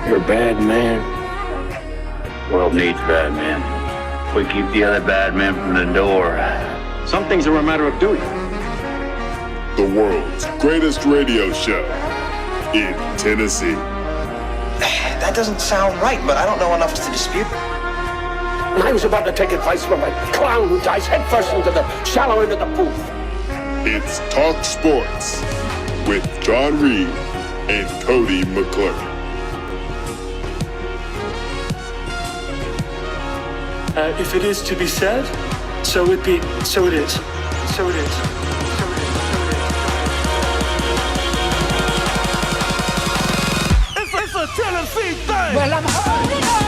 You're a bad man. World needs bad men. We keep the other bad men from the door. Some things are a matter of duty. The world's greatest radio show in Tennessee. That doesn't sound right, but I don't know enough to dispute. I was about to take advice from a clown who dives headfirst into the shallow end of the pool. It's Talk Sports with John Reed and Cody McClure. If it is to be said, so it be, so it is. So it is. So it is. It's a Tennessee thing. Well, I'm holding on.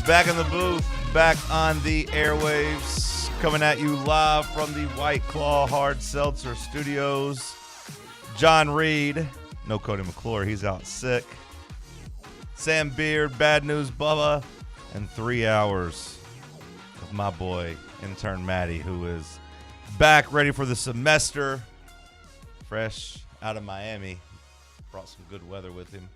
Back in the booth, back on the airwaves, coming at you live from the White Claw Hard Seltzer Studios. John Reed, no Cody McClure, he's out sick. Sam Beard, Bad News Bubba, and 3 hours of my boy, intern Maddie, who is back ready for the semester, fresh out of Miami. Brought some good weather with him.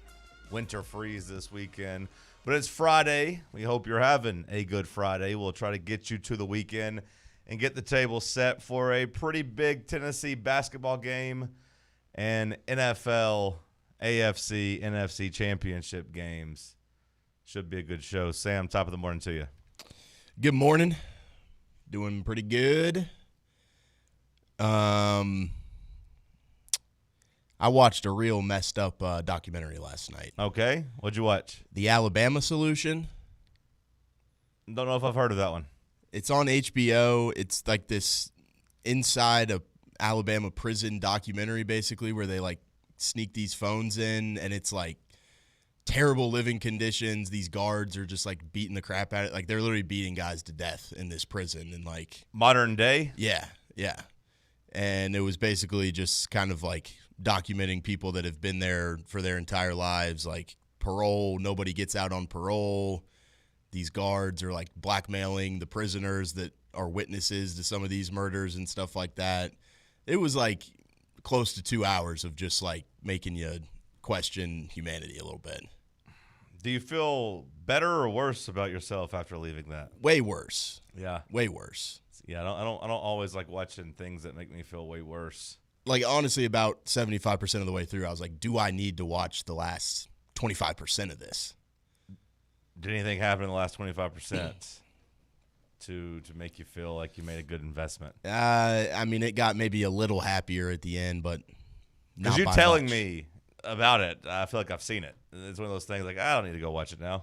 Winter freeze this weekend. But it's Friday. We hope you're having a good Friday. We'll try to get you to the weekend and get the table set for a pretty big Tennessee basketball game and NFL, AFC, NFC championship games. Should be a good show. Sam, top of the morning to you. Good morning. Doing pretty good. I watched a real messed up documentary last night. Okay. What'd you watch? The Alabama Solution. Don't know if I've heard of that one. It's on HBO. It's like this inside a Alabama prison documentary, basically, where they like sneak these phones in, and it's like terrible living conditions. These guards are just like beating the crap out of it. Like they're literally beating guys to death in this prison, and like Modern day? Yeah. And it was basically just kind of like documenting people that have been there for their entire lives, like parole. Nobody gets out on parole. These guards are like blackmailing the prisoners that are witnesses to some of these murders and stuff like that. It was like close to 2 hours of just like making you question humanity a little bit. Do you feel better or worse about yourself after leaving that? Way worse. Yeah. Way worse. Yeah, I don't always like watching things that make me feel way worse. Like, honestly, about 75% of the way through, I was like, do I need to watch the last 25% of this? Did anything happen in the last 25% to make you feel like you made a good investment? I mean, it got maybe a little happier at the end, but not because you by telling much. me about it, I feel like I've seen it. It's one of those things like, I don't need to go watch it now.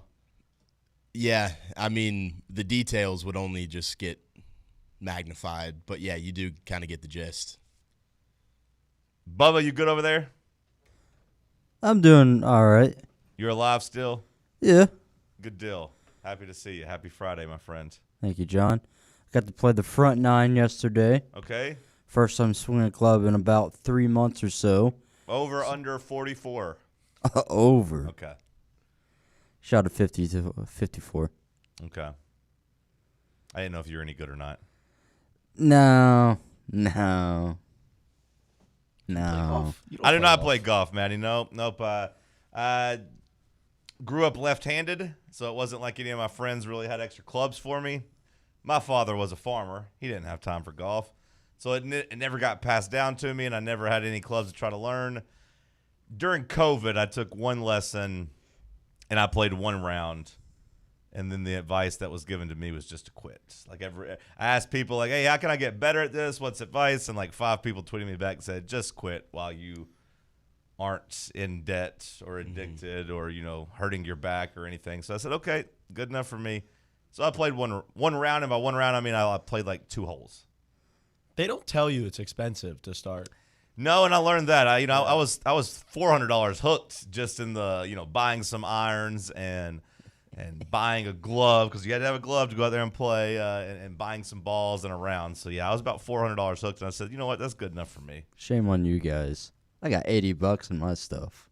Yeah, I mean, the details would only just get magnified, but yeah, you do kind of get the gist. Bubba, you good over there? I'm doing all right. You're alive still? Yeah. Good deal. Happy to see you. Happy Friday, my friend. Thank you, John. Got to play the front nine yesterday. Okay. First time swinging a club in about 3 months or so. Over, under 44. Over. Okay. Shot a 50 to 54. Okay. I didn't know if you were any good or not. No. I do not play golf, Maddie. Nope. I grew up left-handed, so it wasn't like any of my friends really had extra clubs for me. My father was a farmer. He didn't have time for golf. So it never got passed down to me, and I never had any clubs to try to learn. During COVID, I took one lesson, and I played one round. And then the advice that was given to me was just to quit. Like I asked people, like, hey, how can I get better at this? What's advice? And like 5 people tweeted me back and said, just quit while you aren't in debt or addicted or, hurting your back or anything. So I said, okay, good enough for me. So I played one round. And by one round, I mean I played like 2 holes. They don't tell you it's expensive to start. No, and I learned that. I was $400 hooked just in the, buying some irons and buying a glove, because you had to have a glove to go out there and play, and buying some balls and a round. So, yeah, I was about $400 hooked, and I said, you know what, that's good enough for me. Shame on you guys. I got $80 in my stuff.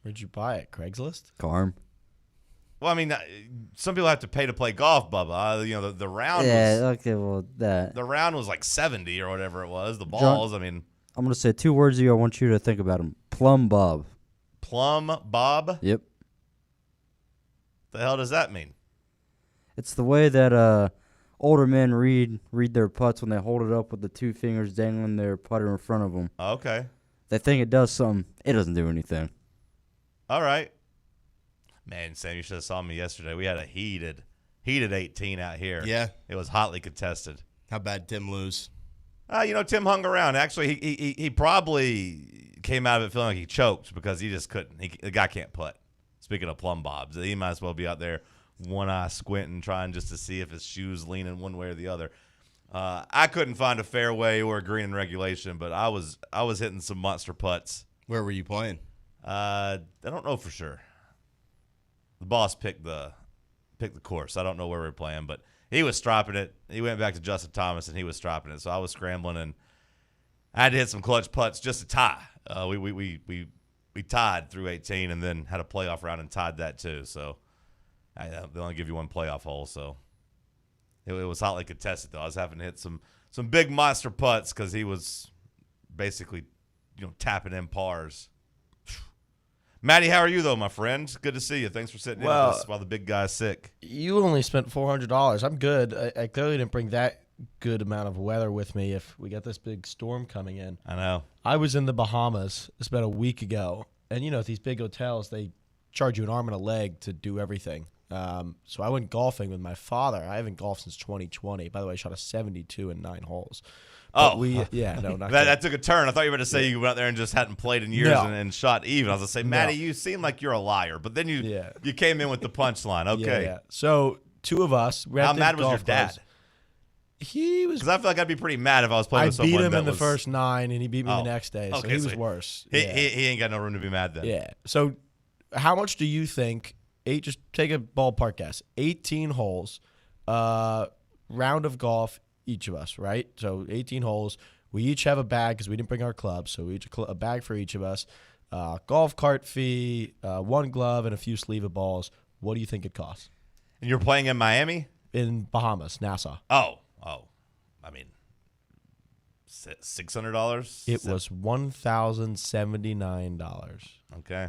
Where'd you buy it? Craigslist? Carm. Well, I mean, some people have to pay to play golf, Bubba. The round Yeah, was okay, well, that. the round was like 70 or whatever it was. The balls, John, I mean. I'm going to say 2 words to you. I want you to think about them. Plum bob. Plum bob? Yep. The hell does that mean? It's the way that older men read their putts when they hold it up with the 2 fingers dangling their putter in front of them. Okay. They think it does something. It doesn't do anything. All right. Man, Sam, you should have saw me yesterday. We had a heated 18 out here. Yeah. It was hotly contested. How bad Tim lose? Tim hung around. Actually, he probably came out of it feeling like he choked because he just couldn't. The guy can't putt. Speaking of plumb bobs, he might as well be out there one eye squinting, trying just to see if his shoe's leaning one way or the other. I couldn't find a fairway or a green in regulation, but I was hitting some monster putts. Where were you playing? I don't know for sure. The boss picked the course. I don't know where we were playing, but he was stropping it. He went back to Justin Thomas, and he was stropping it. So I was scrambling, and I had to hit some clutch putts just to tie. We tied through 18 and then had a playoff round and tied that too. So they only give you one playoff hole. So it was hotly contested, though. I was having to hit some big monster putts because he was basically tapping in pars. Matty, how are you, though, my friend? Good to see you. Thanks for sitting in with us while the big guy's sick. You only spent $400. I'm good. I clearly didn't bring that good amount of weather with me if we got this big storm coming in. I know. I was in the Bahamas. It's about a week ago. And, at these big hotels, they charge you an arm and a leg to do everything. So I went golfing with my father. I haven't golfed since 2020. By the way, I shot a 72 in 9 holes. But that took a turn. I thought you were going to say you went out there and just hadn't played in years and shot even. I was going to say, Matty, you seem like you're a liar. But then you came in with the punchline. Okay. Yeah. So 2 of us. How mad was your dad? Clubs. He was. Because I feel like I'd be pretty mad if I was playing with someone I beat him in the first 9, and he beat me the next day. So okay, he was worse. He ain't got no room to be mad then. Yeah. So how much do you think? Just take a ballpark guess. 18 holes, round of golf, each of us, right? So 18 holes. We each have a bag because we didn't bring our clubs, so we each a bag for each of us. Golf cart fee, 1 glove, and a few sleeve of balls. What do you think it costs? And you're playing in Miami? In Bahamas, Nassau. Oh. I mean, $600? It was $1,079. Okay.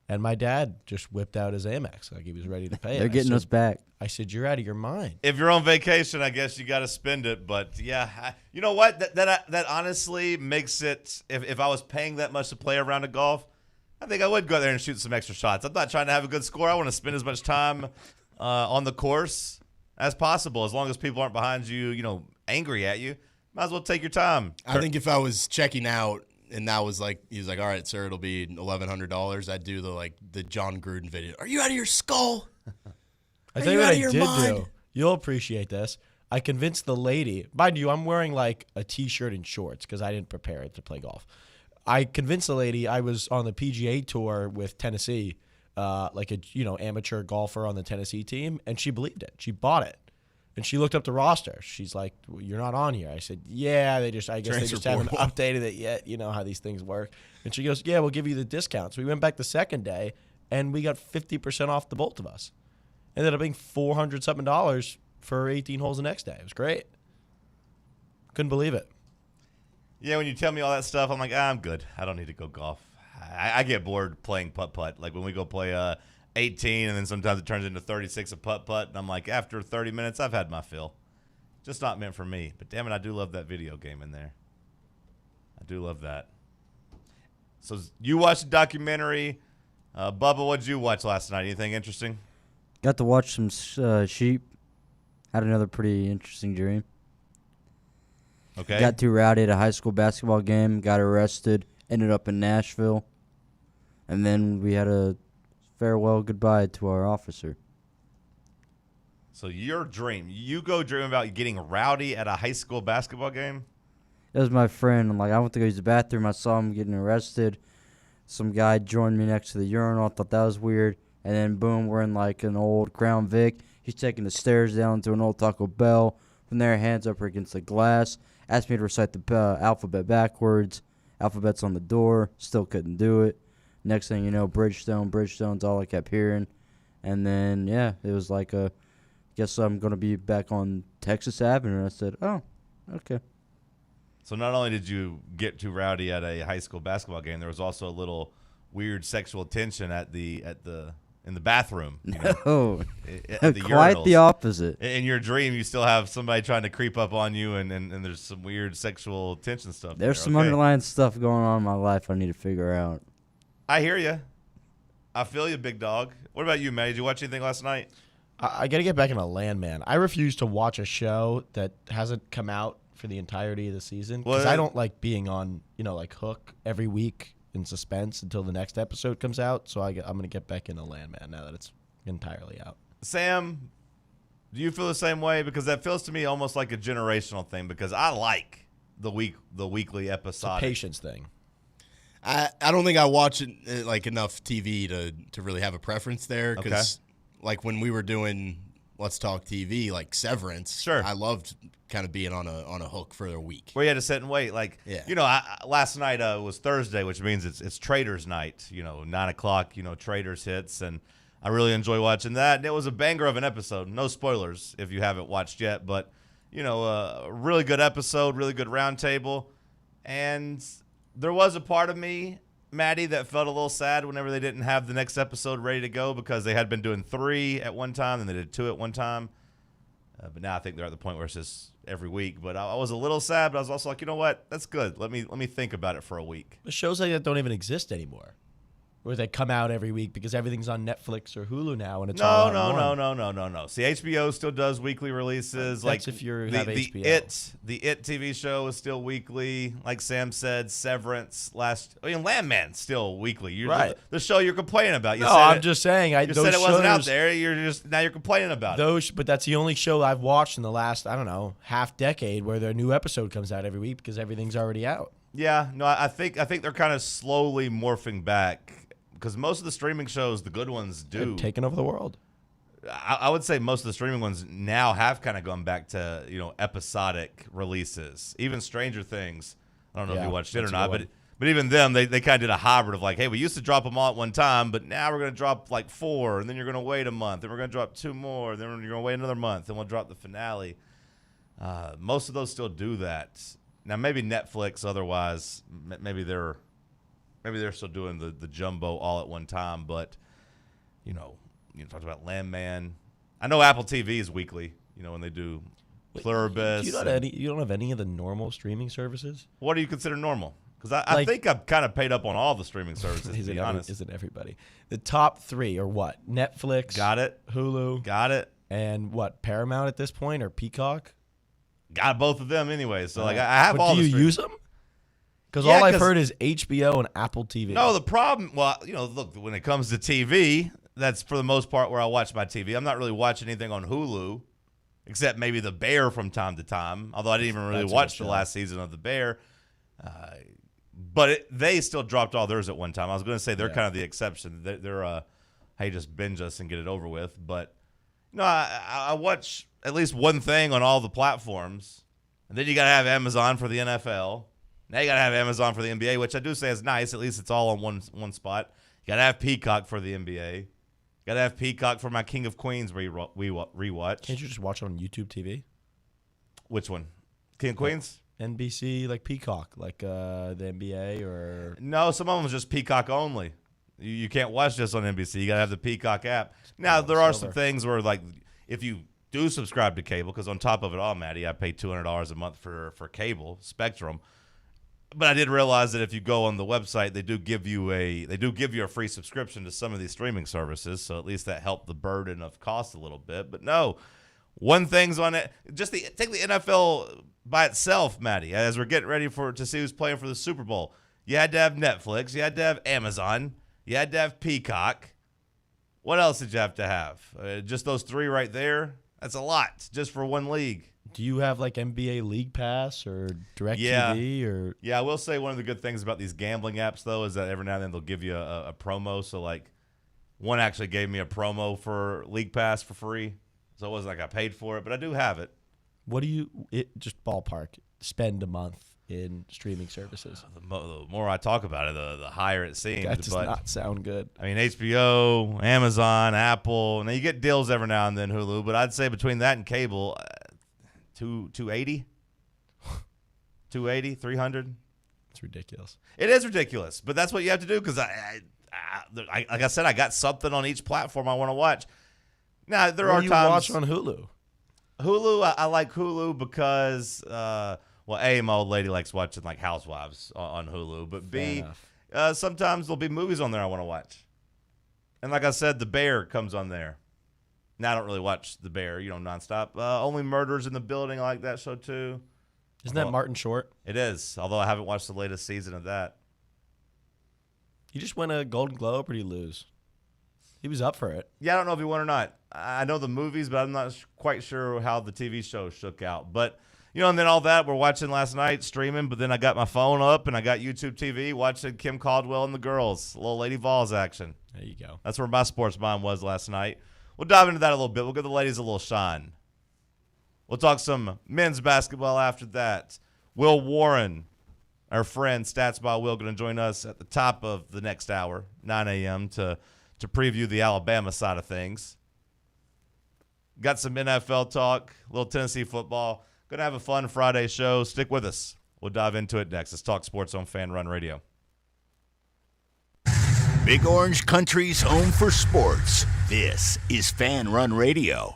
And my dad just whipped out his Amex like he was ready to pay it. They're getting us back. I said, "You're out of your mind." If you're on vacation, I guess you got to spend it. But yeah, you know what? That honestly makes it. If I was paying that much to play a round of golf, I think I would go there and shoot some extra shots. I'm not trying to have a good score. I want to spend as much time on the course as possible. As long as people aren't behind you, angry at you, might as well take your time. I think if I was checking out and that was like, he was like, all right, sir, it'll be $1,100, I'd do the John Gruden video. Are you out of your skull? I tell you what I did do. You'll appreciate this. I convinced the lady. Mind you, I'm wearing like a T-shirt and shorts because I didn't prepare it to play golf. I convinced the lady I was on the PGA Tour with Tennessee, like a amateur golfer on the Tennessee team, and she believed it. She bought it. And she looked up the roster. She's like, well, "You're not on here." I said, "Yeah, I guess they just haven't updated it yet. You know how these things work." And she goes, "Yeah, we'll give you the discounts." We went back the second day, and we got 50% off the both of us. Ended up being $400-something for 18 holes the next day. It was great. Couldn't believe it. Yeah, when you tell me all that stuff, I'm like, I'm good. I don't need to go golf. I get bored playing putt-putt. Like when we go play 18, and then sometimes it turns into 36 of putt-putt, and I'm like, after 30 minutes, I've had my fill. Just not meant for me. But damn it, I do love that video game in there. I do love that. So you watched the documentary. Bubba, what did you watch last night? Anything interesting? Got to watch some sheep. Had another pretty interesting dream. Okay. Got too rowdy at a high school basketball game. Got arrested. Ended up in Nashville. And then we had a farewell goodbye to our officer. So your dream, you go dream about getting rowdy at a high school basketball game? It was my friend. I'm like, I went to go use the bathroom. I saw him getting arrested. Some guy joined me next to the urinal. I thought that was weird. And then, boom, we're in like an old Crown Vic. He's taking the stairs down to an old Taco Bell. From there, hands up against the glass. Asked me to recite the alphabet backwards. Alphabet's on the door. Still couldn't do it. Next thing you know, Bridgestone's all I kept hearing. And then, yeah, it was like, guess I'm going to be back on Texas Avenue. And I said, oh, okay. So not only did you get too rowdy at a high school basketball game, there was also a little weird sexual tension in the bathroom. No, at the quite urinals. the opposite. In your dream, you still have somebody trying to creep up on you, and there's some weird sexual tension stuff. There's some underlying stuff going on in my life I need to figure out. I hear you. I feel you, big dog. What about you, Matt? Did you watch anything last night? I got to get back into Landman. I refuse to watch a show that hasn't come out for the entirety of the season because I don't like being on, like Hook every week in suspense until the next episode comes out. So I'm going to get back into Landman now that it's entirely out. Sam, do you feel the same way? Because that feels to me almost like a generational thing because I like the weekly episodic. It's a patience thing. I don't think I watch it like enough TV to really have a preference there because like when we were doing Let's Talk TV, like Severance, sure, I loved kind of being on a hook for a week. Where you had to sit and wait. Like, last night was Thursday, which means it's Traders Night, 9 o'clock, Traders hits, and I really enjoy watching that. And it was a banger of an episode. No spoilers if you haven't watched yet, but, a really good episode, really good roundtable. And there was a part of me, Maddie, that felt a little sad whenever they didn't have the next episode ready to go because they had been doing 3 at one time and they did 2 at one time. But now I think they're at the point where it's just every week. But I was a little sad, but I was also like, you know what? That's good. Let me think about it for a week. The shows like that don't even exist anymore. Where they come out every week because everything's on Netflix or Hulu now, and it's all No. See, HBO still does weekly releases. That's if you have HBO. The It TV show is still weekly. Like Sam said, Severance Landman still weekly. Right. The show you're complaining about. I'm just saying. You said it wasn't out there. Now you're complaining about it. But that's the only show I've watched in the last half decade where their new episode comes out every week because everything's already out. Yeah. No, I think they're kind of slowly morphing back. Because most of the streaming shows, the good ones do. They're taking over the world. I would say most of the streaming ones now have kind of gone back to, episodic releases. Even Stranger Things. I don't know if you watched it or not, but even them, they kind of did a hybrid of like, hey, we used to drop them all at one time, but now we're going to drop like 4, and then you're going to wait a month, and we're going to drop 2 more, and then you're going to wait another month, and we'll drop the finale. Most of those still do that. Now, maybe Netflix otherwise, maybe they're still doing the jumbo all at one time, but you talked about Landman. I know Apple TV is weekly. When they do Pluribus. You don't have any of the normal streaming services? What do you consider normal? Because I think I've kind of paid up on all the streaming services. To be honest, isn't everybody? The top 3 are what? Netflix. Got it. Hulu. Got it. And what? Paramount at this point or Peacock? Got both of them anyway. So I have all. Do you use them? Because all I've heard is HBO and Apple TV. No, the problem, look, when it comes to TV, that's for the most part where I watch my TV. I'm not really watching anything on Hulu, except maybe The Bear from time to time, although I didn't even really watch the last season of The Bear. But they still dropped all theirs at one time. I was going to say they're kind of the exception. They're hey, just binge us and get it over with. But, I watch at least one thing on all the platforms. And then you got to have Amazon for the NFL. Now you got to have Amazon for the NBA, which I do say is nice. At least it's all on one spot. You got to have Peacock for the NBA. Got to have Peacock for my King of Queens rewatch. Can't you just watch it on YouTube TV? Which one? King of Queens? NBC, like Peacock, like the NBA or... No, some of them is just Peacock only. You can't watch this on NBC. You got to have the Peacock app. Now, there are some things where, like, if you do subscribe to cable, because on top of it all, Maddie, I pay $200 a month for cable, Spectrum. But I did realize that if you go on the website, they do give you a free subscription to some of these streaming services. So at least that helped the burden of cost a little bit. But no, one thing's on it. Take the NFL by itself, Maddie. As we're getting ready to see who's playing for the Super Bowl, you had to have Netflix, you had to have Amazon, you had to have Peacock. What else did you have to have? Just those 3 right there. That's a lot just for one league. Do you have like NBA League Pass or DirecTV or? Yeah, I will say one of the good things about these gambling apps though is that every now and then they'll give you a promo. So like, one actually gave me a promo for League Pass for free, so it wasn't like I paid for it, but I do have it. What do you just ballpark spend a month in streaming services. The more I talk about it, the higher it seems. That does not sound good. I mean, HBO, Amazon, Apple, and you get deals every now and then, Hulu. But I'd say between that and cable, 280, 280, 300. It's ridiculous. It is ridiculous, but that's what you have to do because like I said, I got something on each platform I want to watch. Now there are you times watch on Hulu. Hulu, I like Hulu because, A, my old lady likes watching like Housewives on Hulu, but B, sometimes there'll be movies on there I want to watch. And like I said, The Bear comes on there. Now I don't really watch The Bear, nonstop. Only Murders in the Building, I like that show too. Isn't that Martin Short? It is, although I haven't watched the latest season of that. He just won a Golden Globe, or did he lose? He was up for it. Yeah, I don't know if he won or not. I know the movies, but I'm not quite sure how the TV show shook out. But, and then all that we're watching last night, streaming, but then I got my phone up and I got YouTube TV watching Kim Caldwell and the girls, little Lady Vols action. There you go. That's where my sports mind was last night. We'll dive into that a little bit. We'll give the ladies a little shine. We'll talk some men's basketball after that. Will Warren, our friend Stats by Will, going to join us at the top of the next hour, 9 a.m., to preview the Alabama side of things. Got some NFL talk, a little Tennessee football. Going to have a fun Friday show. Stick with us. We'll dive into it next. Let's talk sports on Fan Run Radio. Big Orange Country's home for sports. This is Fan Run Radio.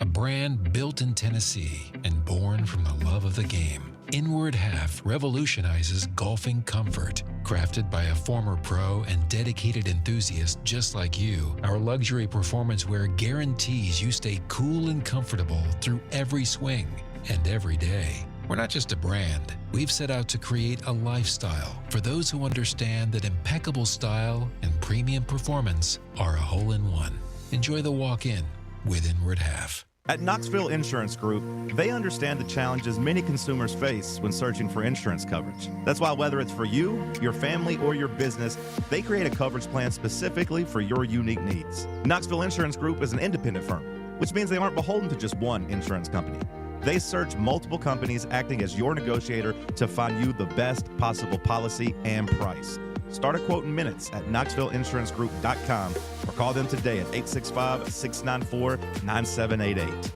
A brand built in Tennessee and born from the love of the game. Inward Half revolutionizes golfing comfort. Crafted by a former pro and dedicated enthusiast just like you, our luxury performance wear guarantees you stay cool and comfortable through every swing and every day. We're not just a brand. We've set out to create a lifestyle for those who understand that impeccable style and premium performance are a hole-in-one. Enjoy the walk-in with Inward Half. At Knoxville Insurance Group, they understand the challenges many consumers face when searching for insurance coverage. That's why whether it's for you, your family, or your business, they create a coverage plan specifically for your unique needs. Knoxville Insurance Group is an independent firm, which means they aren't beholden to just one insurance company. They search multiple companies acting as your negotiator to find you the best possible policy and price. Start a quote in minutes at KnoxvilleInsuranceGroup.com or call them today at 865-694-9788.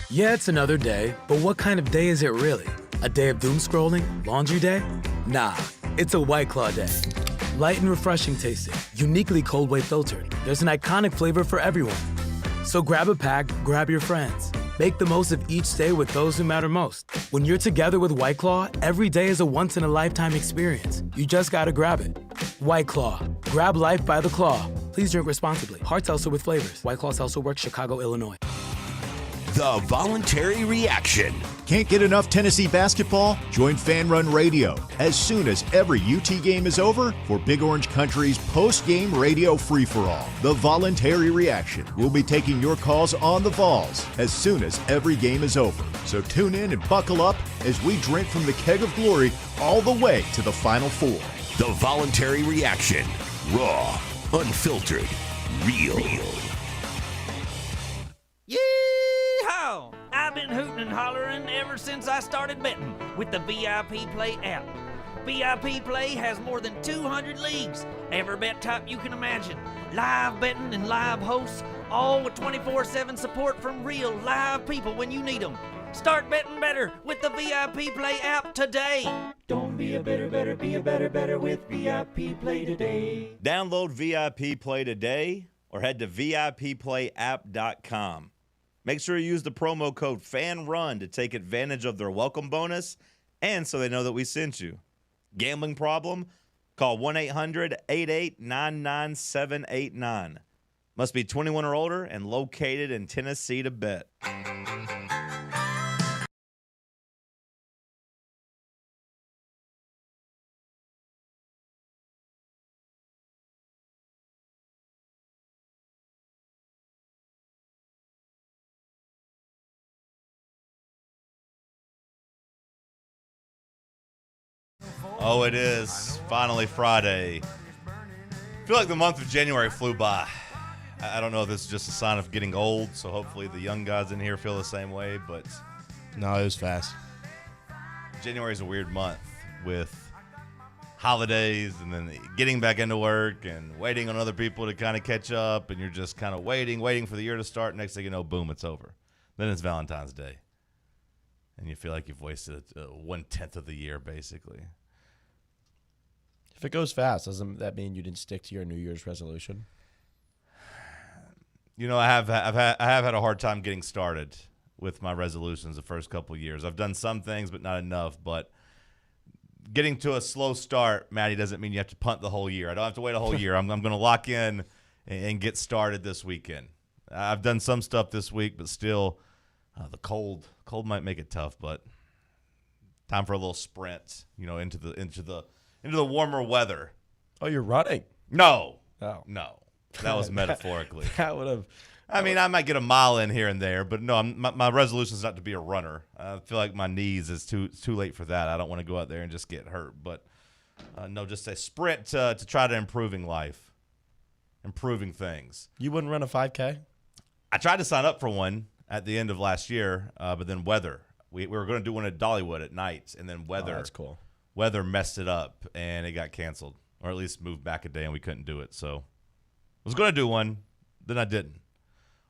Yeah, it's another day, but what kind of day is it really? A day of doom scrolling? Laundry day? Nah, it's a White Claw day. Light and refreshing tasting, uniquely cold way filtered. There's an iconic flavor for everyone. So grab a pack, grab your friends. Make the most of each day with those who matter most. When you're together with White Claw, every day is a once-in-a-lifetime experience. You just gotta grab it. White Claw. Grab life by the claw. Please drink responsibly. Hard seltzer with flavors. White Claw Seltzer Works, Chicago, Illinois. The voluntary reaction. Can't get enough Tennessee basketball? Join Fan Run Radio as soon as every UT game is over for Big Orange Country's post-game radio free-for-all. The voluntary reaction. We'll be taking your calls on the Vols as soon as every game is over. So tune in and buckle up as we drink from the keg of glory all the way to the Final Four. The voluntary reaction. Raw, unfiltered, real. Yeehaw! I've been hooting and hollering ever since I started betting with the VIP Play app. VIP Play has more than 200 leagues, every bet type you can imagine, live betting and live hosts, all with 24/7 support from real live people when you need them. Start betting better with the VIP Play app today. Don't be a better, be a better with VIP Play today. Download VIP Play today or head to VIPPlayApp.com. Make sure you use the promo code FANRUN to take advantage of their welcome bonus and so they know that we sent you. Gambling problem? Call 1-800-8899-789. Must be 21 or older and located in Tennessee to bet. Oh, it is. Finally Friday. I feel like the month of January flew by. I don't know if this is just a sign of getting old, so hopefully the young guys in here feel the same way, but... No, it was fast. January is a weird month with holidays and then getting back into work and waiting on other people to kind of catch up, and you're just kind of waiting for the year to start. Next thing you know, boom, it's over. Then it's Valentine's Day, and you feel like you've wasted 1/10 of the year, basically. If it goes fast, doesn't that mean you didn't stick to your New Year's resolution? You know, I have had a hard time getting started with my resolutions the first couple of years. I've done some things, but not enough. But getting to a slow start, Maddie, doesn't mean you have to punt the whole year. I don't have to wait a whole year. I'm going to lock in and get started this weekend. I've done some stuff this week, but still, the cold might make it tough. But time for a little sprint, into the warmer weather. Oh, you're running? No. Oh. No. That was metaphorically. That would have. I mean, I might get a mile in here and there, but no, my resolution is not to be a runner. I feel like my knees is too late for that. I don't want to go out there and just get hurt. But no, just a sprint to try to improving life, improving things. You wouldn't run a 5K? I tried to sign up for one at the end of last year, but then weather. We were going to do one at Dollywood at night, and then weather. Oh, that's cool. Weather messed it up, and it got canceled, or at least moved back a day, and we couldn't do it. So I was going to do one, then I didn't.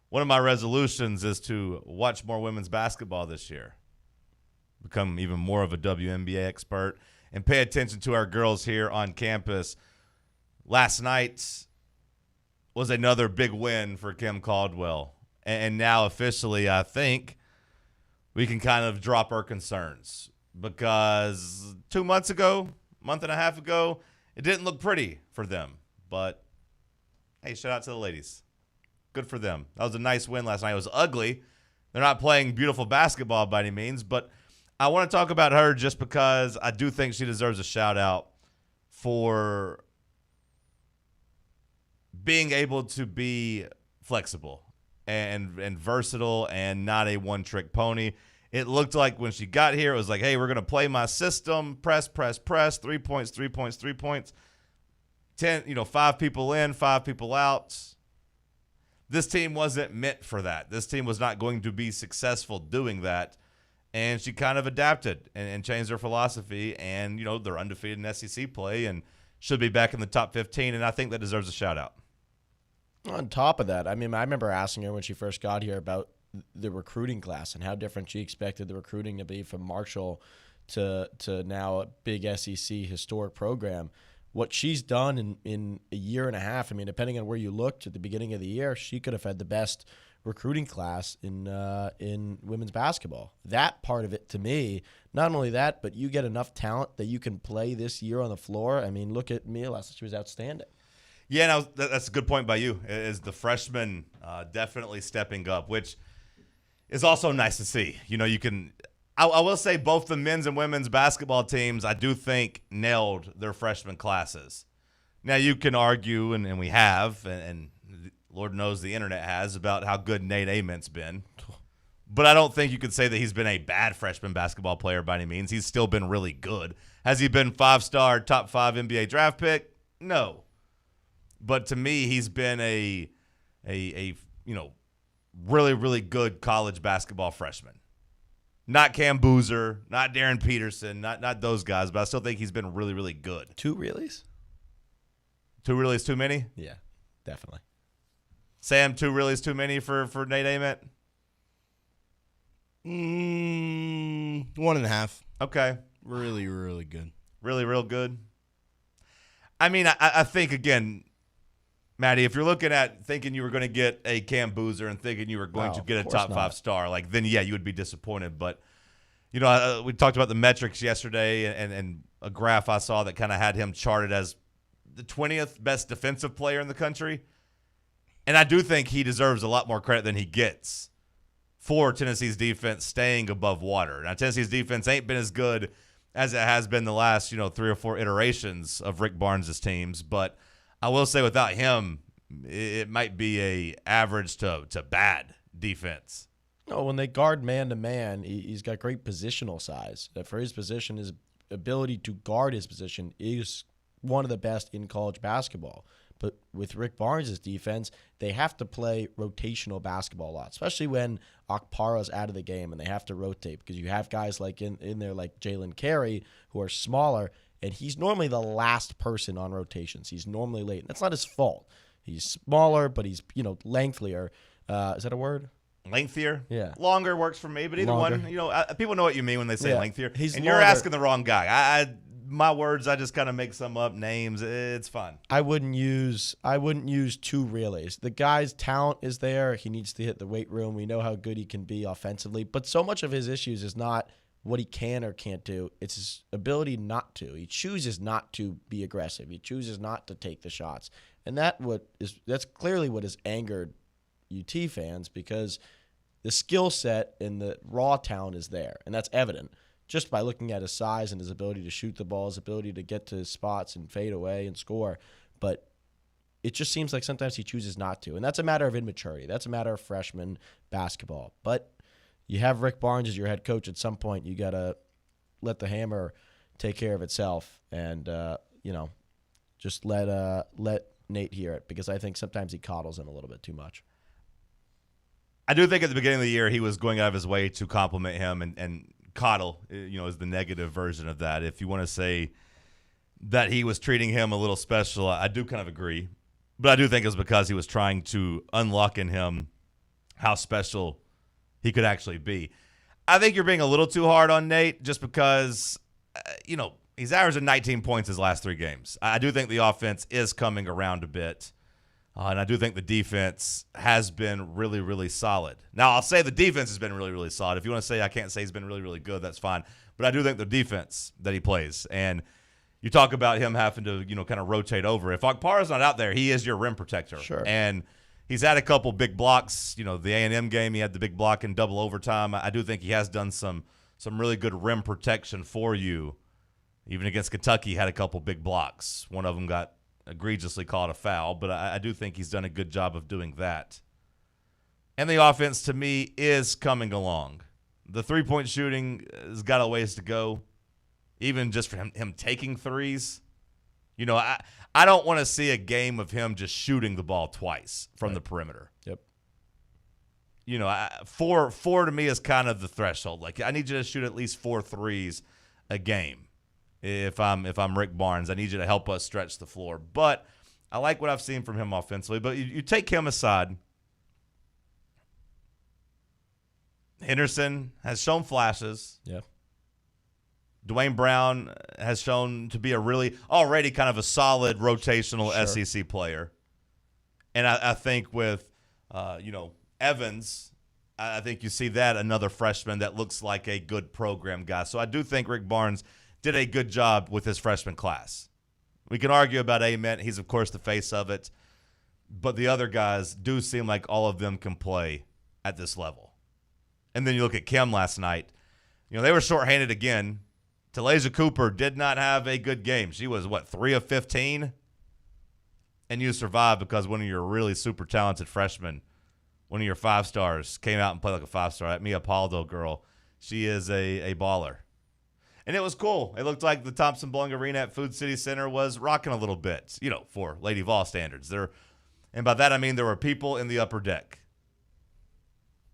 One of my resolutions is to watch more women's basketball this year, become even more of a WNBA expert, and pay attention to our girls here on campus. Last night was another big win for Kim Caldwell, and now officially I think we can kind of drop our concerns, because 2 months ago, month and a half ago, it didn't look pretty for them. But hey, shout out to the ladies. Good for them. That was a nice win last night. It was ugly. They're not playing beautiful basketball by any means, but I want to talk about her just because I do think she deserves a shout out for being able to be flexible and versatile and not a one-trick pony. It looked like when she got here, it was like, hey, we're going to play my system, press, 3 points, 3 points, 3 points. 5 people in, 5 people out. This team wasn't meant for that. This team was not going to be successful doing that. And she kind of adapted and changed her philosophy. And, they're undefeated in SEC play and should be back in the top 15. And I think that deserves a shout out. On top of that, I mean, I remember asking her when she first got here about the recruiting class and how different she expected the recruiting to be from Marshall to now a big SEC historic program. What she's done in a year and a half, I mean, depending on where you looked at the beginning of the year, she could have had the best recruiting class in women's basketball. That part of it, to me, not only that, but you get enough talent that you can play this year on the floor. I mean, look at Mia last. She was outstanding. Yeah, no, that's a good point by you. Is the freshman definitely stepping up, which is also nice to see. You can. I will say both the men's and women's basketball teams, I do think, nailed their freshman classes. Now, you can argue, and we have, and Lord knows the internet has, about how good Nate Ament's been. But I don't think you could say that he's been a bad freshman basketball player by any means. He's still been really good. Has he been 5-star, top 5 NBA draft pick? No. But to me, he's been a really, really good college basketball freshman. Not Cam Boozer, not Darren Peterson, not those guys, but I still think he's been really, really good. 2 reallys? 2 reallys too many? Yeah, definitely. Sam, 2 reallys too many for Nate Ament? 1.5. Okay. Really, really good. Really, real good. I mean, I think, again, Maddie, if you're looking at thinking you were going to get a Cam Boozer and thinking you were going to get a top 5 star, then yeah, you would be disappointed. But, we talked about the metrics yesterday and a graph I saw that kind of had him charted as the 20th best defensive player in the country. And I do think he deserves a lot more credit than he gets for Tennessee's defense staying above water. Now, Tennessee's defense ain't been as good as it has been the last, 3 or 4 iterations of Rick Barnes' teams, but I will say without him, it might be a average to bad defense. No, when they guard man-to-man, he's got great positional size. For his position, his ability to guard his position is one of the best in college basketball. But with Rick Barnes' defense, they have to play rotational basketball a lot, especially when Okpara's out of the game and they have to rotate because you have guys like in there like Jalen Carey who are smaller, and he's normally the last person on rotations. He's normally late. And that's not his fault. He's smaller, but he's, lengthier. Is that a word? Lengthier? Yeah. Longer works for me, but either Longer. one, people know what you mean when they say lengthier. He's and longer. you're asking the wrong guy. My words, I just kind of make some up, names. It's fun. I wouldn't use two relays. The guy's talent is there. He needs to hit the weight room. We know how good he can be offensively, but so much of his issues is not what he can or can't do. It's his ability not to. He chooses not to be aggressive. He chooses not to take the shots. And that's clearly what has angered UT fans, because the skill set and the raw talent is there, and that's evident just by looking at his size and his ability to shoot the ball, his ability to get to his spots and fade away and score. But it just seems like sometimes he chooses not to, and that's a matter of immaturity. That's a matter of freshman basketball. But you have Rick Barnes as your head coach. At some point, you got to let the hammer take care of itself and, just let Nate hear it, because I think sometimes he coddles him a little bit too much. I do think at the beginning of the year he was going out of his way to compliment him and coddle, is the negative version of that. If you want to say that he was treating him a little special, I do kind of agree. But I do think it was because he was trying to unlock in him how special he could actually be. I think you're being a little too hard on Nate just because, he's averaging 19 points his last 3 games. I do think the offense is coming around a bit. And I do think the defense has been really, really solid. Now, I'll say the defense has been really, really solid. If you want to say I can't say he's been really, really good, that's fine. But I do think the defense that he plays, and you talk about him having to, kind of rotate over. If Okpara's not out there, he is your rim protector. Sure. And he's had a couple big blocks. The A&M game, he had the big block in double overtime. I do think he has done some really good rim protection for you. Even against Kentucky, he had a couple big blocks. One of them got egregiously called a foul, but I do think he's done a good job of doing that. And the offense, to me, is coming along. The three-point shooting has got a ways to go, even just for him taking threes. I don't want to see a game of him just shooting the ball twice from the perimeter. Yep. Four to me is kind of the threshold. Like, I need you to shoot at least 4 threes a game. If I'm Rick Barnes, I need you to help us stretch the floor. But I like what I've seen from him offensively. But you take him aside. Henderson has shown flashes. Yeah. Dwayne Brown has shown to be already kind of a solid rotational SEC player. And I think with, Evans, I think you see that another freshman that looks like a good program guy. So I do think Rick Barnes did a good job with his freshman class. We can argue about Ament. He's, of course, the face of it. But the other guys do seem like all of them can play at this level. And then you look at Kim last night. They were shorthanded again. Talasia Cooper did not have a good game. She was, 3 of 15? And you survived because one of your really super talented freshmen, one of your 5-stars, came out and played like a 5-star. That Mia Paldo girl, she is a baller. And it was cool. It looked like the Thompson Bowling Arena at Food City Center was rocking a little bit, for Lady Vol standards. And by that I mean there were people in the upper deck.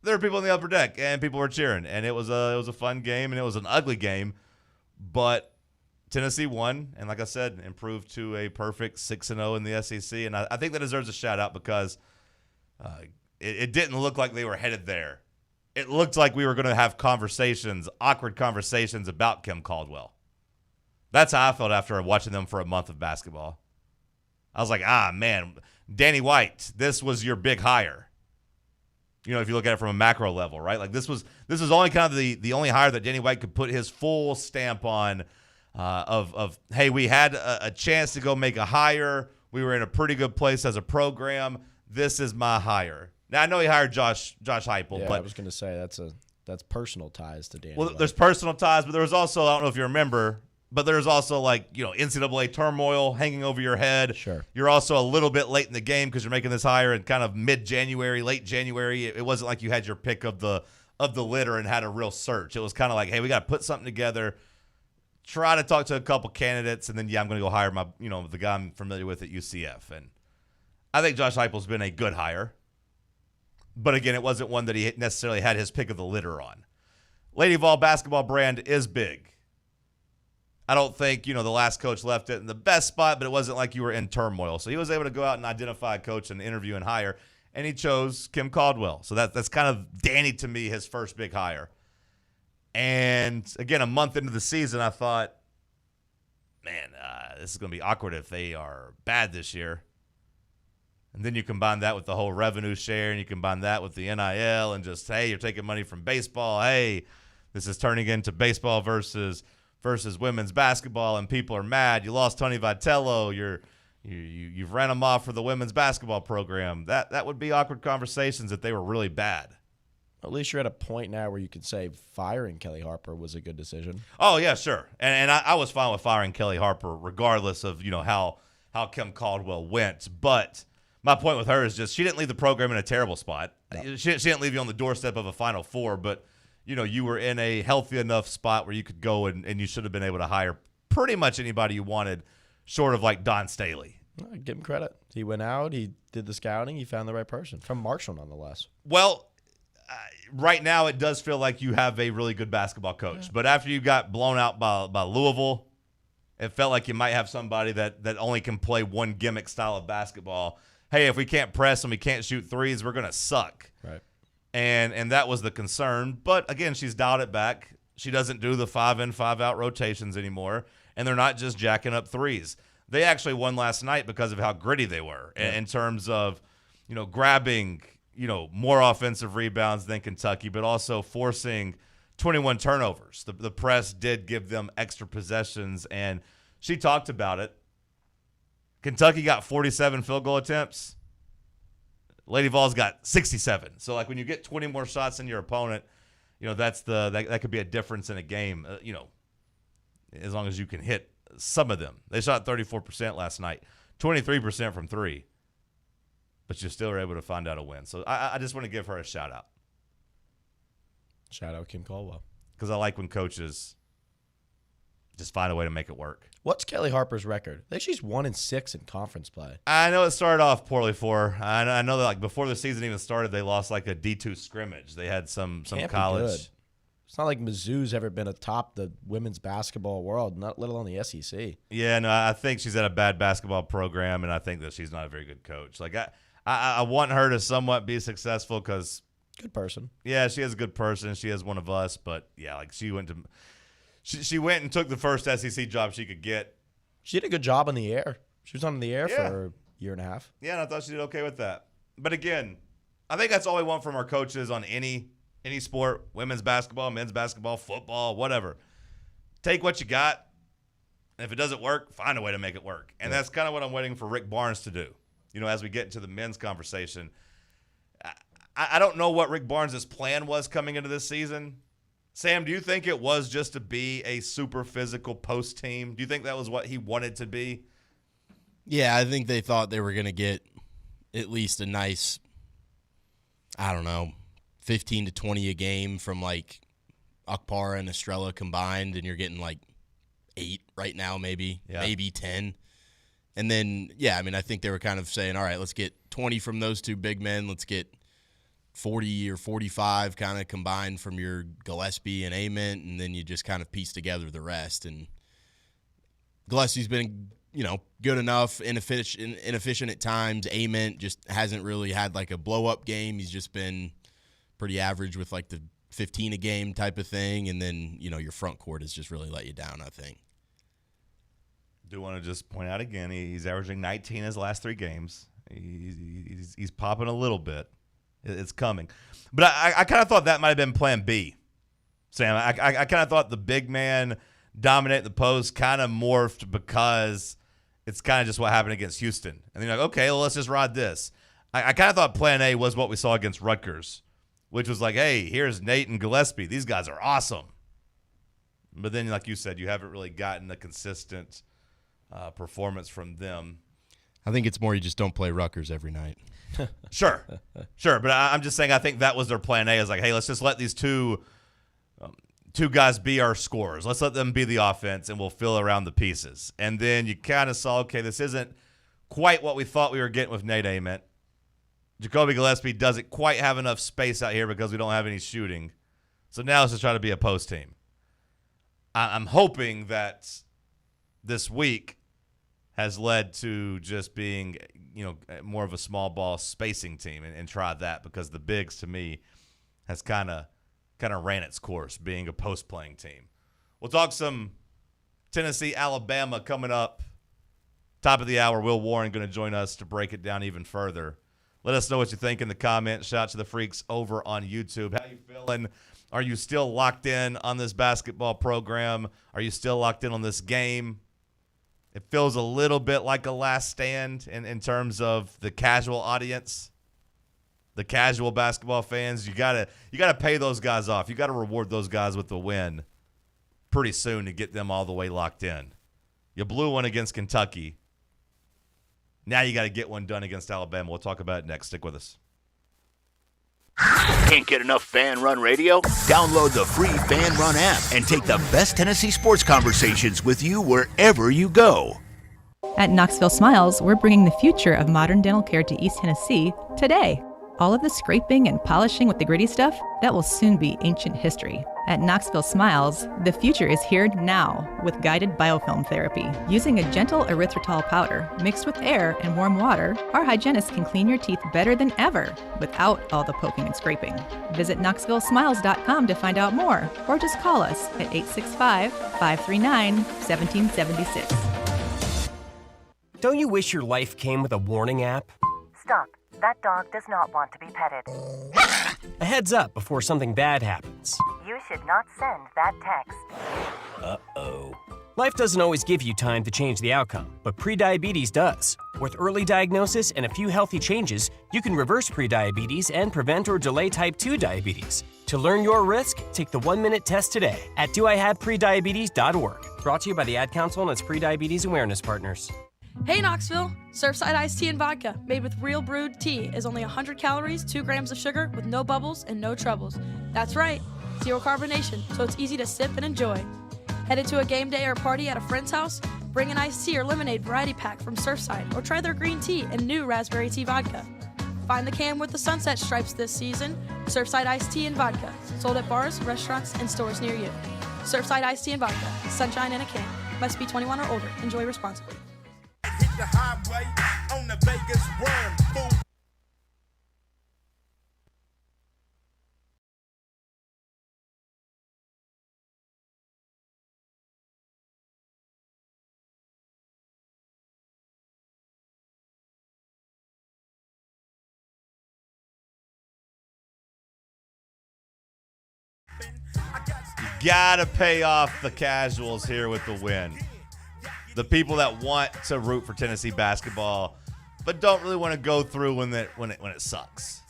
There were people in the upper deck, and people were cheering. And it was a fun game, and it was an ugly game. But Tennessee won, and like I said, improved to a perfect 6-0 in the SEC. And I think that deserves a shout-out because it didn't look like they were headed there. It looked like we were going to have awkward conversations about Kim Caldwell. That's how I felt after watching them for a month of basketball. I was like, man, Danny White, this was your big hire. If you look at it from a macro level, right? Like this was only kind of the only hire that Danny White could put his full stamp on of hey, we had a chance to go make a hire. We were in a pretty good place as a program. This is my hire. Now, I know he hired Josh Heupel, Yeah, but I was going to say that's personal ties to Danny. Well, White. there's personal ties, but there was also, I don't know if you remember, but there's also NCAA turmoil hanging over your head. Sure. You're also a little bit late in the game because you're making this hire in kind of mid-January, late January. It wasn't like you had your pick of the litter and had a real search. It was kind of like, hey, we got to put something together. try to talk to a couple candidates, and then, I'm going to go hire the guy I'm familiar with at UCF. And I think Josh Heupel's been a good hire. But, again, it wasn't one that he necessarily had his pick of the litter on. Lady Vol basketball brand is big. I don't think, the last coach left it in the best spot, but it wasn't like you were in turmoil. So he was able to go out and identify a coach and interview and hire, and he chose Kim Caldwell. So that's kind of Danny, to me, his first big hire. And, again, a month into the season, I thought, man, this is going to be awkward if they are bad this year. And then you combine that with the whole revenue share, and you combine that with the NIL, and just, hey, you're taking money from baseball. Hey, this is turning into baseball versus women's basketball, and people are mad. You lost Tony Vitello. You've ran them off for the women's basketball program. That would be awkward conversations if they were really bad. At least you're at a point now where you can say firing Kelly Harper was a good decision. Oh, yeah, sure. And I was fine with firing Kelly Harper regardless of, how Kim Caldwell went. But my point with her is just she didn't leave the program in a terrible spot. No. She didn't leave you on the doorstep of a Final Four, but, you were in a healthy enough spot where you could go and you should have been able to hire pretty much anybody you wanted, short of like Don Staley. Give him credit. He went out, he did the scouting, he found the right person. From Marshall, nonetheless. Well, right now it does feel like you have a really good basketball coach. Yeah. But after you got blown out by Louisville, it felt like you might have somebody that only can play one gimmick style of basketball. Hey, if we can't press and we can't shoot threes, we're going to suck. Right. And that was the concern. But, again, she's dialed it back. She doesn't do the 5-in, 5-out rotations anymore. And they're not just jacking up threes. They actually won last night because of how gritty they were in terms of, grabbing, more offensive rebounds than Kentucky, but also forcing 21 turnovers. The press did give them extra possessions, and she talked about it. Kentucky got 47 field goal attempts. Lady Vols got 67. So, like, when you get 20 more shots than your opponent, that could be a difference in a game, as long as you can hit some of them. They shot 34% last night, 23% from three, but you still were able to find out a win. So I just want to give her a shout-out. Shout out Kim Caldwell. Because I like when coaches just find a way to make it work. What's Kelly Harper's record? I think she's 1-6 in conference play. I know it started off poorly for her. I know that, like, before the season even started, they lost like a D2 scrimmage. They had some college. It's not like Mizzou's ever been atop the women's basketball world, not let alone the SEC. Yeah, no, I think she's at a bad basketball program, and I think that she's not a very good coach. Like, I want her to somewhat be successful because good person. Yeah, she is a good person. She is one of us, but yeah, like she went and took the first SEC job she could get. She did a good job on the air. She was on the air for a year and a half. Yeah, and I thought she did okay with that. But again, I think that's all we want from our coaches on any sport, women's basketball, men's basketball, football, whatever. Take what you got, and if it doesn't work, find a way to make it work. And that's kind of what I'm waiting for Rick Barnes to do. As we get into the men's conversation. I don't know what Rick Barnes' plan was coming into this season. Sam, do you think it was just to be a super physical post team? Do you think that was what he wanted to be? Yeah, I think they thought they were going to get at least a nice, 15 to 20 a game from like Akpara and Estrella combined, and you're getting like 8 right now, maybe 10. And then, I think they were kind of saying, all right, let's get 20 from those two big men. Let's get 40 or 45 kind of combined from your Gillespie and Ament, and then you just kind of piece together the rest. And Gillespie's been, good enough, inefficient at times. Ament just hasn't really had like a blow-up game. He's just been pretty average with like the 15 a game type of thing. And then, your front court has just really let you down, I think. Do want to just point out again, he's averaging 19 his last 3 games. He's popping a little bit. It's coming. But I kind of thought that might have been plan B, Sam. I kind of thought the big man dominate the post kind of morphed because it's kind of just what happened against Houston. And they're like, okay, well, let's just ride this. I kind of thought plan A was what we saw against Rutgers, which was like, hey, here's Nate and Gillespie. These guys are awesome. But then, like you said, you haven't really gotten a consistent performance from them. I think it's more you just don't play Rutgers every night. Sure. But I'm just saying I think that was their plan A, is like, hey, let's just let these two two guys be our scorers. Let's let them be the offense, and we'll fill around the pieces. And then you kind of saw, okay, this isn't quite what we thought we were getting with Nate Ament. Jacoby Gillespie doesn't quite have enough space out here because we don't have any shooting. So now it's just trying to be a post team. I'm hoping that this week has led to just being, more of a small ball spacing team and try that, because the bigs, to me, has kind of ran its course being a post-playing team. We'll talk some Tennessee, Alabama coming up. Top of the hour, Will Warren going to join us to break it down even further. Let us know what you think in the comments. Shout out to the freaks over on YouTube. How you feeling? Are you still locked in on this basketball program? Are you still locked in on this game? It feels a little bit like a last stand in terms of the casual audience, the casual basketball fans. You gotta pay those guys off. You got to reward those guys with the win pretty soon to get them all the way locked in. You blew one against Kentucky. Now you got to get one done against Alabama. We'll talk about it next. Stick with us. Can't get enough Fan Run Radio? Download the free Fan Run app and take the best Tennessee sports conversations with you wherever you go. At Knoxville Smiles, we're bringing the future of modern dental care to East Tennessee today. All of the scraping and polishing with the gritty stuff, that will soon be ancient history. At Knoxville Smiles, the future is here now with guided biofilm therapy. Using a gentle erythritol powder mixed with air and warm water, our hygienists can clean your teeth better than ever without all the poking and scraping. Visit KnoxvilleSmiles.com to find out more, or just call us at 865-539-1776. Don't you wish your life came with a warning app? Stop. That dog does not want to be petted. A heads up before something bad happens. You should not send that text. Uh-oh. Life doesn't always give you time to change the outcome, but prediabetes does. With early diagnosis and a few healthy changes, you can reverse prediabetes and prevent or delay type 2 diabetes. To learn your risk, take the 1-minute test today at doihaveprediabetes.org. Brought to you by the Ad Council and its prediabetes awareness partners. Hey Knoxville! Surfside iced tea and vodka made with real brewed tea is only 100 calories, 2 grams of sugar with no bubbles and no troubles. That's right, zero carbonation, so it's easy to sip and enjoy. Headed to a game day or party at a friend's house? Bring an iced tea or lemonade variety pack from Surfside, or try their green tea and new raspberry tea vodka. Find the can with the sunset stripes this season. Surfside iced tea and vodka, sold at bars, restaurants, and stores near you. Surfside iced tea and vodka, sunshine in a can. Must be 21 or older. Enjoy responsibly. Hit the highway on the Vegas worm, fool. You gotta pay off the casuals here with the win. The people that want to root for Tennessee basketball, but don't really want to go through when it sucks.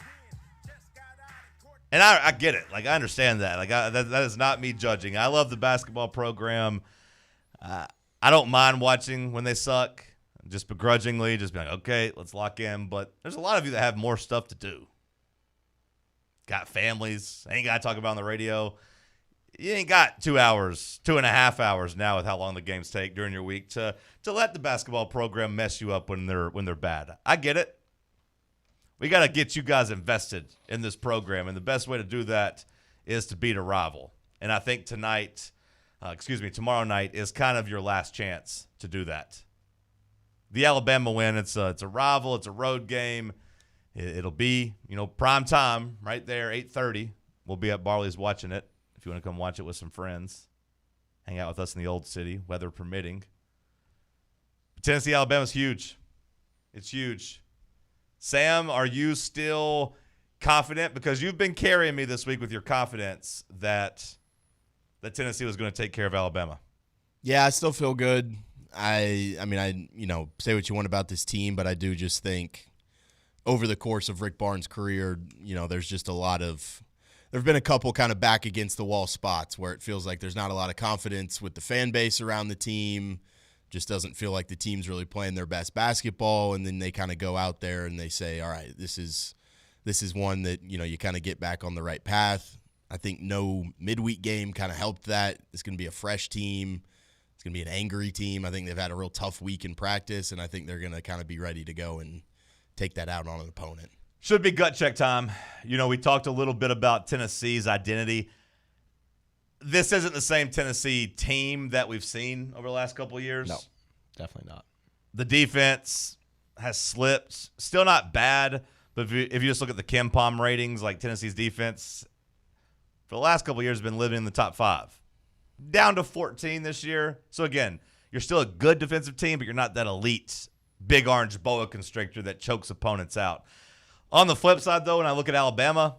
And I get it. Like, I understand that. Like, that is not me judging. I love the basketball program. I don't mind watching when they suck, just begrudgingly, just be like, okay, let's lock in. But there's a lot of you that have more stuff to do. Got families. Ain't got to talk about on the radio. You ain't got 2 hours, 2.5 hours now with how long the games take during your week to let the basketball program mess you up when they're bad. I get it. We got to get you guys invested in this program, and the best way to do that is to beat a rival. And I think tomorrow night is kind of your last chance to do that. The Alabama win, it's a rival, it's a road game. It'll be, prime time right there, 8:30. We'll be at Barley's watching it. If you want to come watch it with some friends, hang out with us in the old city, weather permitting. But Tennessee, Alabama's huge. It's huge. Sam, are you still confident? Because you've been carrying me this week with your confidence that Tennessee was going to take care of Alabama. Yeah, I still feel good. I mean, say what you want about this team, but I do just think over the course of Rick Barnes' career, there's just a lot of – there have been a couple kind of back against the wall spots where it feels like there's not a lot of confidence with the fan base around the team. Just doesn't feel like the team's really playing their best basketball, and then they kind of go out there and they say, all right, this is one that, you kind of get back on the right path. I think no midweek game kind of helped that. It's going to be a fresh team. It's going to be an angry team. I think they've had a real tough week in practice, and I think they're going to kind of be ready to go and take that out on an opponent. Should be gut check time. We talked a little bit about Tennessee's identity. This isn't the same Tennessee team that we've seen over the last couple of years. No, definitely not. The defense has slipped. Still not bad, but if you just look at the KenPom ratings, like Tennessee's defense for the last couple of years has been living in the top 5. Down to 14 this year. So, again, you're still a good defensive team, but you're not that elite big orange boa constrictor that chokes opponents out. On the flip side, though, when I look at Alabama,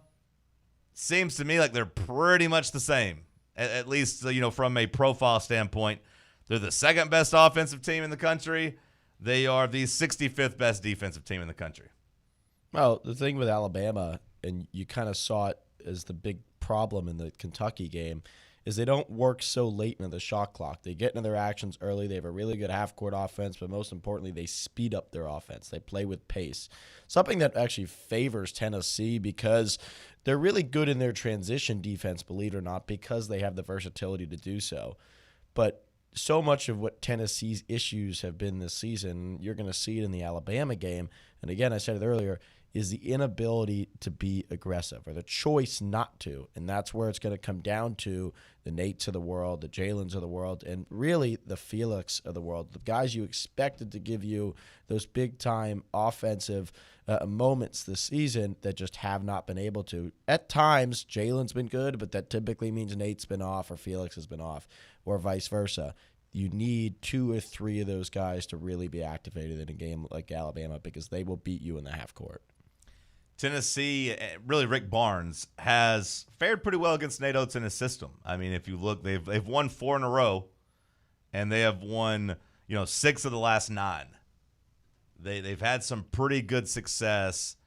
seems to me like they're pretty much the same, at least from a profile standpoint. They're the second best offensive team in the country. They are the 65th best defensive team in the country. Well, the thing with Alabama, and you kind of saw it as the big problem in the Kentucky game, is they don't work so late into the shot clock. They get into their actions early. They have a really good half-court offense, but most importantly, they speed up their offense. They play with pace, something that actually favors Tennessee because they're really good in their transition defense, believe it or not, because they have the versatility to do so. But so much of what Tennessee's issues have been this season, you're going to see it in the Alabama game. And again, I said it earlier, is the inability to be aggressive or the choice not to. And that's where it's going to come down to the Nates of the world, the Jalen's of the world, and really the Felix of the world, the guys you expected to give you those big-time offensive moments this season that just have not been able to. At times, Jalen's been good, but that typically means Nate's been off or Felix has been off or vice versa. You need 2 or 3 of those guys to really be activated in a game like Alabama because they will beat you in the half court. Tennessee, really Rick Barnes, has fared pretty well against Nate Oates in his system. I mean, if you look, they've won 4 in a row, and they have won 6 of the last 9. They've had some pretty good success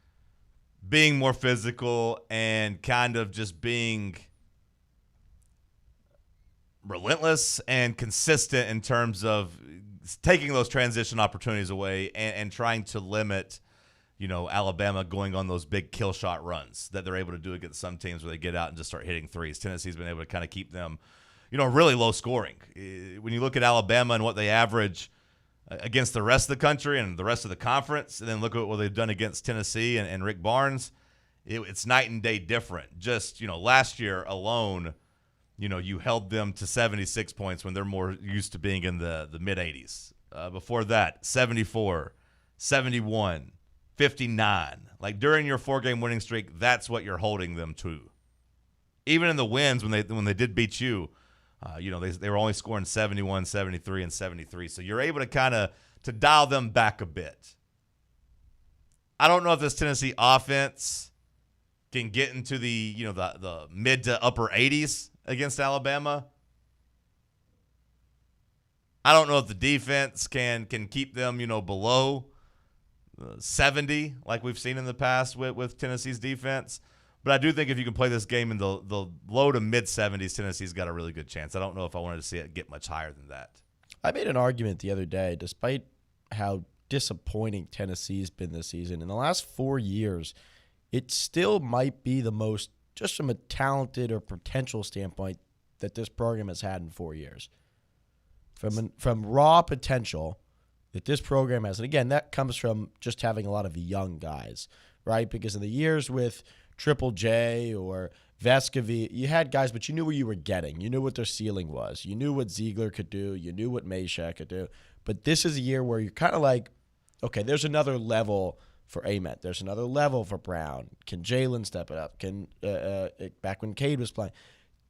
being more physical and kind of just being relentless and consistent in terms of taking those transition opportunities away and trying to limit Alabama going on those big kill shot runs that they're able to do against some teams where they get out and just start hitting threes. Tennessee's been able to kind of keep them, really low scoring. When you look at Alabama and what they average against the rest of the country and the rest of the conference, and then look at what they've done against Tennessee and Rick Barnes, it's night and day different. Just, last year alone, you held them to 76 points when they're more used to being in the mid-80s. Before that, 74, 71, 59. Like during your 4-game winning streak, that's what you're holding them to. Even in the wins when they did beat you, they were only scoring 71, 73, and 73. So you're able to kind of to dial them back a bit. I don't know if this Tennessee offense can get into the the mid to upper 80s against Alabama. I don't know if the defense can keep them below 70 like we've seen in the past with Tennessee's defense. But I do think if you can play this game in the low to mid-70s, Tennessee's got a really good chance. I don't know if I wanted to see it get much higher than that. I made an argument the other day, despite how disappointing Tennessee's been this season, in the last 4 years, it still might be the most, just from a talented or potential standpoint, that this program has had in 4 years. From raw potential that this program has. And again, that comes from just having a lot of young guys, right? Because in the years with Triple J or Vescovy, you had guys, but you knew what you were getting. You knew what their ceiling was. You knew what Ziegler could do. You knew what Meshack could do. But this is a year where you're kind of like, okay, there's another level for Ament. There's another level for Brown. Can Jalen step it up? Can back when Cade was playing.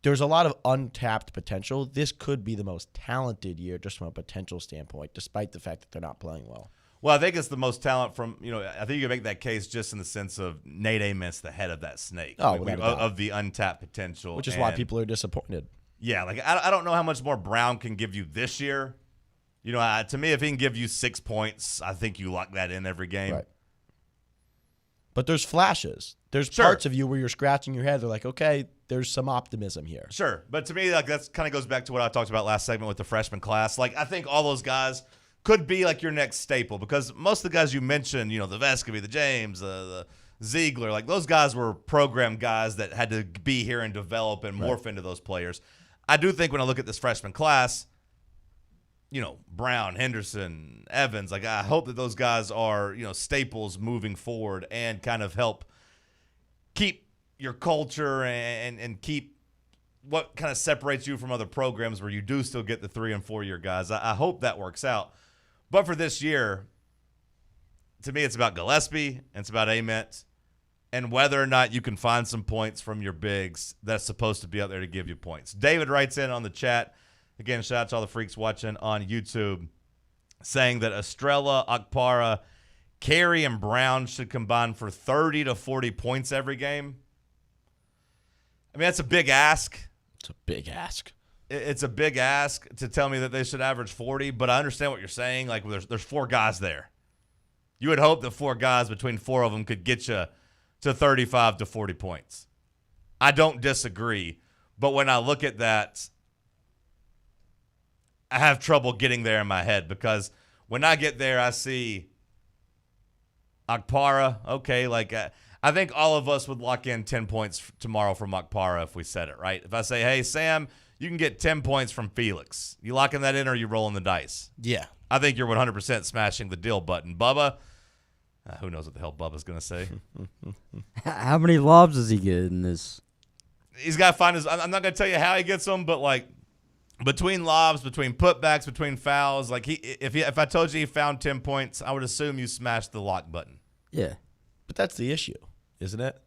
There's a lot of untapped potential. This could be the most talented year just from a potential standpoint, despite the fact that they're not playing well. Well, I think it's the most talent from, I think you can make that case just in the sense of Nate Ament's the head of that snake. Of the untapped potential. Which is why people are disappointed. Yeah, I don't know how much more Brown can give you this year. To me, if he can give you 6 points, I think you lock that in every game. Right. But there's flashes. There's parts of you where you're scratching your head. They're like, okay, there's some optimism here. Sure. But to me, that kind of goes back to what I talked about last segment with the freshman class. I think all those guys could be your next staple because most of the guys you mentioned, the Vescovy, the James, the Ziegler. Like, those guys were program guys that had to be here and develop and morph into those players. I do think when I look at this freshman class, Brown, Henderson, Evans, like, I hope that those guys are, staples moving forward and kind of help keep your culture and keep what kind of separates you from other programs where you do still get the 3- and 4-year guys. I hope that works out. But for this year, to me, it's about Gillespie and it's about Ament and whether or not you can find some points from your bigs that's supposed to be out there to give you points. David writes in on the chat. Again, shout out to all the freaks watching on YouTube, saying that Estrella, Akpara, Carey, and Brown should combine for 30 to 40 points every game. I mean, that's a big ask. It's a big ask. It's a big ask to tell me that they should average 40, but I understand what you're saying. Like, there's 4 guys there. You would hope that 4 guys between 4 of them could get you to 35 to 40 points. I don't disagree, but when I look at that, I have trouble getting there in my head because when I get there, I see Akpara. Okay, like I think all of us would lock in 10 points tomorrow from Akpara if we said it, right? If I say, hey, Sam, you can get 10 points from Felix. You locking that in or are you rolling the dice? Yeah. I think you're 100% smashing the deal button. Bubba, who knows what the hell Bubba's going to say? How many lobs does he get in this? He's got to find his – I'm not going to tell you how he gets them, but, like, between lobs, between putbacks, between fouls, like if I told you he found 10 points, I would assume you smashed the lock button. Yeah. But that's the issue, isn't it?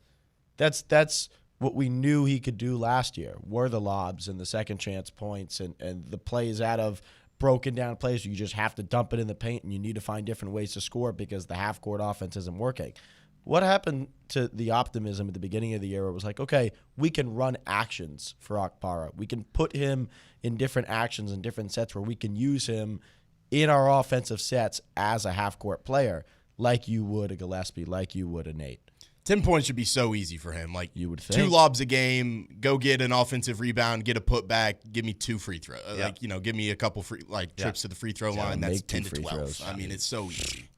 That's what we knew he could do last year, were the lobs and the second chance points and the plays out of broken down plays. You just have to dump it in the paint and you need to find different ways to score because the half-court offense isn't working. What happened to the optimism at the beginning of the year where it was like, okay, we can run actions for Akpara. We can put him in different actions and different sets where we can use him in our offensive sets as a half-court player like you would a Gillespie, like you would a Nate. 10 points should be so easy for him. Like, you would think. 2 lobs a game, go get an offensive rebound, get a putback, give me 2 free throws. Yeah. Like, give me a couple free trips to the free throw line. That's 10 to 12. Throws. I mean, it's so easy.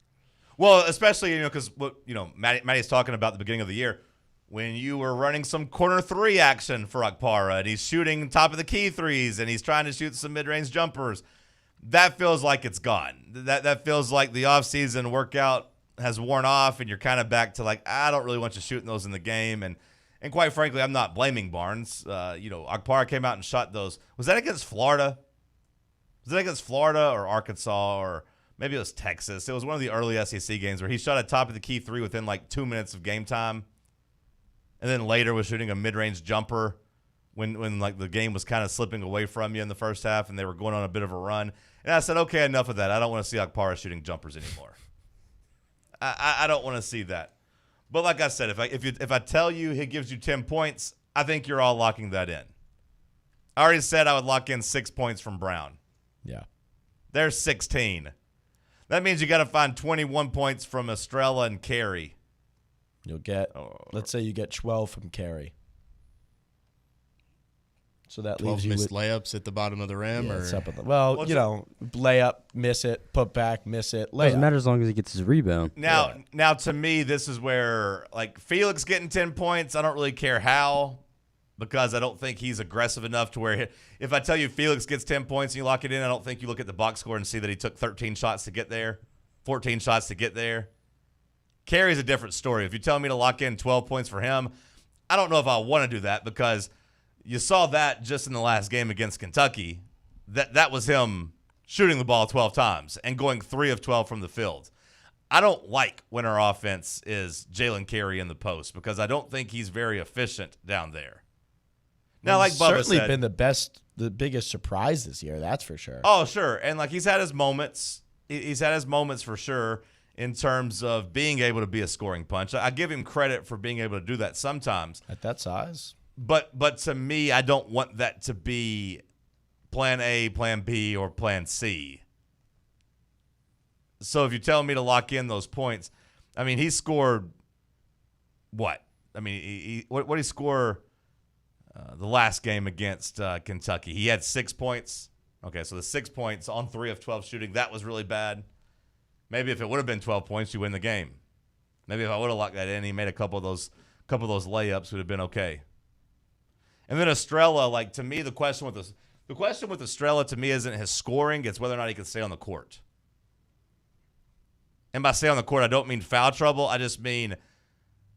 Well, especially, because what Matty's talking about at the beginning of the year, when you were running some corner 3 action for Akpara and he's shooting top of the key threes and he's trying to shoot some mid-range jumpers, that feels like it's gone. That feels like the offseason workout has worn off and you're kind of back to like, I don't really want you shooting those in the game. And quite frankly, I'm not blaming Barnes. Akpara came out and shot those. Was that against Florida? Was that against Florida or Arkansas or maybe it was Texas? It was one of the early SEC games where he shot a top of the key 3 within like 2 minutes of game time. And then later was shooting a mid-range jumper when like the game was kind of slipping away from you in the first half and they were going on a bit of a run. And I said, okay, enough of that. I don't want to see Akpara shooting jumpers anymore. I don't want to see that. But like I said, if I tell you he gives you 10 points, I think you're all locking that in. I already said I would lock in 6 points from Brown. Yeah. There's 16. That means you got to find 21 points from Estrella and Carey. You'll get, let's say you get 12 from Carey. So that 12 leaves you missed with layups at the bottom of the rim? Yeah, or? it's up at the, layup, miss it, put back, miss it, layup. Doesn't matter as long as he gets his rebound. Now to me, this is where, like, Felix getting 10 points, I don't really care how, because I don't think he's aggressive enough to where if I tell you Felix gets 10 points and you lock it in, I don't think you look at the box score and see that he took 13 shots to get there, 14 shots to get there. Carey's a different story. If you tell me to lock in 12 points for him, I don't know if I want to do that because you saw that just in the last game against Kentucky. That was him shooting the ball 12 times and going 3 of 12 from the field. I don't like when our offense is Jalen Carey in the post because I don't think he's very efficient down there. Now, like Bubba certainly said, been the biggest surprise this year, that's for sure. Oh, sure. And like he's had his moments. He's had his moments for sure in terms of being able to be a scoring punch. I give him credit for being able to do that sometimes. At that size. But to me, I don't want that to be plan A, plan B, or plan C. So if you tell me to lock in those points, I mean, he scored what? I mean, what did he score the last game against Kentucky? He had 6 points. Okay, so the 6 points on 3 of 12 shooting, that was really bad. Maybe if it would have been 12 points, you win the game. Maybe if I would have locked that in, he made a couple of those layups, would have been okay. And then Estrella, like, to me, the question with Estrella to me isn't his scoring; it's whether or not he can stay on the court. And by stay on the court, I don't mean foul trouble. I just mean,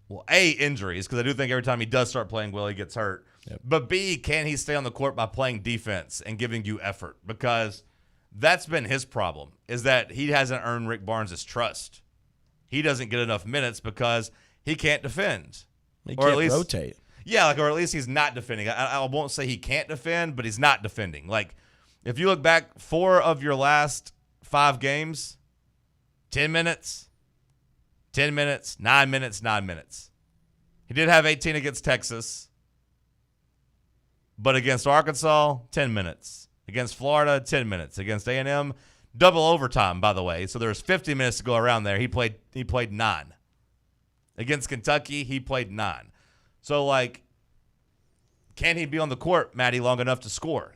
well, A, injuries, because I do think every time he does start playing well, he gets hurt. Yep. But B, can he stay on the court by playing defense and giving you effort? Because that's been his problem, is that he hasn't earned Rick Barnes' trust. He doesn't get enough minutes because he can't defend. He can't rotate. Yeah, or at least he's not defending. I won't say he can't defend, but he's not defending. Like, if you look back, 4 of your last 5 games, 10 minutes, 10 minutes, 9 minutes, 9 minutes. He did have 18 against Texas, but against Arkansas, 10 minutes. Against Florida, 10 minutes. Against A&M, double overtime, by the way. So there's 50 minutes to go around there. He played 9. Against Kentucky, he played 9. So, like, can he be on the court, Matty, long enough to score?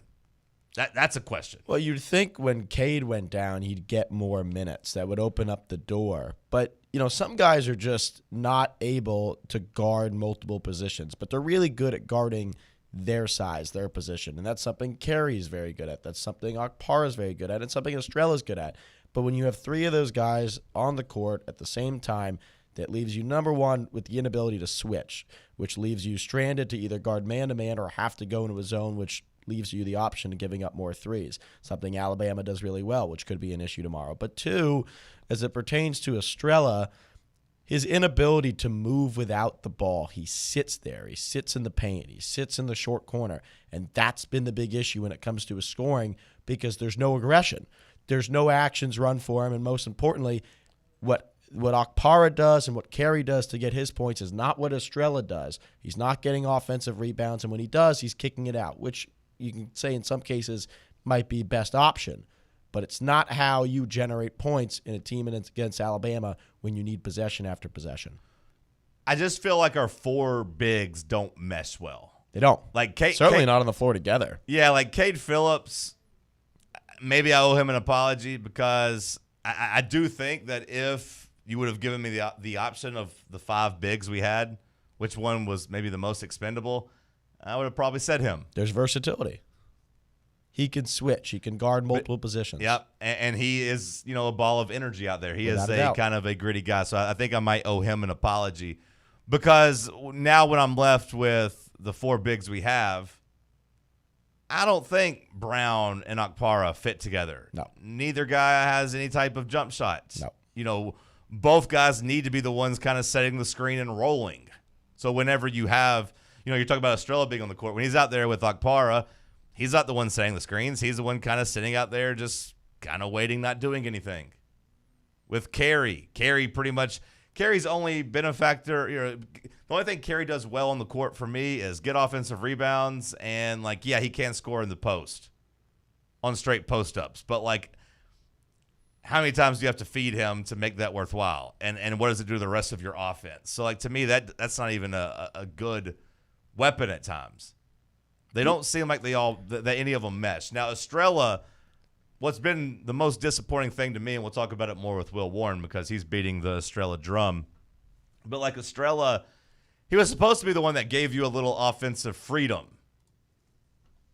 That's a question. Well, you'd think when Cade went down, he'd get more minutes. That would open up the door. But, some guys are just not able to guard multiple positions, but they're really good at guarding their size, their position. And that's something Carey's very good at. That's something Okpara's very good at. And something Estrella's good at. But when you have 3 of those guys on the court at the same time, that leaves you, number one, with the inability to switch, which leaves you stranded to either guard man-to-man or have to go into a zone, which leaves you the option of giving up more threes, something Alabama does really well, which could be an issue tomorrow. But 2, as it pertains to Estrella, his inability to move without the ball. He sits there. He sits in the paint. He sits in the short corner. And that's been the big issue when it comes to his scoring, because there's no aggression. There's no actions run for him. And most importantly, what Okpara does and what Carey does to get his points is not what Estrella does. He's not getting offensive rebounds, and when he does, he's kicking it out, which you can say in some cases might be best option. But it's not how you generate points in a team against Alabama when you need possession after possession. I just feel like our 4 bigs don't mesh well. They don't. Like certainly not on the floor together. Yeah, like Cade Phillips, maybe I owe him an apology, because I do think that if you would have given me the option of the 5 bigs we had, which one was maybe the most expendable, I would have probably said him. There's versatility. He can switch. He can guard multiple positions. Yep, and he is, a ball of energy out there. He Without is a a doubt. kind of a gritty guy, so I think I might owe him an apology, because now when I'm left with the 4 bigs we have, I don't think Brown and Okpara fit together. No. Neither guy has any type of jump shots. No. Both guys need to be the ones kind of setting the screen and rolling. So whenever you have, you're talking about Estrella being on the court. When he's out there with Okpara, he's not the one setting the screens. He's the one kind of sitting out there just kind of waiting, not doing anything. With Carey Carey's only been a factor. The only thing Carey does well on the court for me is get offensive rebounds and, he can score in the post on straight post-ups. But, how many times do you have to feed him to make that worthwhile? And what does it do to the rest of your offense? So, to me, that's not even a good weapon at times. They don't seem like that any of them mesh. Now, Estrella, what's been the most disappointing thing to me, and we'll talk about it more with Will Warren because he's beating the Estrella drum, but Estrella, he was supposed to be the one that gave you a little offensive freedom.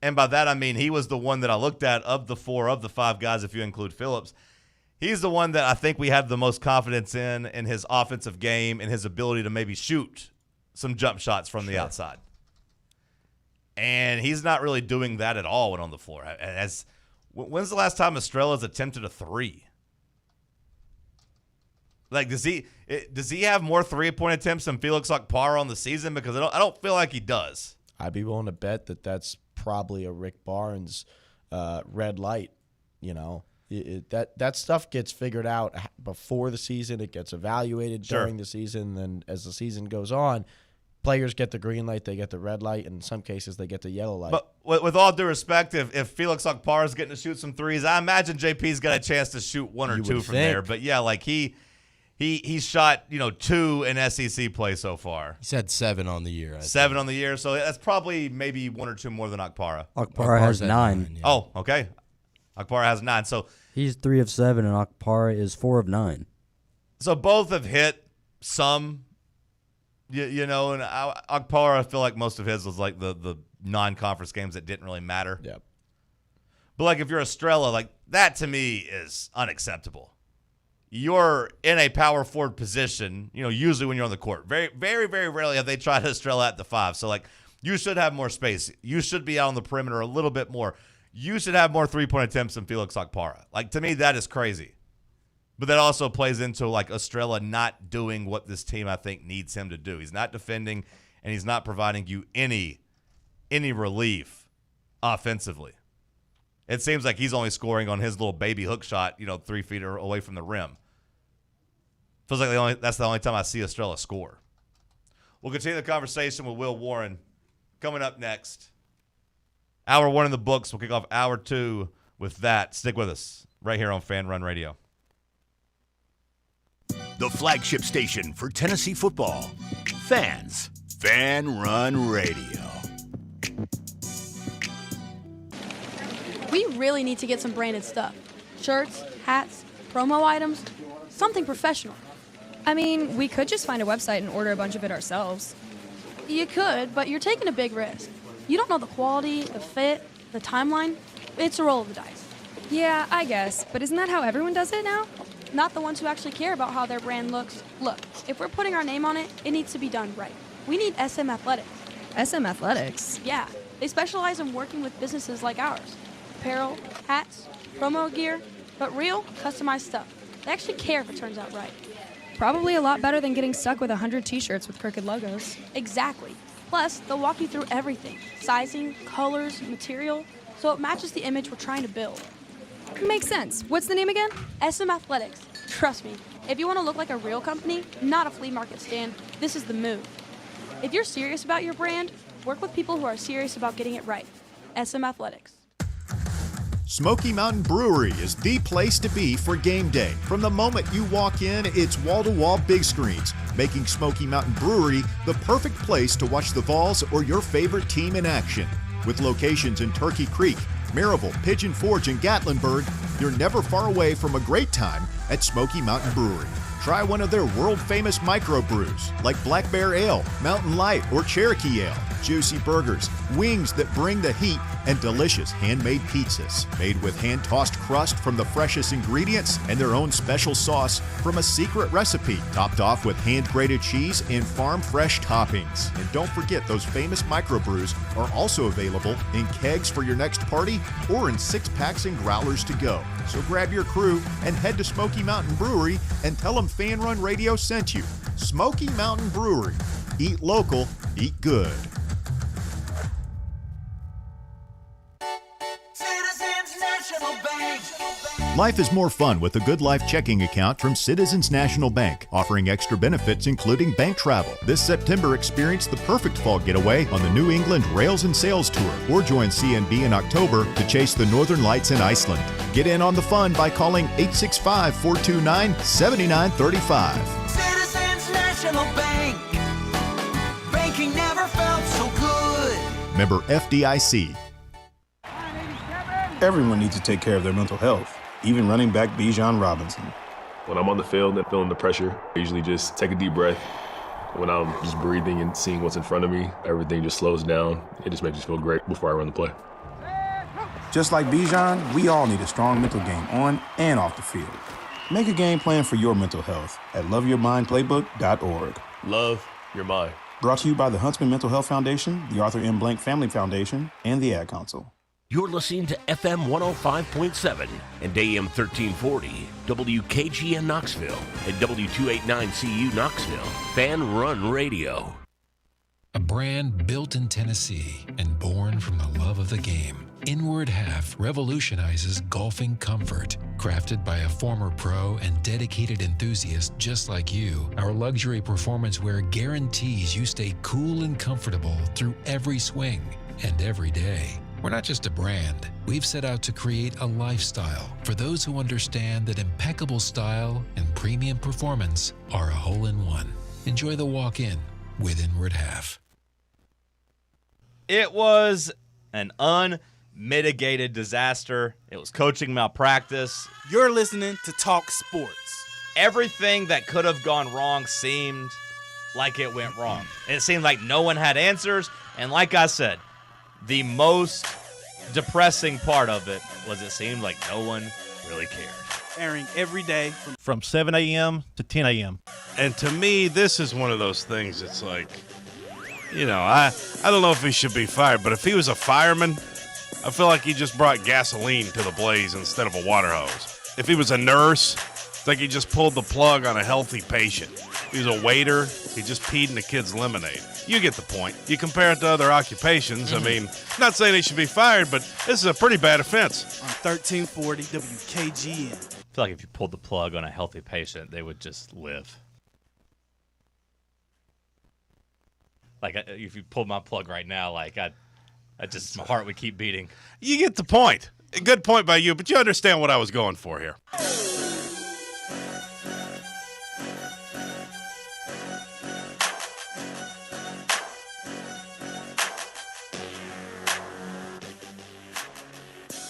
And by that, I mean he was the one that I looked at of the 4 of the 5 guys, if you include Phillips. He's the one that I think we have the most confidence in his offensive game and his ability to maybe shoot some jump shots from the outside. And he's not really doing that at all when on the floor. When's the last time Estrella's attempted a 3? Does he have more 3-point attempts than Felix Okpara on the season? Because I don't feel like he does. I'd be willing to bet that that's probably a Rick Barnes red light, That stuff gets figured out before the season. It gets evaluated during the season. And as the season goes on, players get the green light, they get the red light, and in some cases they get the yellow light. But with all due respect, if Felix Okpara is getting to shoot some threes, I imagine JP's got a chance to shoot 1 or 2 from there. But yeah, he shot 2 in SEC play so far. He's had 7 on the year. 7 on the year, so that's probably maybe 1 or 2 more than Okpara. Okpara has 9. Yeah. Oh, okay. Okpara has 9. So he's 3 of 7, and Okpara is 4 of 9. So both have hit some, you know, and Akpara, I feel like most of his was like the non-conference games that didn't really matter. Yep. But like if you're Estrella, like that to me is unacceptable. You're in a power forward position, you know, usually when you're on the court. Very, very, very rarely have they tried to Estrella at the 5. So like you should have more space. You should be out on the perimeter a little bit more. You should have more 3-point attempts than Felix Akpara. Like to me, that is crazy. But that also plays into like Estrella not doing what this team I think needs him to do. He's not defending and he's not providing you any relief offensively. It seems like he's only scoring on his little baby hook shot, 3 feet away from the rim. Feels like that's the only time I see Estrella score. We'll continue the conversation with Will Warren coming up next. Hour 1 in the books. We'll kick off hour 2 with that. Stick with us right here on Fan Run Radio. The flagship station for Tennessee football. Fans. Fan Run Radio. We really need to get some branded stuff. Shirts, hats, promo items, something professional. I mean, we could just find a website and order a bunch of it ourselves. You could, but you're taking a big risk. You don't know the quality, the fit, the timeline. It's a roll of the dice. Yeah, I guess, but isn't that how everyone does it now? Not the ones who actually care about how their brand looks. Look, if we're putting our name on it, it needs to be done right. We need SM Athletics. SM Athletics? Yeah, they specialize in working with businesses like ours. Apparel, hats, promo gear, but real, customized stuff. They actually care if it turns out right. Probably a lot better than getting stuck with 100 t-shirts with crooked logos. Exactly. Plus, they'll walk you through everything. Sizing, colors, material, so it matches the image we're trying to build. Makes sense. What's the name again? SM Athletics. Trust me, if you want to look like a real company, not a flea market stand, this is the move. If you're serious about your brand, work with people who are serious about getting it right. SM Athletics. Smoky Mountain Brewery is the place to be for game day. From the moment you walk in, it's wall-to-wall big screens, making Smoky Mountain Brewery the perfect place to watch the Vols or your favorite team in action. With locations in Turkey Creek, Maryville, Pigeon Forge, and Gatlinburg, you're never far away from a great time at Smoky Mountain Brewery. Try one of their world-famous microbrews like Black Bear Ale, Mountain Light, or Cherokee Ale. Juicy burgers, wings that bring the heat, and delicious handmade pizzas made with hand-tossed crust from the freshest ingredients and their own special sauce from a secret recipe, topped off with hand-grated cheese and farm-fresh toppings. And don't forget, those famous microbrews are also available in kegs for your next party or in 6-packs and growlers to go. So grab your crew and head to Smoky Mountain Brewery and tell them Fan Run Radio sent you. Smoky Mountain Brewery. Eat local, eat good. Life is more fun with a Good Life checking account from Citizens National Bank, offering extra benefits including bank travel. This September, experience the perfect fall getaway on the New England Rails and Sails Tour, or join CNB in October to chase the Northern Lights in Iceland. Get in on the fun by calling 865-429-7935. Citizens National Bank. Banking never felt so good. Member FDIC. Everyone needs to take care of their mental health, even running back Bijan Robinson. When I'm on the field and feeling the pressure, I usually just take a deep breath. When I'm just breathing and seeing what's in front of me, everything just slows down. It just makes me feel great before I run the play. Just like Bijan, we all need a strong mental game on and off the field. Make a game plan for your mental health at loveyourmindplaybook.org. Love your mind. Brought to you by the Huntsman Mental Health Foundation, the Arthur M. Blank Family Foundation, and the Ad Council. You're listening to FM 105.7 and AM 1340, WKGN Knoxville, and W289CU Knoxville, Fan Run Radio. A brand built in Tennessee and born from the love of the game. Inward Half revolutionizes golfing comfort. Crafted by a former pro and dedicated enthusiast just like you, our luxury performance wear guarantees you stay cool and comfortable through every swing and every day. We're not just a brand. We've set out to create a lifestyle for those who understand that impeccable style and premium performance are a hole-in-one. Enjoy the walk-in with Inward Half. It was an unmitigated disaster. It was coaching malpractice. You're listening to Talk Sports. everything that could have gone wrong seemed like it went wrong. It seemed like no one had answers. And like I said, the most depressing part of it was it seemed like no one really cared. Airing every day from 7 a.m. to 10 a.m. And to me, this is one of those things. It's like, I don't know if he should be fired, but if he was a fireman, I feel like he just brought gasoline to the blaze instead of a water hose. If he was a nurse, it's like he just pulled the plug on a healthy patient. If he was a waiter, he just peed in the kid's lemonade. You get the point. You compare it to other occupations. I mean, not saying he should be fired, but this is a pretty bad offense. On 1340 WKGN. I feel like if you pulled the plug on a healthy patient, they would just live. Like, if you pulled my plug right now, my heart would keep beating. You get the point. A good point by you, but you understand what I was going for here.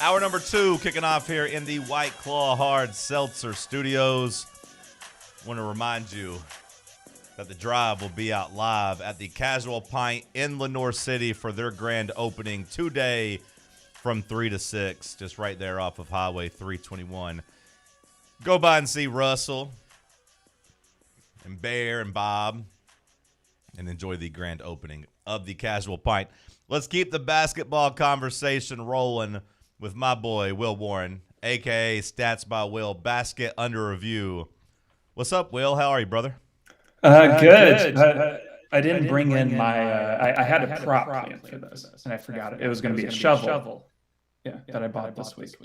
Hour number 2 kicking off here in the White Claw Hard Seltzer Studios. I want to remind you that the Drive will be out live at the Casual Pint in Lenoir City for their grand opening today from 3 to 6, just right there off of Highway 321. Go by and see Russell and Bear and Bob and enjoy the grand opening of the Casual Pint. Let's keep the basketball conversation rolling with my boy, Will Warren, a.k.a. Stats by Will, Basket Under Review. What's up, Will? How are you, brother? Good. I didn't bring in my I had a prop plan for this, and I forgot it. It was going to be a shovel. Yeah, that I bought this week.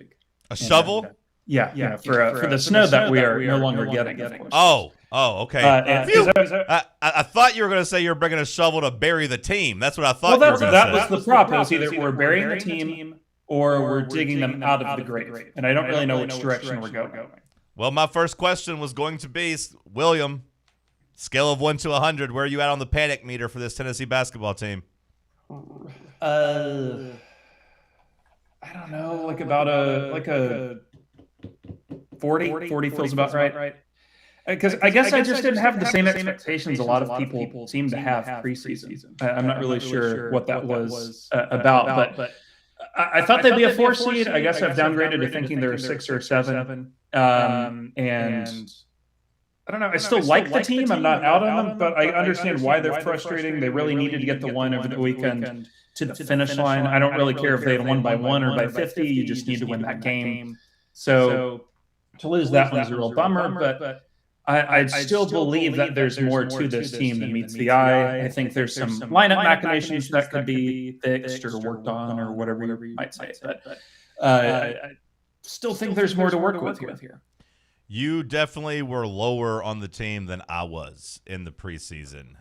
A shovel? Yeah, for the snow that we are no longer getting, of course. Oh, okay. I thought you were going to say you were bringing a shovel to bury the team. That's what I thought you were going to say. That was the prop. It was either we're burying the team or we're digging them out of the grave. And I don't really know which direction we're going. Well, my first question was going to be, William, scale of 1 to 100, where are you at on the panic meter for this Tennessee basketball team? I don't know, about a 40. 40 feels about right. Because I guess I just didn't have the same expectations a lot of people seem to have preseason. I'm not really sure what that was about, but I thought they'd be a 4 seed. I guess I've downgraded to thinking they're a 6 or 7. And I don't know. I still like the team. I'm not out on them, but I understand why they're frustrating. They really needed to get the one over the weekend to the finish line. I don't really care if they had won by 1 or by 50. You just need to win that game. So to lose that one's a real bummer, but I still believe that there's more to this team than meets the eye. I think there's some lineup machinations that could be fixed or worked on or whatever you might say. But I still think there's more to work with here. You definitely were lower on the team than I was in the preseason.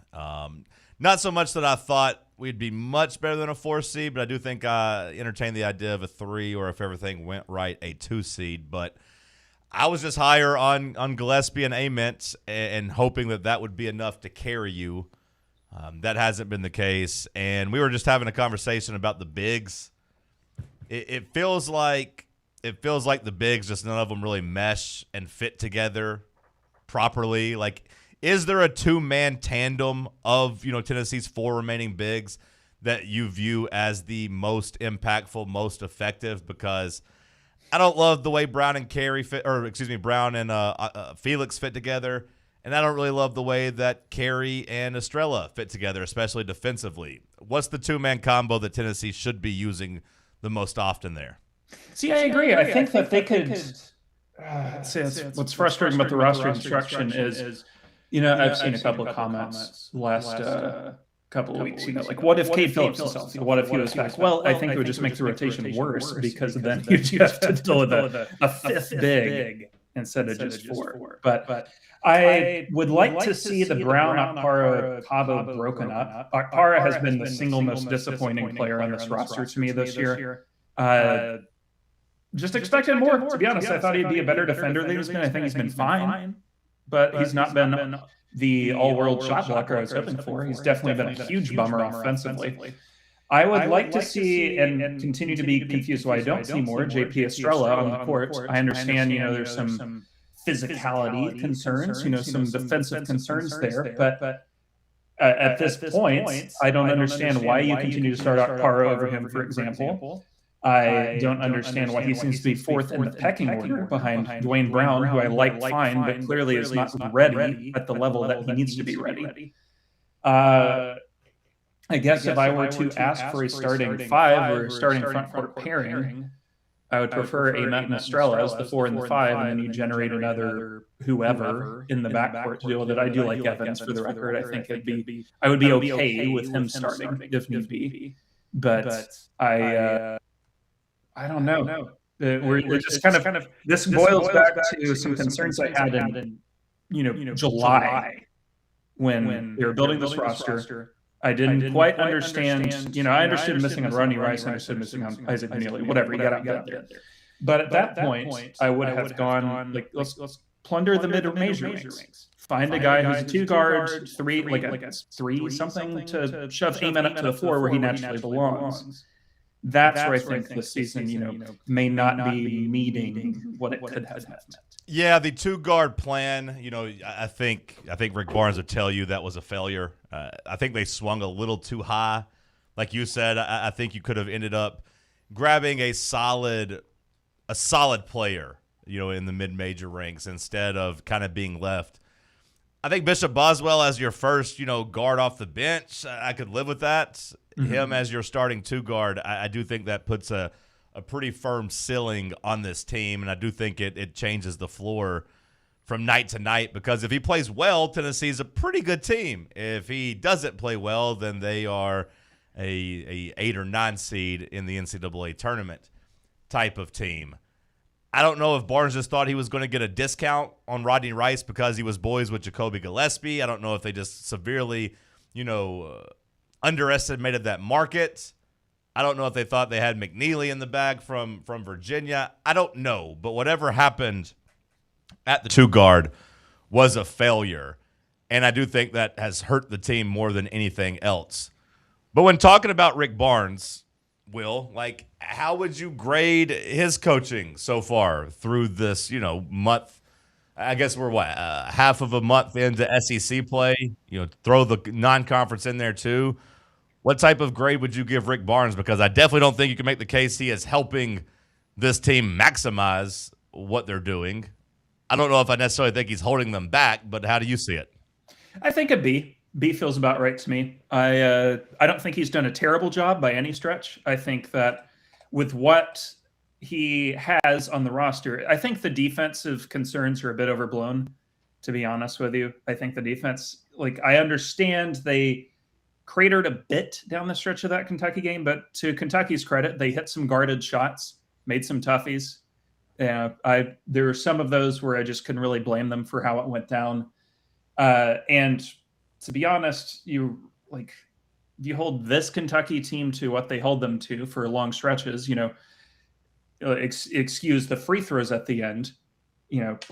Not so much that I thought we'd be much better than a 4 seed, but I do think I entertained the idea of a 3 or, if everything went right, a 2 seed. But I was just higher on Gillespie and Ament and hoping that would be enough to carry you. That hasn't been the case. And we were just having a conversation about the bigs. It feels like the bigs, just none of them really mesh and fit together properly. Like, is there a 2-man tandem of, Tennessee's 4 remaining bigs that you view as the most impactful, most effective? Because I don't love the way Brown and Brown and Felix fit together, and I don't really love the way that Carey and Estrella fit together, especially defensively. What's the 2-man combo that Tennessee should be using the most often there? See, I agree. I think that they could. What's frustrating about the roster construction is, I've seen a couple of comments last couple of weeks. What if Cade Phillips is healthy? What if he was back? Well, I think it would just make the rotation worse because then you have to deal with a 5th big instead of just 4. But I would like to see the Brown, Okpara, Cabo broken up. Okpara has been the single most disappointing player on this roster to me this year. Just expected more, to be honest. I thought he'd be a better defender than he's been. I think he's been fine, but he's not been the all-world shot blocker I was hoping for. He's definitely been a huge bummer offensively. I would like to see, and continue to be confused why I don't see more, JP Estrella on the court. I understand, there's some physicality concerns, some defensive concerns there. But at this point, I don't understand why you continue to start out Parra over him, for example. I don't understand why he seems to be fourth in the pecking order behind Dwayne Brown, who I like fine, but clearly is not ready at the level that he needs to be ready. I guess if I were to ask for a starting five or a starting front court pairing, I would prefer Amet and Estrella as the 4 and the 5, and then you generate another whoever in the backcourt to deal with it. I do like Evans for the record. I think I would be okay with him starting if need be. But I don't know. We're just kind of this boils back to some concerns I had in July when they were building this roster. I didn't quite understand. I understood missing on Rodney Rice. I understood missing on Isaac Neely. Whatever, he got out there. But at that point, I would have gone let's plunder the mid-major ranks. Find a guy who's a 2 guard, 3 like a 3 something to shove Amen up to the 4 where he naturally belongs. That's where I think this season, may not be meeting what it could have meant. Yeah, the 2 guard plan, I think Rick Barnes would tell you that was a failure. I think they swung a little too high. Like you said, I think you could have ended up grabbing a solid player, in the mid-major ranks instead of kind of being left. I think Bishop Boswell as your first, guard off the bench, I could live with that. Mm-hmm. Him as your starting 2 guard, I do think that puts a pretty firm ceiling on this team, and I do think it changes the floor from night to night because if he plays well, Tennessee's a pretty good team. If he doesn't play well, then they are a 8 or 9 seed in the NCAA tournament type of team. I don't know if Barnes just thought he was going to get a discount on Rodney Rice because he was boys with Jacoby Gillespie. I don't know if they just severely, underestimated that market. I don't know if they thought they had McNeely in the bag from Virginia. I don't know. But whatever happened at the 2 guard was a failure. And I do think that has hurt the team more than anything else. But when talking about Rick Barnes, Will, how would you grade his coaching so far through this, month? I guess we're half of a month into SEC play, throw the non-conference in there too. What type of grade would you give Rick Barnes? Because I definitely don't think you can make the case he is helping this team maximize what they're doing. I don't know if I necessarily think he's holding them back, but how do you see it? I think a B. B feels about right to me. I don't think he's done a terrible job by any stretch. I think that with what he has on the roster, I think the defensive concerns are a bit overblown, to be honest with you. I think the defense, I understand they cratered a bit down the stretch of that Kentucky game, but to Kentucky's credit, they hit some guarded shots, made some toughies. There were some of those where I just couldn't really blame them for how it went down. And to be honest, you hold this Kentucky team to what they hold them to for long stretches, excuse the free throws at the end,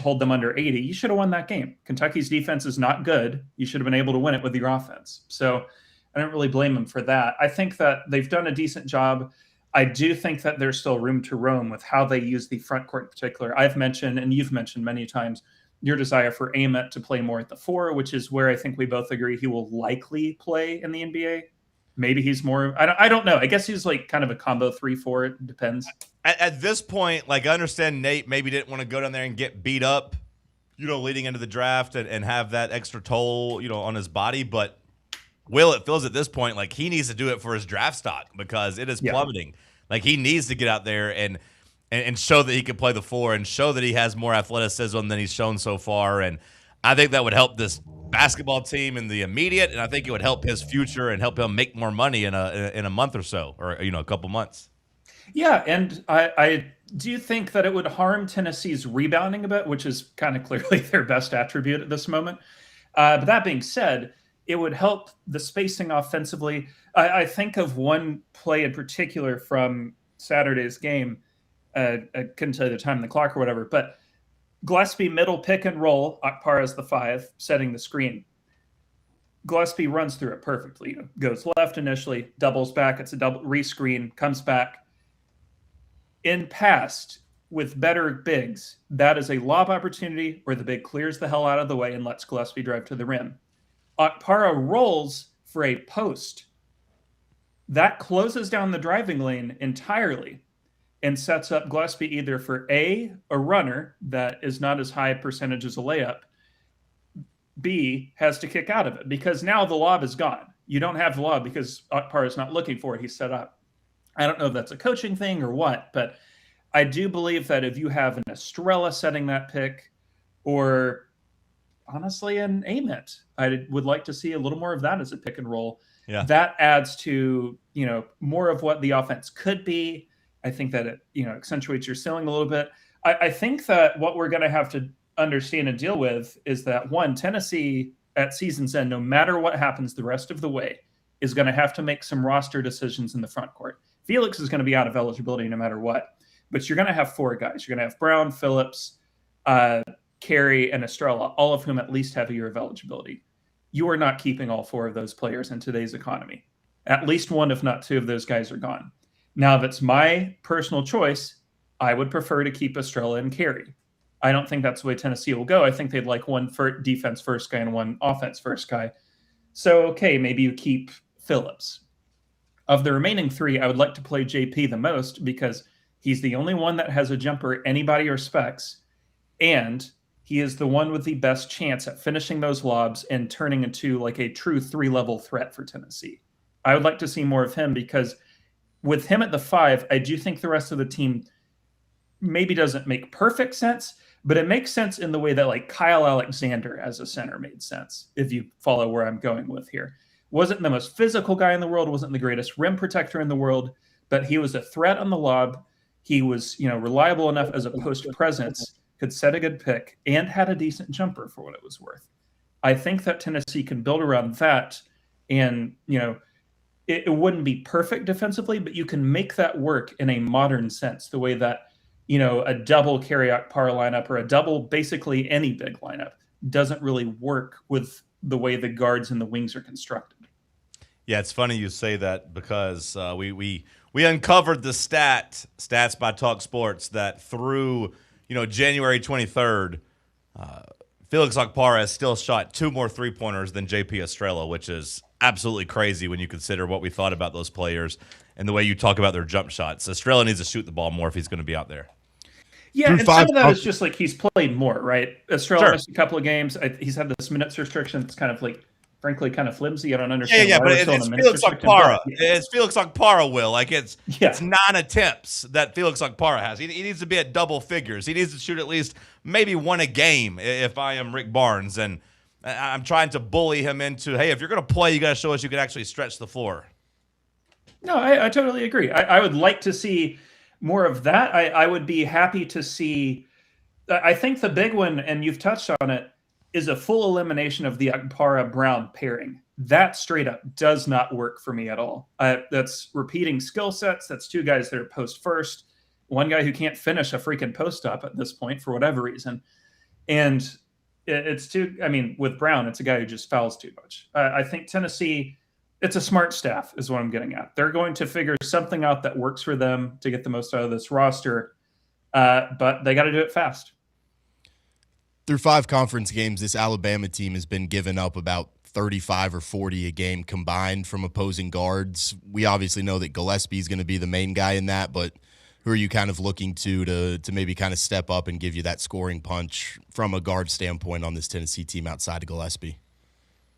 hold them under 80. You should have won that game. Kentucky's defense is not good. You should have been able to win it with your offense. So I don't really blame them for that. I think that they've done a decent job. I do think that there's still room to roam with how they use the front court in particular. I've mentioned, and you've mentioned many times, your desire for Amet to play more at the 4, which is where I think we both agree he will likely play in the NBA. Maybe he's more, I don't know. I guess he's kind of a combo 3-4. It depends. At this point, I understand Nate maybe didn't want to go down there and get beat up, leading into the draft and have that extra toll, on his body. But Will, it feels at this point like he needs to do it for his draft stock because it is plummeting. He needs to get out there and show that he can play the 4 and show that he has more athleticism than he's shown so far. And I think that would help this basketball team in the immediate, and I think it would help his future and help him make more money in a month or so, or a couple months. Yeah, and I do think that it would harm Tennessee's rebounding a bit, which is kind of clearly their best attribute at this moment. But that being said, it would help the spacing offensively. I think of one play in particular from Saturday's game. I couldn't tell you the time on the clock or whatever, but Gillespie middle pick and roll, Akpar as the 5, setting the screen. Gillespie runs through it perfectly. Goes left initially, doubles back. It's a double rescreen, comes back. In past, with better bigs, that is a lob opportunity where the big clears the hell out of the way and lets Gillespie drive to the rim. Okpara rolls for a post. That closes down the driving lane entirely and sets up Gillespie either for a runner that is not as high a percentage as a layup, B, has to kick out of it because now the lob is gone. You don't have the lob because Okpara is not looking for it. He's set up. I don't know if that's a coaching thing or what, but I do believe that if you have an Estrella setting that pick or honestly an Amit, I would like to see a little more of that as a pick and roll. Yeah. That adds to, more of what the offense could be. I think that it, accentuates your ceiling a little bit. I think that what we're going to have to understand and deal with is that, one, Tennessee at season's end, no matter what happens the rest of the way, is going to have to make some roster decisions in the front court. Felix is going to be out of eligibility no matter what, but you're going to have four guys. You're going to have Brown, Phillips, Carey, and Estrella, all of whom at least have a year of eligibility. You are not keeping all four of those players in today's economy. At least one, if not two, of those guys are gone. Now, if it's my personal choice, I would prefer to keep Estrella and Carey. I don't think that's the way Tennessee will go. I think they'd like one defense first guy and one offense first guy. So, okay, maybe you keep Phillips. Of the remaining three, I would like to play JP the most because he's the only one that has a jumper anybody respects, and he is the one with the best chance at finishing those lobs and turning into like a true three-level threat for Tennessee. I would like to see more of him because with him at the 5, I do think the rest of the team maybe doesn't make perfect sense, but it makes sense in the way that like Kyle Alexander as a center made sense, if you follow where I'm going with here. Wasn't the most physical guy in the world, wasn't the greatest rim protector in the world, but he was a threat on the lob. He was, reliable enough as a post presence, could set a good pick, and had a decent jumper for what it was worth. I think that Tennessee can build around that, and, it wouldn't be perfect defensively, but you can make that work in a modern sense, the way that, a double Carey Okpara lineup or a double basically any big lineup doesn't really work with the way the guards and the wings are constructed. Yeah, it's funny you say that because we uncovered the stats by TalkSports that through January 23rd, Felix Okpara has still shot 2 more three-pointers than JP Estrella, which is absolutely crazy when you consider what we thought about those players and the way you talk about their jump shots. Estrella needs to shoot the ball more if he's going to be out there. Yeah, and some of that is just like he's played more, right? Estrella missed a couple of games. He's had this minutes restriction. It's kind of like, frankly, kind of flimsy. I don't understand. Yeah, but it's Felix Okpara. It's Felix Okpara, Will. Like it's 9 attempts that Felix Okpara has. He needs to be at double figures. He needs to shoot at least maybe 1 a game if I am Rick Barnes. And I'm trying to bully him into, hey, if you're going to play, you got to show us you can actually stretch the floor. No, I totally agree. I would like to see more of that. I would be happy to see. I think the big one, and you've touched on it, is a full elimination of the Okpara-Brown pairing. That straight up does not work for me at all. That's repeating skill sets. That's 2 guys that are post first. One guy who can't finish a freaking post up at this point for whatever reason. And with Brown, it's a guy who just fouls too much. I think Tennessee, it's a smart staff is what I'm getting at. They're going to figure something out that works for them to get the most out of this roster. But they got to do it fast. Through 5 conference games, this Alabama team has been giving up about 35 or 40 a game combined from opposing guards. We obviously know that Gillespie is going to be the main guy in that, but who are you kind of looking to maybe kind of step up and give you that scoring punch from a guard standpoint on this Tennessee team outside of Gillespie?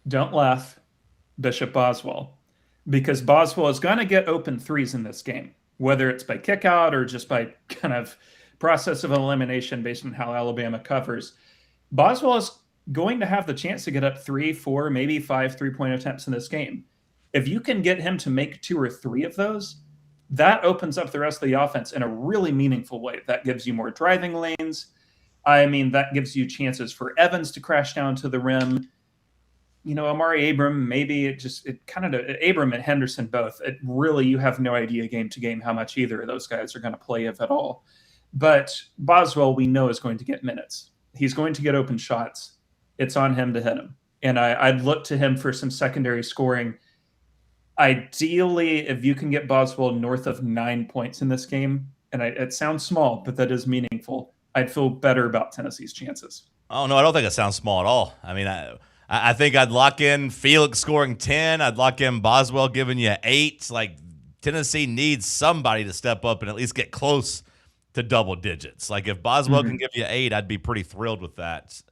Don't laugh, Bishop Boswell, because Boswell is going to get open threes in this game, whether it's by kick out or just by kind of process of elimination based on how Alabama covers. Boswell is going to have the chance to get up 3, 4, maybe 5 3-point attempts in this game. If you can get him to make 2 or 3 of those, that opens up the rest of the offense in a really meaningful way. That gives you more driving lanes. That gives you chances for Evans to crash down to the rim. Amari Abram, maybe Abram and Henderson both. You have no idea game to game how much either of those guys are going to play, if at all. But Boswell, we know, is going to get minutes. He's going to get open shots. It's on him to hit them. And I'd look to him for some secondary scoring. Ideally, if you can get Boswell north of 9 points in this game, and it sounds small, but that is meaningful, I'd feel better about Tennessee's chances. Oh, no, I don't think it sounds small at all. I mean, I think I'd lock in Felix scoring 10. I'd lock in Boswell giving you 8. Like, Tennessee needs somebody to step up and at least get close to double digits. Like, if Boswell can give you 8, I'd be pretty thrilled with that.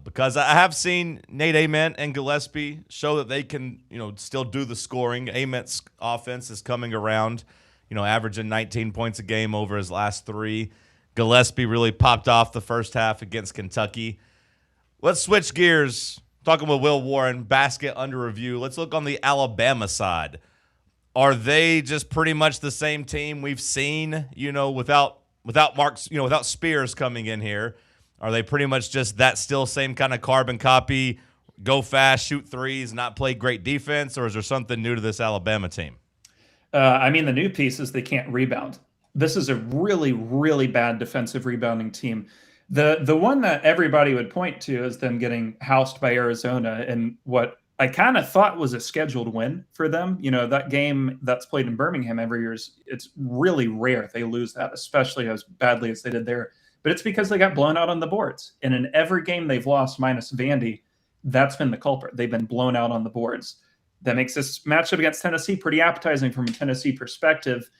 Because I have seen Nate Ament and Gillespie show that they can, still do the scoring. Ament's offense is coming around, averaging 19 points a game over his last 3. Gillespie really popped off the first half against Kentucky. Let's switch gears. Talking with Will Warren, basket under review. Let's look on the Alabama side. Are they just pretty much the same team we've seen, without Marks, without Spears coming in here? Are they pretty much just that still same kind of carbon copy, go fast, shoot threes, not play great defense, or is there something new to this Alabama team? The new piece is they can't rebound. This is a really, really bad defensive rebounding team. The one that everybody would point to is them getting housed by Arizona, and what I kind of thought was a scheduled win for them. That game that's played in Birmingham every year, it's really rare they lose that, especially as badly as they did there. But it's because they got blown out on the boards. And in every game they've lost minus Vandy, that's been the culprit. They've been blown out on the boards. That makes this matchup against Tennessee pretty appetizing from a Tennessee perspective.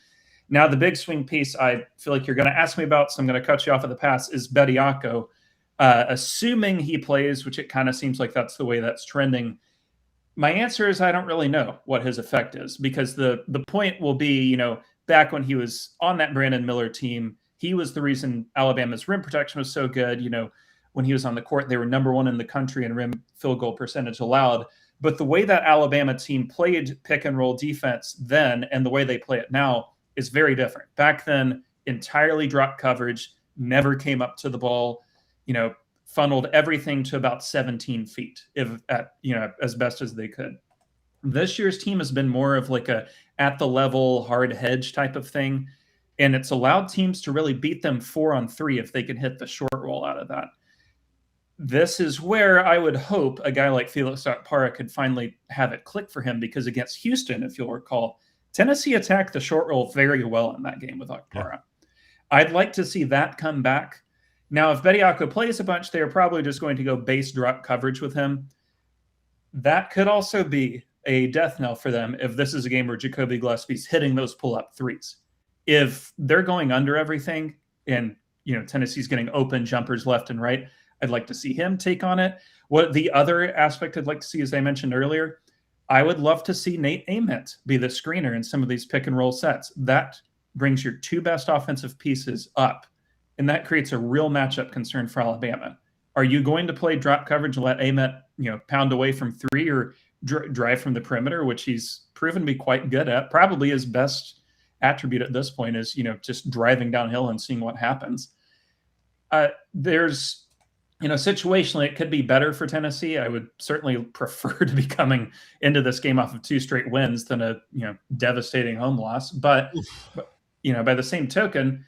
Now, the big swing piece I feel like you're going to ask me about, so I'm going to cut you off at the pass, is Bediako. Assuming he plays, which it kind of seems like that's the way that's trending, my answer is I don't really know what his effect is, because the point will be, back when he was on that Brandon Miller team, he was the reason Alabama's rim protection was so good. When he was on the court, they were number 1 in the country in rim field goal percentage allowed. But the way that Alabama team played pick and roll defense then and the way they play it now is very different. Back then, entirely drop coverage, never came up to the ball, funneled everything to about 17 feet, as best as they could. This year's team has been more of like a at the level hard hedge type of thing. And it's allowed teams to really beat them 4-on-3 if they can hit the short roll out of that. This is where I would hope a guy like Felix Okpara could finally have it click for him, because against Houston, if you'll recall, Tennessee attacked the short roll very well in that game with Okpara. Yeah. I'd like to see that come back. Now, if Bediako plays a bunch, they're probably just going to go base drop coverage with him. That could also be a death knell for them if this is a game where Jacoby Gillespie's hitting those pull-up threes. If they're going under everything and, Tennessee's getting open jumpers left and right, I'd like to see him take on it. What the other aspect I'd like to see, as I mentioned earlier, I would love to see Nate Ament be the screener in some of these pick and roll sets. That brings your 2 best offensive pieces up, and that creates a real matchup concern for Alabama. Are you going to play drop coverage and let Ament, pound away from 3, or drive from the perimeter, which he's proven to be quite good at? Probably his best attribute at this point is, just driving downhill and seeing what happens. There's, situationally, it could be better for Tennessee. I would certainly prefer to be coming into this game off of 2 straight wins than a, devastating home loss. But by the same token,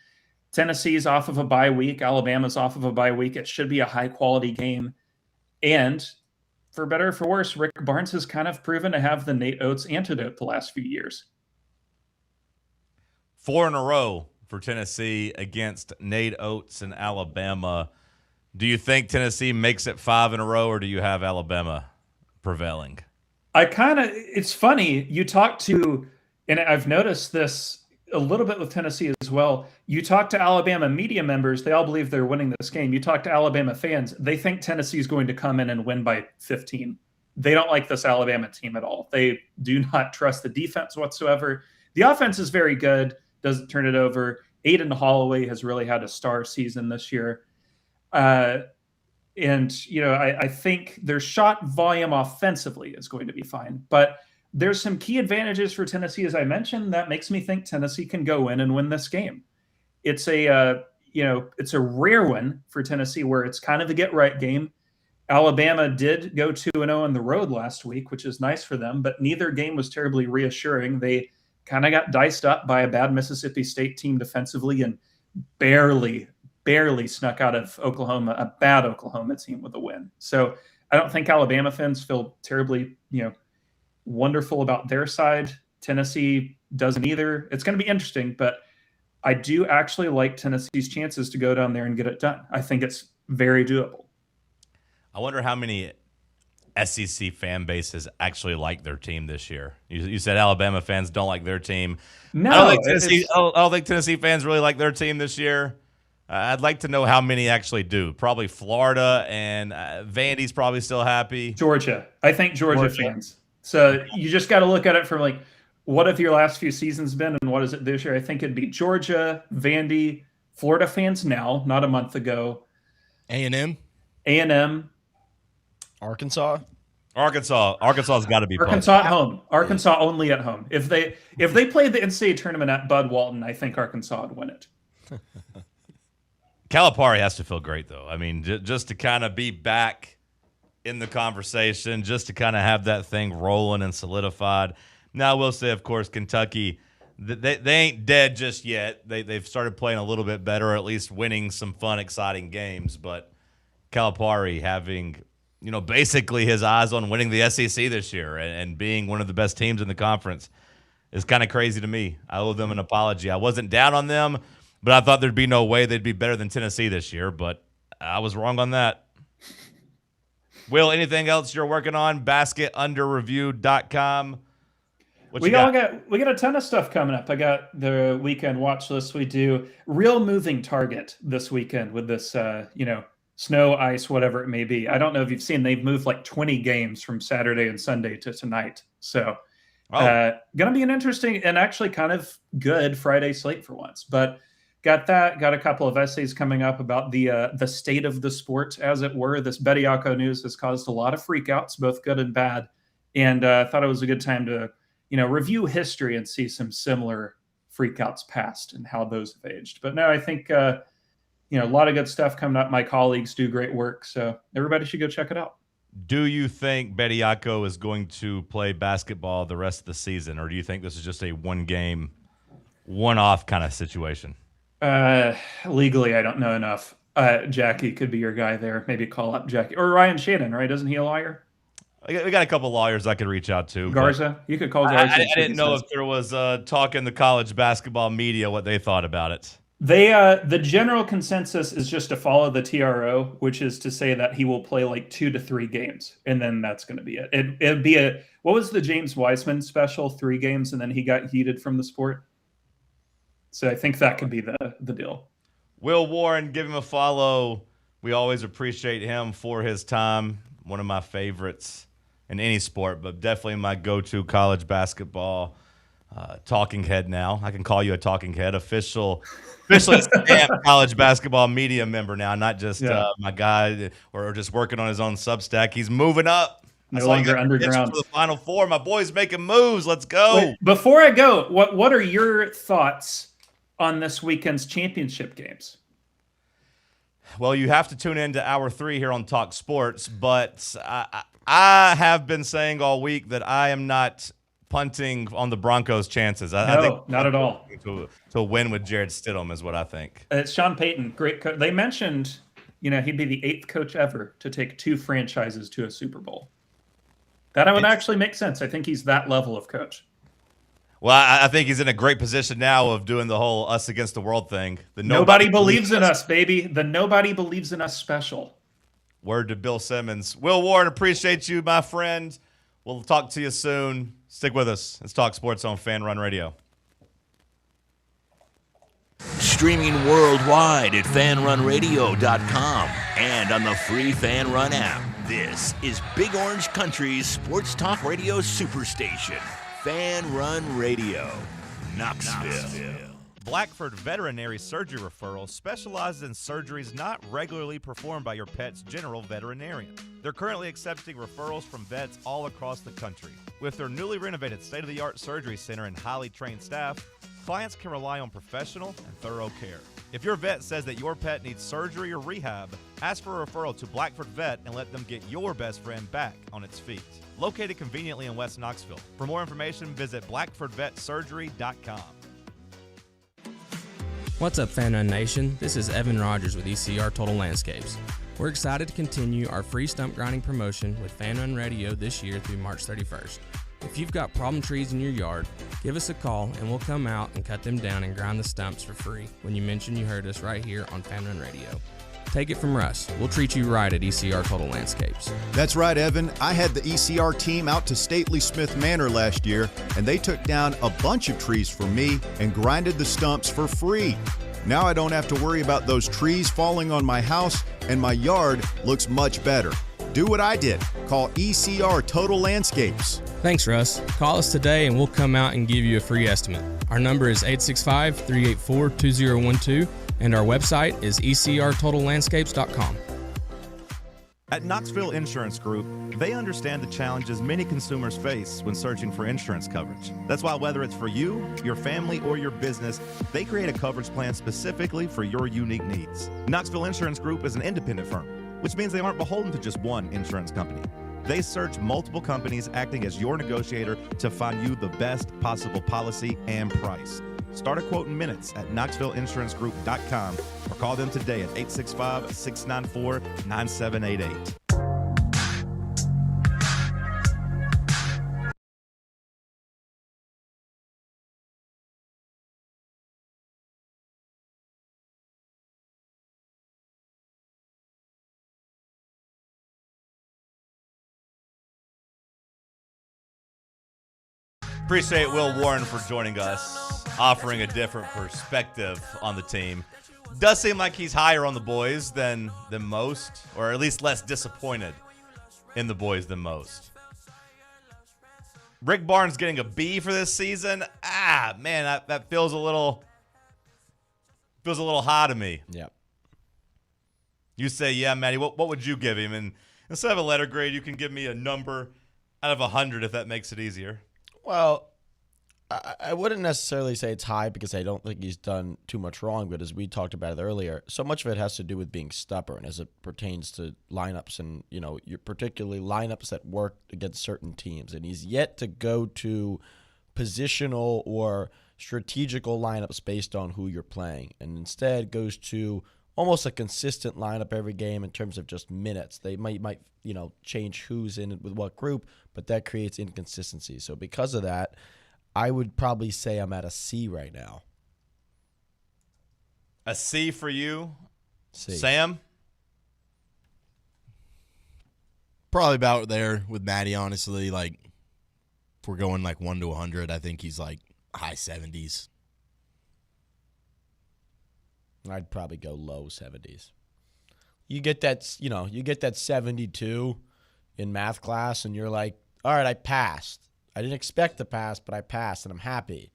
Tennessee's off of a bye week. Alabama's off of a bye week. It should be a high quality game. And for better or for worse, Rick Barnes has kind of proven to have the Nate Oates antidote the last few years. 4 in a row for Tennessee against Nate Oates and Alabama. Do you think Tennessee makes it 5 in a row, or do you have Alabama prevailing? It's funny. You talk to, and I've noticed this a little bit with Tennessee as well. You talk to Alabama media members, they all believe they're winning this game. You talk to Alabama fans, they think Tennessee is going to come in and win by 15. They don't like this Alabama team at all. They do not trust the defense whatsoever. The offense is very good, doesn't turn it over. Aiden Holloway has really had a star season this year. I think their shot volume offensively is going to be fine. But there's some key advantages for Tennessee, as I mentioned, that makes me think Tennessee can go in and win this game. It's a rare win for Tennessee where it's kind of a get-right game. Alabama did go 2-0 on the road last week, which is nice for them, but neither game was terribly reassuring. They kind of got diced up by a bad Mississippi State team defensively and barely snuck out of Oklahoma, a bad Oklahoma team, with a win. So I don't think Alabama fans feel terribly, wonderful about their side. Tennessee doesn't either. It's going to be interesting, but I do actually like Tennessee's chances to go down there and get it done. I think it's very doable. I wonder how many SEC fan bases actually like their team this year. You said Alabama fans don't like their team. No, I don't think Tennessee fans really like their team this year. I'd like to know how many actually do. Probably Florida, and Vandy's probably still happy. Georgia. I think Georgia fans. So you just got to look at it from like, what have your last few seasons been and what is it this year? I think it'd be Georgia, Vandy, Florida fans now, not a month ago. A&M. Arkansas. Arkansas's got to be Arkansas at home. Arkansas only at home. If they played the NCAA tournament at Bud Walton, I think Arkansas would win it. Calipari has to feel great, though. I mean, just to kind of be back in the conversation, just to kind of have that thing rolling and solidified. Now, I will say, of course, Kentucky, they ain't dead just yet. They've started playing a little bit better, or at least winning some fun, exciting games. But Calipari having, basically his eyes on winning the SEC this year and being one of the best teams in the conference is kind of crazy to me. I owe them an apology. I wasn't down on them, but I thought there'd be no way they'd be better than Tennessee this year, but I was wrong on that. Will, anything else you're working on? BasketUnderReview.com. We got a ton of stuff coming up. I got the weekend watch list. We do real moving target this weekend with this, snow, ice, whatever it may be. I don't know if you've seen, they've moved like 20 games from Saturday and Sunday to tonight. So going to be an interesting and actually kind of good Friday slate for once. But got a couple of essays coming up about the state of the sport, as it were. This Bediako news has caused a lot of freakouts, both good and bad. And thought it was a good time to review history and see some similar freakouts past and how those have aged. But no, I think, a lot of good stuff coming up. My colleagues do great work, so everybody should go check it out. Do you think Bediako is going to play basketball the rest of the season, or do you think this is just a one-game, one-off kind of situation? Legally, I don't know enough. Jackie could be your guy there. Maybe call up Jackie. Or Ryan Shannon, right? Isn't he a lawyer? We got a couple lawyers I could reach out to. Garza? You could call Garza. I didn't know if there was talk in the college basketball media what they thought about it. The general consensus is just to follow the TRO, which is to say that he will play like 2 to 3 games, and then that's going to be it. It'd be what was the James Wiseman special? 3 games, and then he got heated from the sport. So I think that could be the deal. Will Warren, give him a follow. We always appreciate him for his time. One of my favorites in any sport, but definitely my go-to college basketball talking head now. I can call you a talking head, officially stamped college basketball media member now, not just my guy or just working on his own Substack. He's moving up. No longer underground. For the Final Four. My boy's making moves. Let's go. Wait, before I go, what are your thoughts on this weekend's championship games? Well, you have to tune in to Hour 3 here on Talk Sports, but I have been saying all week that I am not punting on the Broncos' chances. I think not at all. To win with Jared Stidham is what I think. It's Sean Payton, great coach. They mentioned, he'd be the 8th coach ever to take 2 franchises to a Super Bowl. That would actually make sense. I think he's that level of coach. Well, I think he's in a great position now of doing the whole us against the world thing. Nobody believes in us, baby. The nobody believes in us special. Word to Bill Simmons. Will Warren, appreciate you, my friend. We'll talk to you soon. Stick with us. It's Talk Sports on Fan Run Radio. Streaming worldwide at fanrunradio.com and on the free Fan Run app. This is Big Orange Country's sports talk radio superstation. Fan Run Radio, Knoxville. Blackford Veterinary Surgery Referral specializes in surgeries not regularly performed by your pet's general veterinarian. They're currently accepting referrals from vets all across the country. With their newly renovated state-of-the-art surgery center and highly trained staff, clients can rely on professional and thorough care. If your vet says that your pet needs surgery or rehab, ask for a referral to Blackford Vet and let them get your best friend back on its feet. Located conveniently in West Knoxville. For more information, visit blackfordvetsurgery.com. What's up, Fan Run Nation? This is Evan Rogers with ECR Total Landscapes. We're excited to continue our free stump grinding promotion with Fan Run Radio this year through March 31st. If you've got problem trees in your yard, Give us a call and we'll come out and cut them down and grind the stumps for free when you mention you heard us right here on Fan Run Radio. Take it from Russ. We'll treat you right at ECR Total Landscapes. That's right, Evan. I had the ECR team out to Stately Smith Manor last year, and they took down a bunch of trees for me and grinded the stumps for free. Now I don't have to worry about those trees falling on my house, and my yard looks much better. Do what I did. Call ECR Total Landscapes. Thanks, Russ. Call us today and we'll come out and give you a free estimate. Our number is 865-384-2012 and our website is ecrtotallandscapes.com. At Knoxville Insurance Group, they understand the challenges many consumers face when searching for insurance coverage. That's why whether it's for you, your family, or your business, they create a coverage plan specifically for your unique needs. Knoxville Insurance Group is an independent firm, which means they aren't beholden to just one insurance company. They search multiple companies acting as your negotiator to find you the best possible policy and price. Start a quote in minutes at KnoxvilleInsuranceGroup.com or call them today at 865-694-9788. Appreciate Will Warren for joining us, offering a different perspective on the team. Does seem like he's higher on the boys than most, or at least less disappointed in the boys than most. Rick Barnes getting a B for this season. Man, that feels a little high to me. Yep. You say, yeah, Matty, what would you give him? And instead of a letter grade, you can give me a number out of 100 if that makes it easier. Well, I wouldn't necessarily say it's high because I don't think he's done too much wrong, but as we talked about it earlier, so much of it has to do with being stubborn as it pertains to lineups and, particularly lineups that work against certain teams. And he's yet to go to positional or strategical lineups based on who you're playing, and instead goes to almost a consistent lineup every game in terms of just minutes. They might change who's in it with what group, but that creates inconsistency. So because of that, I would probably say I'm at a C right now. A C for you? C. Sam? Probably about there with Matty, honestly. Like, if we're going 1 to 100, I think he's high 70s. I'd probably go low 70s. You get that 72 in math class, and you're like, all right, I passed. I didn't expect to pass, but I passed, and I'm happy.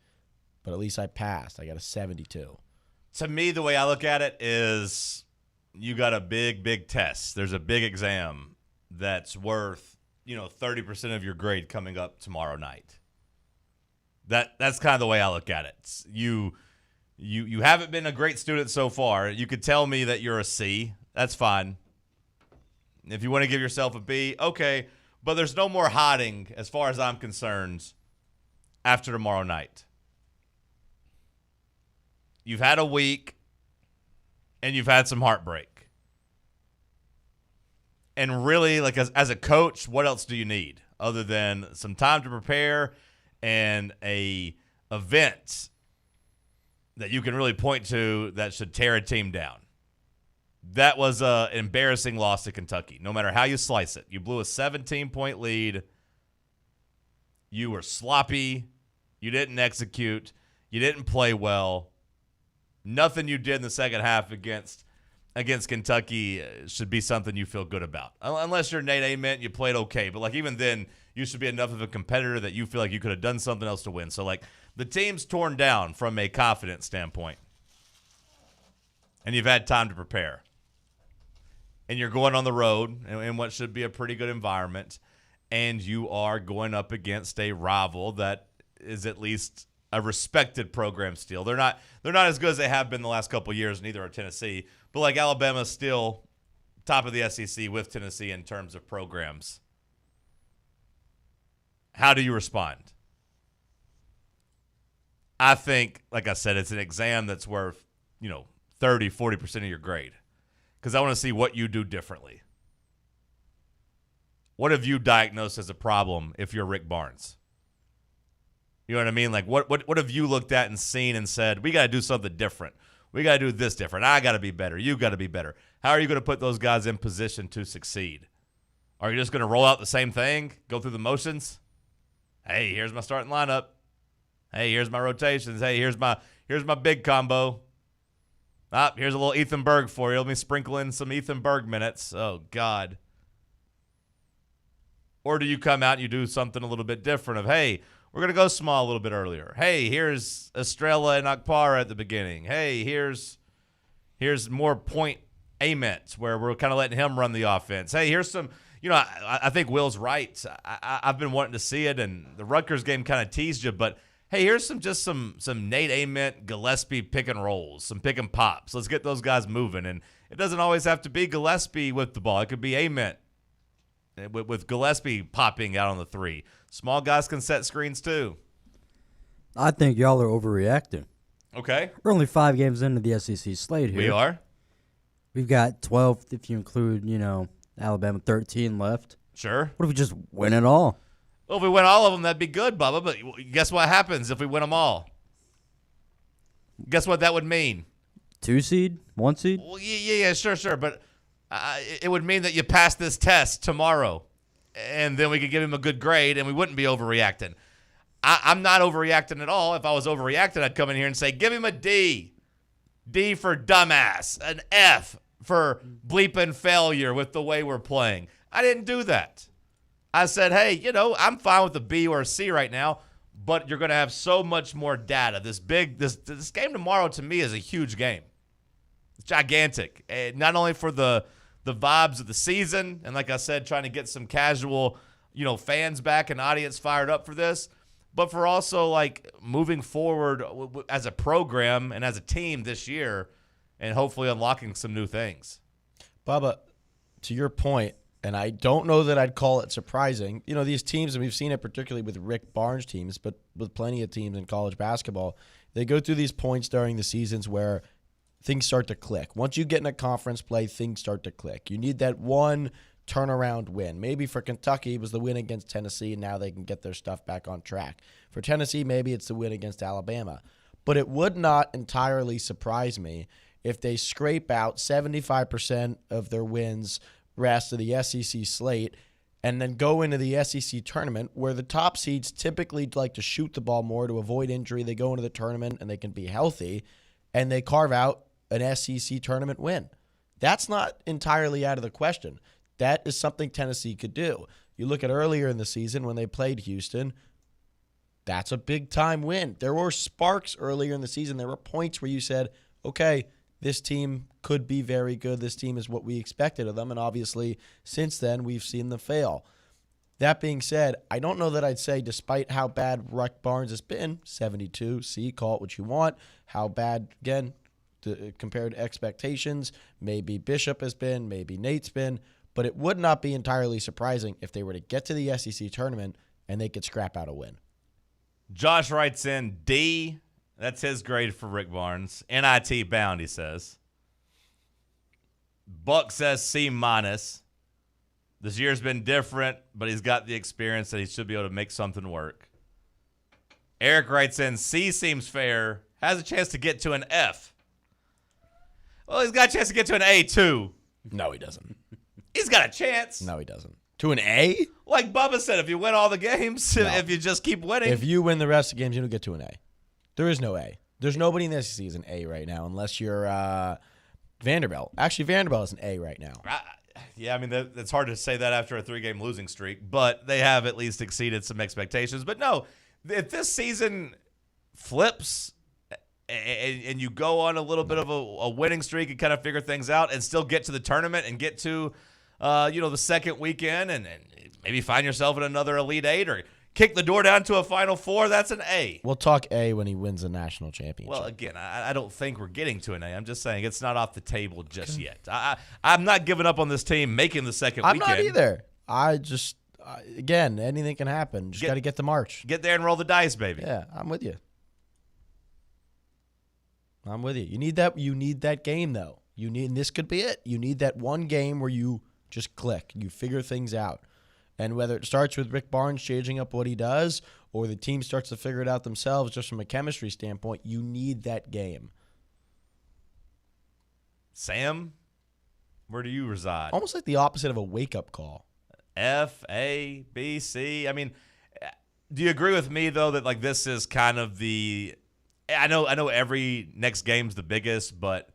But at least I passed. I got a 72. To me, the way I look at it is you got a big, big test. There's a big exam that's worth, 30% of your grade coming up tomorrow night. That's kind of the way I look at it. You haven't been a great student so far. You could tell me that you're a C. That's fine. If you want to give yourself a B, okay. But there's no more hiding, as far as I'm concerned, after tomorrow night. You've had a week, and you've had some heartbreak. And really, as a coach, what else do you need other than some time to prepare and a event that you can really point to that should tear a team down? That was an embarrassing loss to Kentucky, no matter how you slice it. You blew a 17-point lead. You were sloppy. You didn't execute. You didn't play well. Nothing you did in the second half against Kentucky should be something you feel good about. Unless you're Nate Ament, you played okay. But, even then, you should be enough of a competitor that you feel like you could have done something else to win. So, the team's torn down from a confidence standpoint. And you've had time to prepare. And you're going on the road in what should be a pretty good environment. And you are going up against a rival that is at least a respected program still. They're not as good as they have been the last couple of years, neither are Tennessee. But Alabama's still top of the SEC with Tennessee in terms of programs. How do you respond? I think, like I said, it's an exam that's worth, 30, 40% of your grade. Because I want to see what you do differently. What have you diagnosed as a problem if you're Rick Barnes? You know what I mean? Like, what have you looked at and seen and said, we got to do something different? We got to do this different. I got to be better. You got to be better. How are you going to put those guys in position to succeed? Are you just going to roll out the same thing, go through the motions? Hey, here's my starting lineup. Hey, here's my rotations. Hey, here's my big combo. Here's a little Ethan Berg for you. Let me sprinkle in some Ethan Berg minutes. Oh, God. Or do you come out and you do something a little bit different of, hey, we're going to go small a little bit earlier. Hey, here's Estrella and Akpara at the beginning. Hey, here's more point Ament where we're kind of letting him run the offense. Hey, here's some, I think Will's right. I've been wanting to see it, and the Rutgers game kind of teased you, but hey, here's some Nate Ament, Gillespie pick and rolls, some pick and pops. Let's get those guys moving. And it doesn't always have to be Gillespie with the ball. It could be Ament with Gillespie popping out on the 3. Small guys can set screens too. I think y'all are overreacting. Okay. We're only 5 games into the SEC slate here. We are. We've got 12 if you include, Alabama 13 left. Sure. What if we just win it all? Well, if we win all of them, that'd be good, Bubba. But guess what happens if we win them all? Guess what that would mean? 2 seed? 1 seed? Well, yeah, sure. But it would mean that you pass this test tomorrow, and then we could give him a good grade, and we wouldn't be overreacting. I'm not overreacting at all. If I was overreacting, I'd come in here and say, give him a D. D for dumbass. An F for bleeping failure with the way we're playing. I didn't do that. I said, hey, I'm fine with a B or a C right now, but you're going to have so much more data. This game tomorrow to me is a huge game. It's gigantic. And not only for the vibes of the season, and like I said, trying to get some casual, fans back and audience fired up for this, but for also like moving forward as a program and as a team this year and hopefully unlocking some new things. Bubba, to your point, and I don't know that I'd call it surprising. These teams, and we've seen it particularly with Rick Barnes' teams, but with plenty of teams in college basketball, they go through these points during the seasons where things start to click. Once you get in a conference play, things start to click. You need that one turnaround win. Maybe for Kentucky, it was the win against Tennessee, and now they can get their stuff back on track. For Tennessee, maybe it's the win against Alabama. But it would not entirely surprise me if they scrape out 75% of their wins rest of the SEC slate and then go into the SEC tournament where the top seeds typically like to shoot the ball more to avoid injury. They go into the tournament and they can be healthy, and they carve out an SEC tournament win. That's not entirely out of the question. That is something Tennessee could do. You look at earlier in the season when they played Houston, that's a big-time win. There were sparks earlier in the season. There were points where you said, okay, this team could be very good. This team is what we expected of them. And obviously, since then, we've seen them fail. That being said, I don't know that I'd say, despite how bad Rick Barnes has been, 72, call it what you want, how bad, again, compared to expectations, maybe Bishop has been, maybe Nate's been, but it would not be entirely surprising if they were to get to the SEC tournament and they could scrap out a win. Josh writes in D. That's his grade for Rick Barnes. NIT bound, he says. Buck says C-. This year's been different, but he's got the experience that he should be able to make something work. Eric writes in C seems fair. Has a chance to get to an F. Well, he's got a chance to get to an A, too. No, he doesn't. He's got a chance. No, he doesn't. To an A? Like Bubba said, if you win all the games, if you just keep winning. If you win the rest of the games, you don't get to an A. There is no A. There's nobody in the SEC is an A right now unless you're Vanderbilt. Actually, Vanderbilt is an A right now. Yeah, I mean, it's hard to say that after a 3-game losing streak, but they have at least exceeded some expectations. But no, if this season flips and you go on a little bit of a winning streak and kind of figure things out and still get to the tournament and get to, the second weekend and maybe find yourself in another Elite Eight or kick the door down to a Final Four, that's an A. We'll talk A when he wins the national championship. Well, again, I don't think we're getting to an A. I'm just saying it's not off the table just yet. I'm not giving up on this team making the second weekend. I'm not either. I just, again, anything can happen. Just got to get to March. Get there and roll the dice, baby. Yeah, I'm with you. I'm with you. You need that game, though. And this could be it. You need that one game where you just click. You figure things out. And whether it starts with Rick Barnes changing up what he does or the team starts to figure it out themselves just from a chemistry standpoint, you need that game. Sam, where do you reside? Almost like the opposite of a wake-up call. F, A, B, C. I mean, do you agree with me, though, that, like, this is kind of the – I know every next game's the biggest, but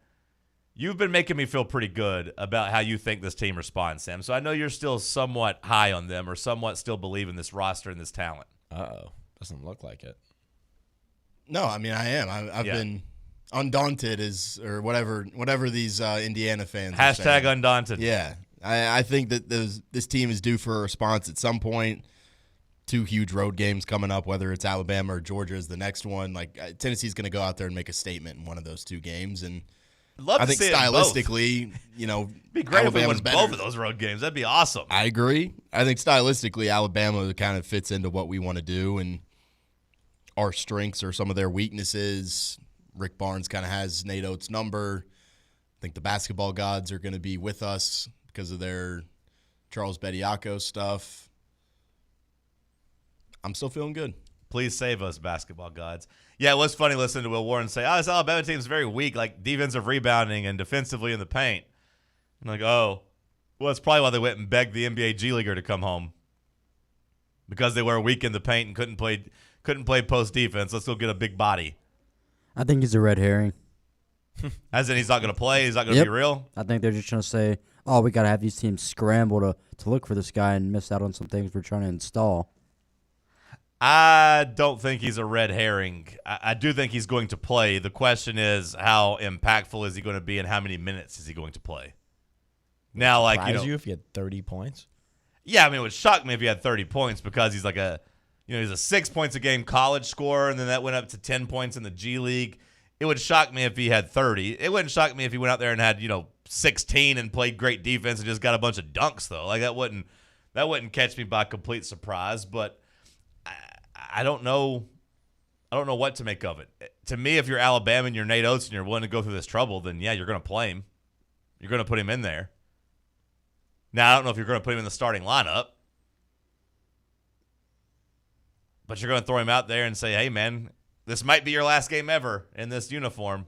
you've been making me feel pretty good about how you think this team responds, Sam. So I know you're still somewhat high on them or somewhat still believe in this roster and this talent. Uh-oh. Doesn't look like it. No, I mean, I am. I've been undaunted or whatever these Indiana fans are saying. #undaunted. Yeah. I think that this team is due for a response at some point. 2 huge road games coming up, whether it's Alabama or Georgia is the next one. Like Tennessee's going to go out there and make a statement in one of those 2 games, and I think stylistically, it'd be great Alabama's if we won both of those road games. That'd be awesome. I agree. I think stylistically, Alabama kind of fits into what we want to do, and our strengths are some of their weaknesses. Rick Barnes kind of has Nate Oates' number. I think the basketball gods are going to be with us because of their Charles Bediako stuff. I'm still feeling good. Please save us, basketball gods. Yeah, it was funny listening to Will Warren say, this Alabama team's very weak, like defensive rebounding and defensively in the paint. I'm like, well, that's probably why they went and begged the NBA G Leaguer to come home. Because they were weak in the paint and couldn't play post defense. Let's go get a big body. I think he's a red herring. As in he's not going to play? He's not going to be real? I think they're just trying to say, we got to have these teams scramble to look for this guy and miss out on some things we're trying to install. I don't think he's a red herring. I do think he's going to play. The question is, how impactful is he going to be and how many minutes is he going to play? Now, like, you if he had 30 points? Yeah, I mean, it would shock me if he had 30 points because he's like he's a 6 points a game college scorer, and then that went up to 10 points in the G League. It would shock me if he had 30. It wouldn't shock me if he went out there and had, 16 and played great defense and just got a bunch of dunks, though. Like, that wouldn't catch me by complete surprise, but I don't know what to make of it. To me, if you're Alabama and you're Nate Oates and you're willing to go through this trouble, then yeah, you're going to play him. You're going to put him in there. Now, I don't know if you're going to put him in the starting lineup, but you're going to throw him out there and say, hey, man, this might be your last game ever in this uniform.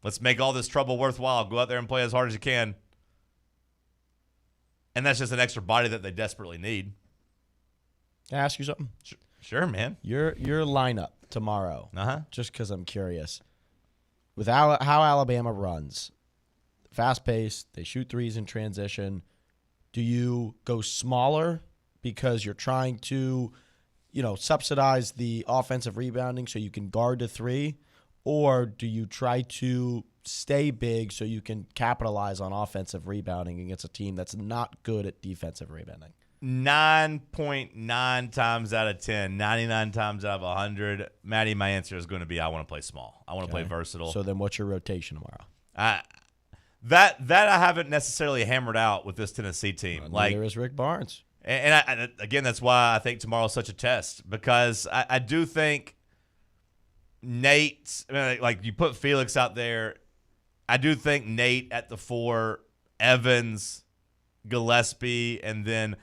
Let's make all this trouble worthwhile. Go out there and play as hard as you can. And that's just an extra body that they desperately need. Can I ask you something? Sure, man. Your lineup tomorrow, just because I'm curious. With how Alabama runs, fast-paced, they shoot threes in transition, do you go smaller because you're trying to, subsidize the offensive rebounding so you can guard the 3, or do you try to stay big so you can capitalize on offensive rebounding against a team that's not good at defensive rebounding? 9.9 times out of 10, 99 times out of 100, Maddie, my answer is going to be I want to play small. I want to play versatile. So then what's your rotation tomorrow? That I haven't necessarily hammered out with this Tennessee team. Neither is Rick Barnes. And again, that's why I think tomorrow's such a test, because I do think Nate, like you put Felix out there, I do think Nate at the 4, Evans, Gillespie, and then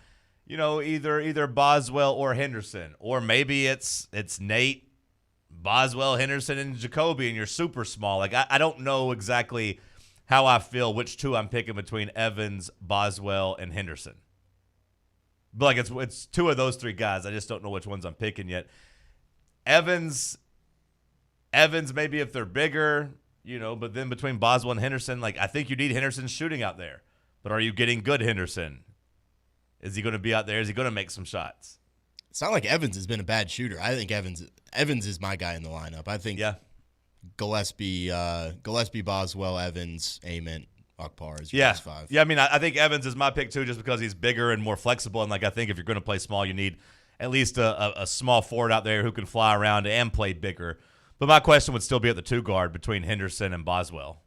either Boswell or Henderson, or maybe it's Nate, Boswell, Henderson, and Jacoby, and you're super small. Like I don't know exactly how I feel which 2 I'm picking between Evans, Boswell, and Henderson. But like it's 2 of those 3 guys. I just don't know which ones I'm picking yet. Evans maybe if they're bigger, but then between Boswell and Henderson, like I think you need Henderson shooting out there. But are you getting good Henderson? Is he going to be out there? Is he going to make some shots? It's not like Evans has been a bad shooter. I think Evans is my guy in the lineup. I think Gillespie, Boswell, Evans, Ament, Akbar is your best 5. Yeah, I mean, I think Evans is my pick too, just because he's bigger and more flexible. And like I think if you're going to play small, you need at least a small forward out there who can fly around and play bigger. But my question would still be at the 2 guard between Henderson and Boswell.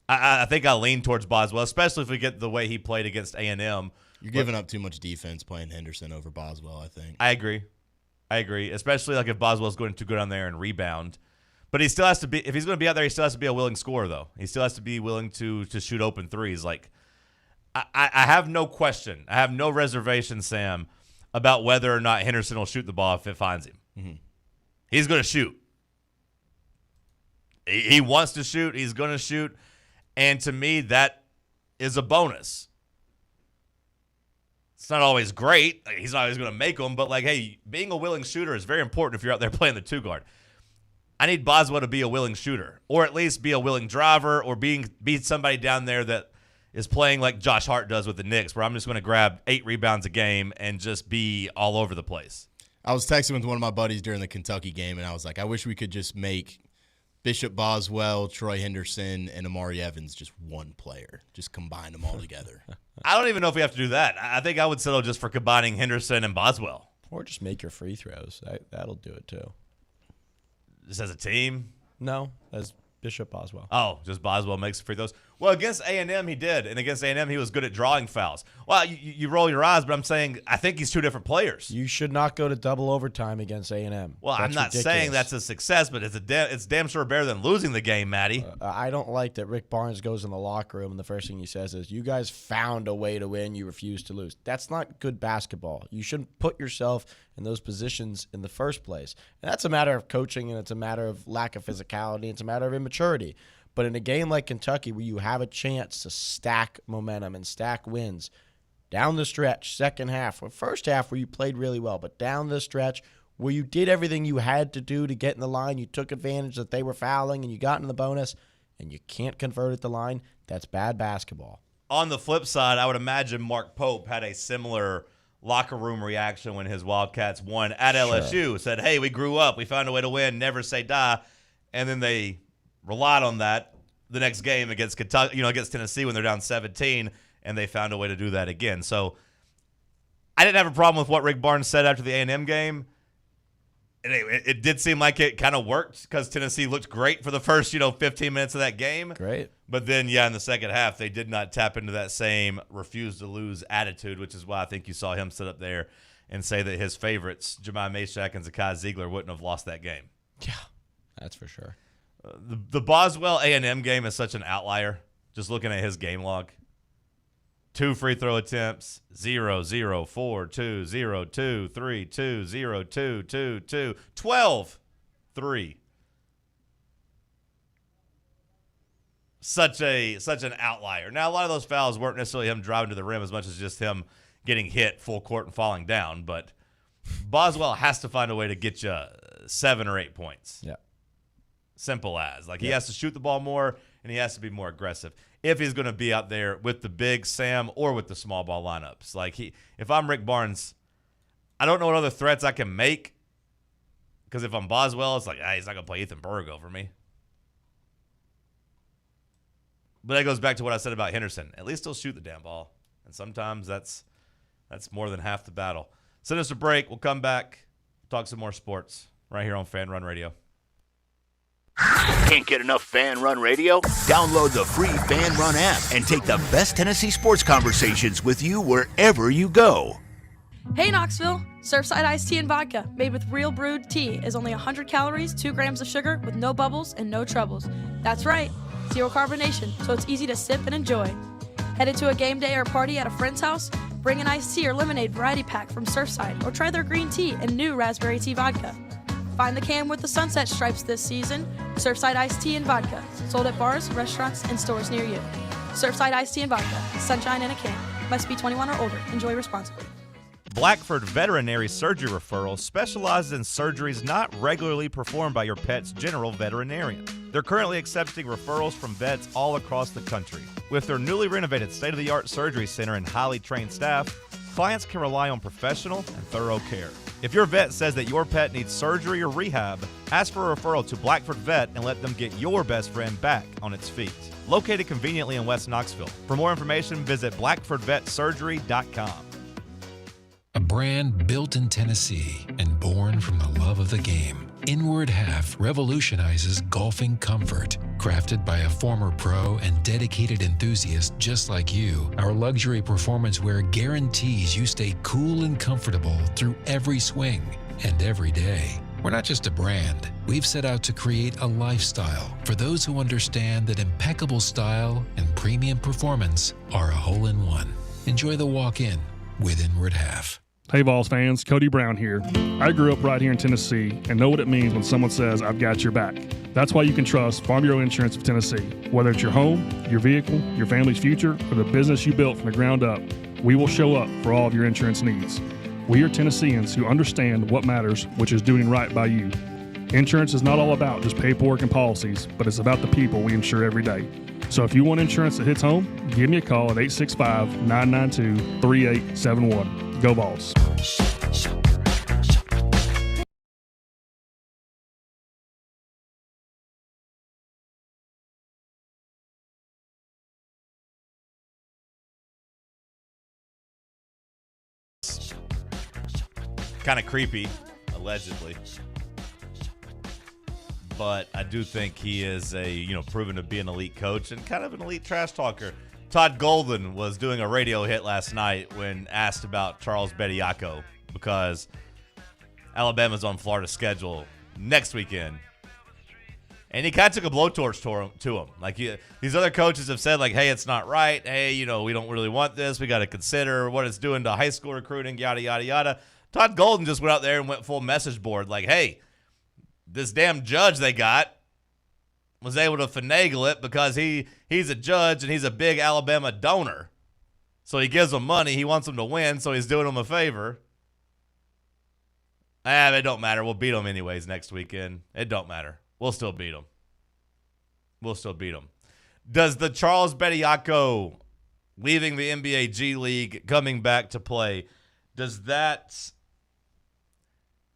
I think I lean towards Boswell, especially if we get the way he played against A&M. You're giving up too much defense playing Henderson over Boswell, I think. I agree, especially like if Boswell's going to go down there and rebound. But he still has to be – if he's going to be out there, he still has to be a willing scorer, though. He still has to be willing to shoot open threes. Like, I have no question. I have no reservation, Sam, about whether or not Henderson will shoot the ball if it finds him. Mm-hmm. He's going to shoot. He wants to shoot. He's going to shoot. And to me, that is a bonus. It's not always great. He's not always going to make them. But, hey, being a willing shooter is very important if you're out there playing the two guard. I need Boswell to be a willing shooter, or at least be a willing driver, or be somebody down there that is playing like Josh Hart does with the Knicks, where I'm just going to grab 8 rebounds a game and just be all over the place. I was texting with one of my buddies during the Kentucky game, and I was like, I wish we could just make Bishop Boswell, Troy Henderson, and Amari Evans just one player. Just combine them all together. I don't even know if we have to do that. I think I would settle just for combining Henderson and Boswell. Or just make your free throws. That'll do it, too. Just as a team? No, as Bishop Boswell. Oh, just Boswell makes free throws. Well, against A&M he did, and against A&M he was good at drawing fouls. Well, you roll your eyes, but I'm saying I think he's two different players. You should not go to double overtime against A&M. Well, I'm not saying that's a success, but it's damn sure better than losing the game, Matty. I don't like that Rick Barnes goes in the locker room and the first thing he says is, you guys found a way to win, you refuse to lose. That's not good basketball. You shouldn't put yourself in those positions in the first place. And that's a matter of coaching, and it's a matter of lack of physicality. It's a matter of immaturity. But in a game like Kentucky, where you have a chance to stack momentum and stack wins down the stretch, second half, or first half where you played really well, but down the stretch where you did everything you had to do to get in the line, you took advantage that they were fouling and you got in the bonus, and you can't convert at the line, that's bad basketball. On the flip side, I would imagine Mark Pope had a similar locker room reaction when his Wildcats won at LSU. Said, hey, we grew up. We found a way to win. Never say die. And then they relied on that the next game against Kentucky, against Tennessee when they're down 17, and they found a way to do that again. So I didn't have a problem with what Rick Barnes said after the A&M game. It did seem like it kind of worked because Tennessee looked great for the first, 15 minutes of that game. Great. But then, in the second half, they did not tap into that same refuse-to-lose attitude, which is why I think you saw him sit up there and say that his favorites, Jemai Mashack and Zakai Ziegler, wouldn't have lost that game. Yeah, that's for sure. The Boswell A&M game is such an outlier, just looking at his game log. 2 free throw attempts, 0, 0, 4, 2, 0, 2, 3, 2, 0, 2, 2, 2, 12, 3. Such an outlier. Now, a lot of those fouls weren't necessarily him driving to the rim as much as just him getting hit full court and falling down, but Boswell has to find a way to get you 7 or 8 points. Yeah. Simple as. He has to shoot the ball more, and he has to be more aggressive if he's going to be out there with the big Sam or with the small ball lineups. If I'm Rick Barnes, I don't know what other threats I can make, because if I'm Boswell, it's he's not going to play Ethan Berg over me. But that goes back to what I said about Henderson. At least he'll shoot the damn ball, and sometimes that's more than half the battle. Send us a break. We'll come back, talk some more sports right here on Fan Run Radio. Can't get enough Fan Run Radio? Download the free Fan Run app and take the best Tennessee sports conversations with you wherever you go. Hey Knoxville! Surfside iced tea and vodka, made with real brewed tea, is only 100 calories, 2 grams of sugar, with no bubbles and no troubles. That's right, 0 carbonation, so it's easy to sip and enjoy. Headed to a game day or party at a friend's house? Bring an iced tea or lemonade variety pack from Surfside, or try their green tea and new raspberry tea vodka. Find the can with the sunset stripes this season. Surfside iced tea and vodka, sold at bars, restaurants, and stores near you. Surfside iced tea and vodka, sunshine in a can. Must be 21 or older. Enjoy responsibly. Blackford Veterinary Surgery Referral specializes in surgeries not regularly performed by your pet's general veterinarian. They're currently accepting referrals from vets all across the country. With their newly renovated state-of-the-art surgery center and highly trained staff, clients can rely on professional and thorough care. If your vet says that your pet needs surgery or rehab, ask for a referral to Blackford Vet and let them get your best friend back on its feet. Located conveniently in West Knoxville. For more information, visit blackfordvetsurgery.com. A brand built in Tennessee and born from the love of the game. Inward Half revolutionizes golfing comfort. Crafted by a former pro and dedicated enthusiast just like you, our luxury performance wear guarantees you stay cool and comfortable through every swing and every day. We're not just a brand. We've set out to create a lifestyle for those who understand that impeccable style and premium performance are a hole-in-one. Enjoy the walk-in with Inward Half. Hey, Vols fans, Cody Brown here. I grew up right here in Tennessee and know what it means when someone says, I've got your back. That's why you can trust Farm Bureau Insurance of Tennessee. Whether it's your home, your vehicle, your family's future, or the business you built from the ground up, we will show up for all of your insurance needs. We are Tennesseans who understand what matters, which is doing right by you. Insurance is not all about just paperwork and policies, but it's about the people we insure every day. So if you want insurance that hits home, give me a call at 865-992-3871. Go Vols. Kind of creepy, allegedly. But I do think he is proven to be an elite coach and kind of an elite trash talker. Todd Golden was doing a radio hit last night when asked about Charles Bediako because Alabama's on Florida's schedule next weekend. And he kind of took a blowtorch to him. Like these other coaches have said, like, hey, it's not right. Hey, we don't really want this. We got to consider what it's doing to high school recruiting, yada, yada, yada. Todd Golden just went out there and went full message board like, hey, this damn judge they got was able to finagle it because he's a judge and he's a big Alabama donor. So he gives them money. He wants them to win, so he's doing them a favor. It don't matter. We'll beat them anyways next weekend. It don't matter. We'll still beat them. Does the Charles Bediako leaving the NBA G League, coming back to play, does that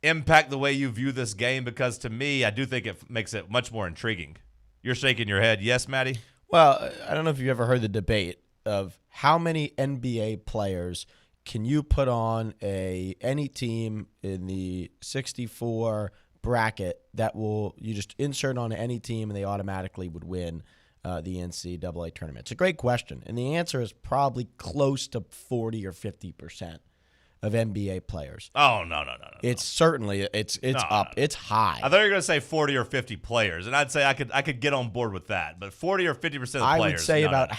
impact the way you view this game? Because to me, I do think it makes it much more intriguing. You're shaking your head. Yes, Maddie? Well, I don't know if you ever heard the debate of how many NBA players can you put on any team in the 64 bracket that you just insert on any team and they automatically would win the NCAA tournament. It's a great question, and the answer is probably close to 40 or 50% of NBA players. Oh, no. It's certainly it's up. It's high. I thought you were going to say 40 or 50 players, and I'd say I could get on board with that. But 40 or 50% of players. I would say about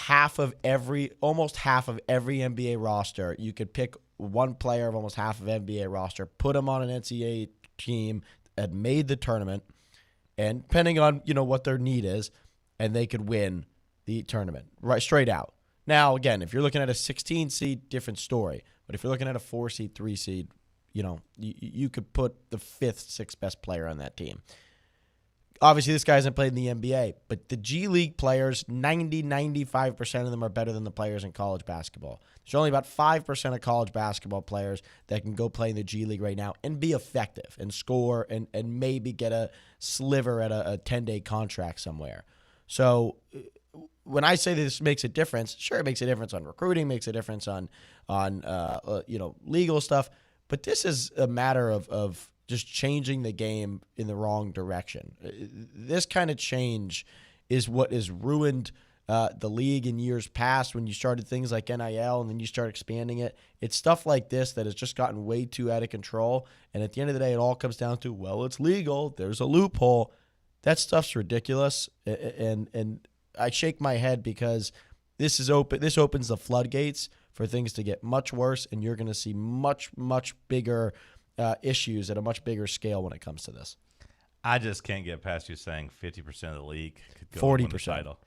almost half of every NBA roster. You could pick one player of almost half of NBA roster, put them on an NCAA team that made the tournament, and depending on what their need is, and they could win the tournament right straight out. Now, again, if you're looking at a 16 seed, different story. But if you're looking at a 4 seed, 3 seed, you could put the 5th, 6th best player on that team. Obviously, this guy hasn't played in the NBA, but the G League players, 95% of them are better than the players in college basketball. There's only about 5% of college basketball players that can go play in the G League right now and be effective and score and maybe get a sliver at a 10-day contract somewhere. So when I say this makes a difference, sure, it makes a difference on recruiting, makes a difference on legal stuff, but this is a matter of just changing the game in the wrong direction. This kind of change is what has ruined the league in years past when you started things like NIL and then you start expanding it. It's stuff like this that has just gotten way too out of control, and at the end of the day, it all comes down to, well, it's legal, there's a loophole. That stuff's ridiculous, and I shake my head because this opens the floodgates for things to get much worse, and you're going to see much, much bigger issues at a much bigger scale when it comes to this. I just can't get past you saying 50% of the league could go 40%. win the title.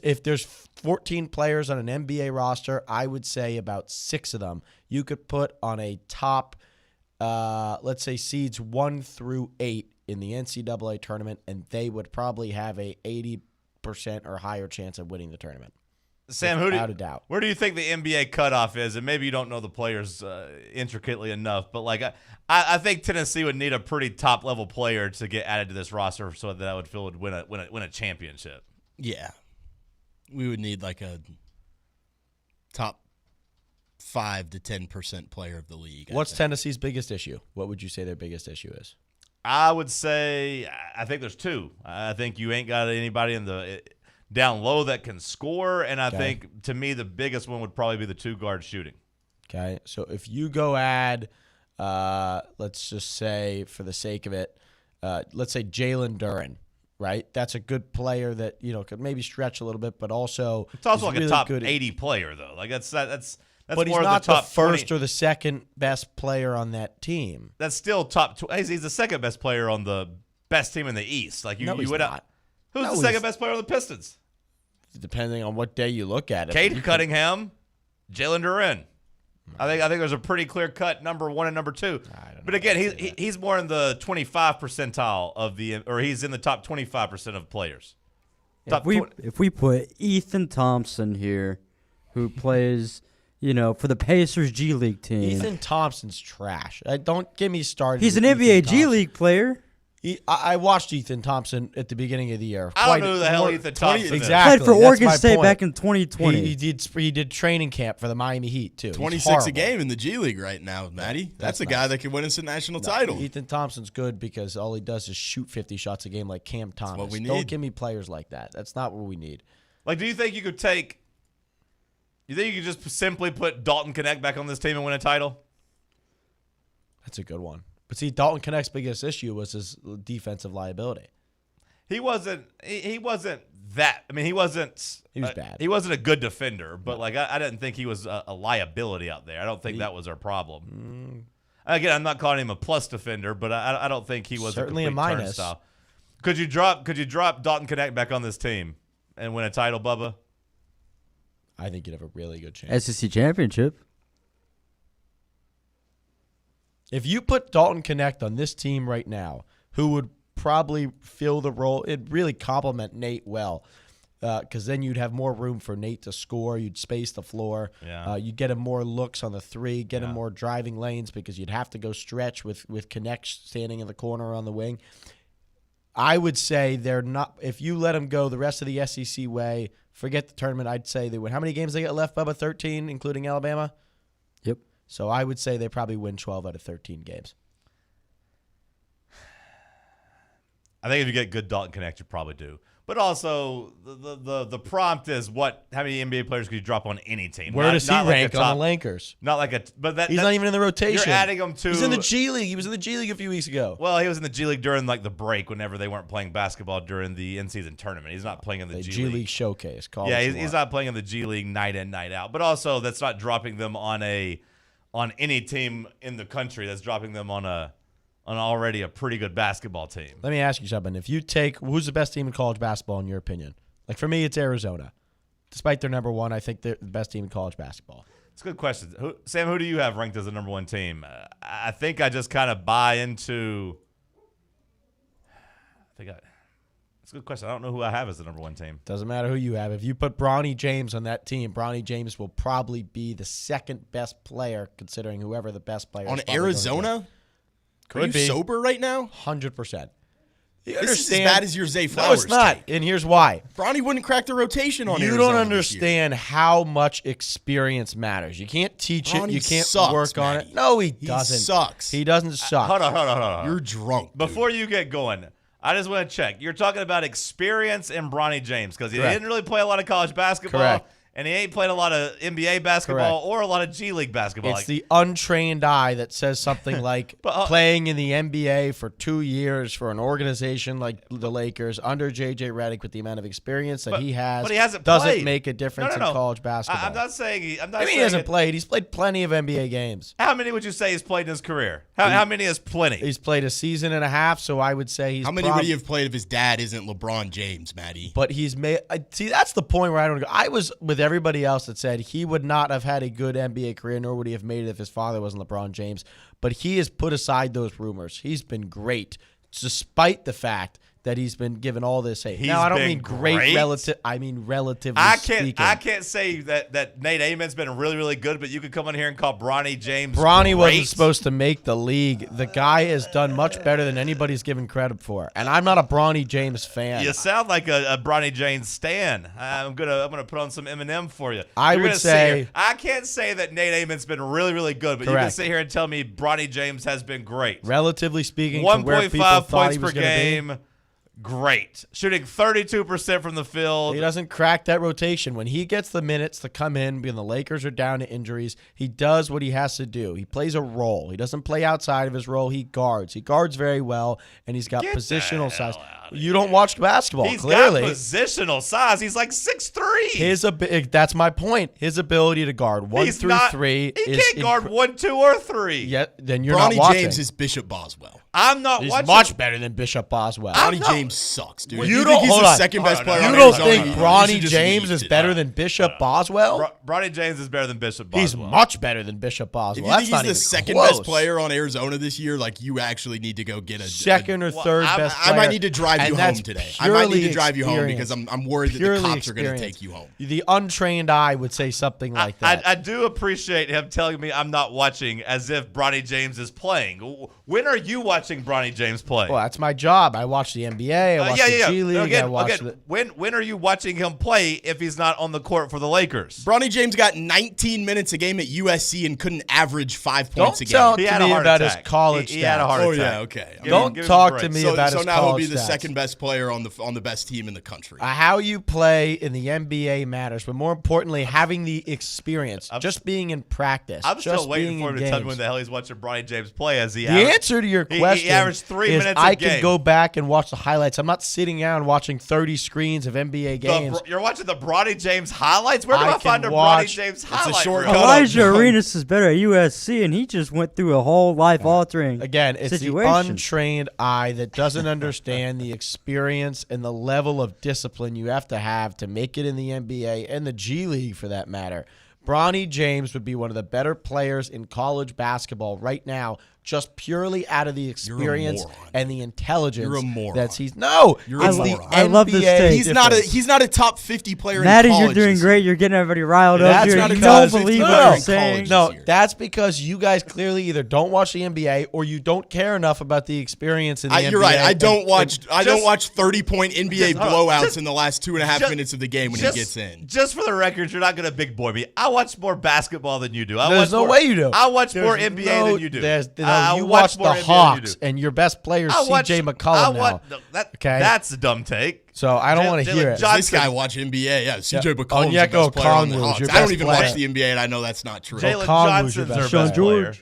If there's 14 players on an NBA roster, I would say about 6 of them you could put on a top, let's say seeds 1 through 8 in the NCAA tournament, and they would probably have a 80% or higher chance of winning the tournament. Sam, without a doubt. Where do you think the NBA cutoff is? And maybe you don't know the players intricately enough, but I think Tennessee would need a pretty top level player to get added to this roster so that I would feel would win a championship. Yeah, we would need like a top 5 to 10% player of the league. What's Tennessee's biggest issue? What would you say their biggest issue is? I would say I think there's 2. I think you ain't got anybody in the down low that can score, and I think to me the biggest one would probably be the 2 guard shooting. Okay, so if you go add, let's just say for the sake of it, let's say Jalen Duren, right? That's a good player that could maybe stretch a little bit, but also it's also like really a top good 80 player though. Like that's That's but he's more of not the top first 20. or the second best player on that team. That's still top. He's the second best player on the best team in the East. Like No, he's would not. Who's No, the he's- second best player on the Pistons? Depending on what day you look at it. Cade You can- Cunningham, Jalen Duren. I think there's a pretty clear cut number 1 and number 2. But again, he's more in the 25 percentile or he's in the top 25% of players. If we put Ethan Thompson here, who plays, for the Pacers G League team. Ethan Thompson's trash. Don't get me started. He's with an Ethan NBA G Thompson. League player. I watched Ethan Thompson at the beginning of the year. I don't know who the hell Ethan Thompson is. Exactly. Played for That's Oregon my State point. back in 2020. He did training camp for the Miami Heat too. He's 26 horrible. a game in the G League right now, Matty. That's a guy that could win us a national title. Ethan Thompson's good because all he does is shoot 50 shots a game like Cam Thomas. what we Don't need. give me players like that. That's not what we need. Like, do you think you could take? You think you could just simply put Dalton Connect back on this team and win a title? That's a good one. But see, Dalton Connect's biggest issue was his defensive liability. He wasn't. He wasn't that. I mean, he wasn't. He was bad. He wasn't a good defender, but like I didn't think he was a liability out there. I don't think that was our problem. Again, I'm not calling him a plus defender, but I don't think he was Certainly a a complete minus. turnstile. Could you drop Dalton Connect back on this team and win a title, Bubba? I think you'd have a really good chance. SEC championship. If you put Dalton Connect on this team right now, who would probably fill the role, it'd really complement Nate well. Because then you'd have more room for Nate to score. You'd space the floor. Yeah. You'd get him more looks on the three, get him more driving lanes because you'd have to go stretch with Connect standing in the corner on the wing. I would say they're not. If you let them go the rest of the SEC way, forget the tournament. I'd say they win. How many games they got left, Bubba? 13, including Alabama. Yep. So I would say they probably win 12 out of 13 games. I think if you get good Dalton Connect, you probably do. But also, the prompt is how many NBA players could you drop on any team? Where does he rank like on the Lakers? Not like He's not even in the rotation. You're adding him to. He's in the G League. He was in the G League a few weeks ago. Well, he was in the G League during like the break whenever they weren't playing basketball during the in-season tournament. He's not playing in the G League showcase. He's not playing in the G League night in, night out. But also, that's not dropping them on any team in the country. That's dropping them on already a pretty good basketball team. Let me ask you something. If you take who's the best team in college basketball in your opinion? Like for me, it's Arizona. Despite their number one, I think they're the best team in college basketball. It's a good question. Sam, who do you have ranked as the number one team? I think I just kind of buy into. It's a good question. I don't know who I have as the number one team. Doesn't matter who you have. If you put Bronny James on that team, Bronny James will probably be the second best player, considering whoever the best player On is probably Arizona? Could Are you be. sober right now? 100%. This is as bad as your Zay No, Flowers it's not. take. And here's why. Bronny wouldn't crack the rotation on You Arizona don't this year. understand how much experience matters. You can't teach it. Bronny You can't sucks, work on Matty. it. No, he He doesn't. sucks. He doesn't suck. Hold on. You're drunk. Dude. Before you get going, I just want to check. You're talking about experience in Bronny James because he Correct. didn't really play a lot of college basketball. Correct. And he ain't played a lot of NBA basketball Correct. or a lot of G League basketball. It's the untrained eye that says something like playing in the NBA for 2 years for an organization like the Lakers under J.J. Redick with the amount of experience that he has but he hasn't doesn't played. make a difference No. in college basketball. I'm not saying He hasn't played. He's played plenty of NBA games. How many would you say he's played in his career? How many is plenty? He's played a season and a half, so I would say he's How many would he have played if his dad isn't LeBron James, Matty? But he's made. See, that's the point where I don't go. I was with everybody else that said he would not have had a good NBA career, nor would he have made it if his father wasn't LeBron James. But he has put aside those rumors. He's been great, despite the fact that he's been given all this hate. Now, I don't mean great relative. I mean relatively speaking. I can't say that Nate Amen's been really, really good, but you could come in here and call Bronny James Bronny great. wasn't supposed to make the league. The guy has done much better than anybody's given credit for. And I'm not a Bronny James fan. You sound like a Bronny James stan. I'm gonna put on some Eminem for you. I You're would gonna sit say- here. I can't say that Nate Amen's been really, really good, but you can Correct. sit here and tell me Bronny James has been great. Relatively speaking, to where people 1.5 thought points he per was going to be. game. Great. Shooting 32% from the field. He doesn't crack that rotation. When he gets the minutes to come in, when the Lakers are down to injuries, he does what he has to do. He plays a role. He doesn't play outside of his role. He guards. He guards very well, and he's got positional size. You don't watch basketball, He's clearly. got positional size. He's like 6'3". That's my point. His ability to guard 1 through 3 He is can't guard 1, 2, or 3. Yeah, then you're Bronny not watching. James is Bishop Boswell. I'm not He's watching. much better than Bishop Boswell. Bronny James sucks, dude. You think don't he's hold the on. second best player You on don't Arizona? think You Bronny should just James leave is it. better than Bishop Boswell? Bronny James is better than Bishop He's Boswell. much better than Bishop Boswell. If you That's think not he's the even second close. best player on Arizona this year, like you actually need to go get a Second or third best I player. might need to drive And you that's home today. I might need to purely drive you home because experience. I'm worried that the Purely cops are going to experience. take you home. The untrained eye would say something like that. I do appreciate him telling me I'm not watching as if Bronny James is playing. When are you watching Bronny James play? Well, that's my job. I watch the NBA. I watch the G League. I watch the... When are you watching him play if he's not on the court for the Lakers? Bronny James got 19 minutes a game at USC and couldn't average 5 points a game. Don't talk to me about his college He had a heart Oh attack. yeah, okay. Don't talk to me about his So now he'll college be the stats. second best player on the best team in the country. How you play in the NBA matters, but more importantly, having the experience, just being in practice. I'm just still waiting being for him in to tell me games. when the hell he's watching Bronny James play. As The answer to your question he averaged 3 is minutes I a game. can go back and watch the highlights. I'm not sitting down watching 30 screens of NBA games. You're watching the Bronny James highlights? Where do I can find a Bronny watch- James It's a highlight? short reel? Elijah Arenas is better at USC, and he just went through a whole life-altering Again, it's situation. the untrained eye that doesn't understand the experience and the level of discipline you have to make it in the NBA and the G League for that matter. Bronny James would be one of the better players in college basketball right now, just purely out of the experience and the intelligence. You're a moron. It's the I love this NBA take. He's not a top 50 player Maddie, in college. you're doing great. You're getting everybody riled up That's here. not You because don't believe what no, you're saying. No, that's because you guys clearly either don't watch the NBA or you don't care enough about the experience in the NBA. You're right. I don't watch 30-point NBA Just- hold on. blowouts Just- in the last 2.5 just- minutes of the game when he gets in. Just for the record, you're not going to big boy me. I watch more basketball than you do. There's no way you do. I watch more There's NBA no- than you do. you watch watch more the NBA Hawks, than you do. and your best player is I watch- CJ McCollum I now. Okay, that's a dumb take. So I don't want to hear it. This guy watch NBA. Yeah, CJ McCollum's the Onyeka best player on the Okongwu is Hawks. your I don't best even player. watch the NBA, and I know that's not true. Jalen Okongwu's your Johnson's best their best player.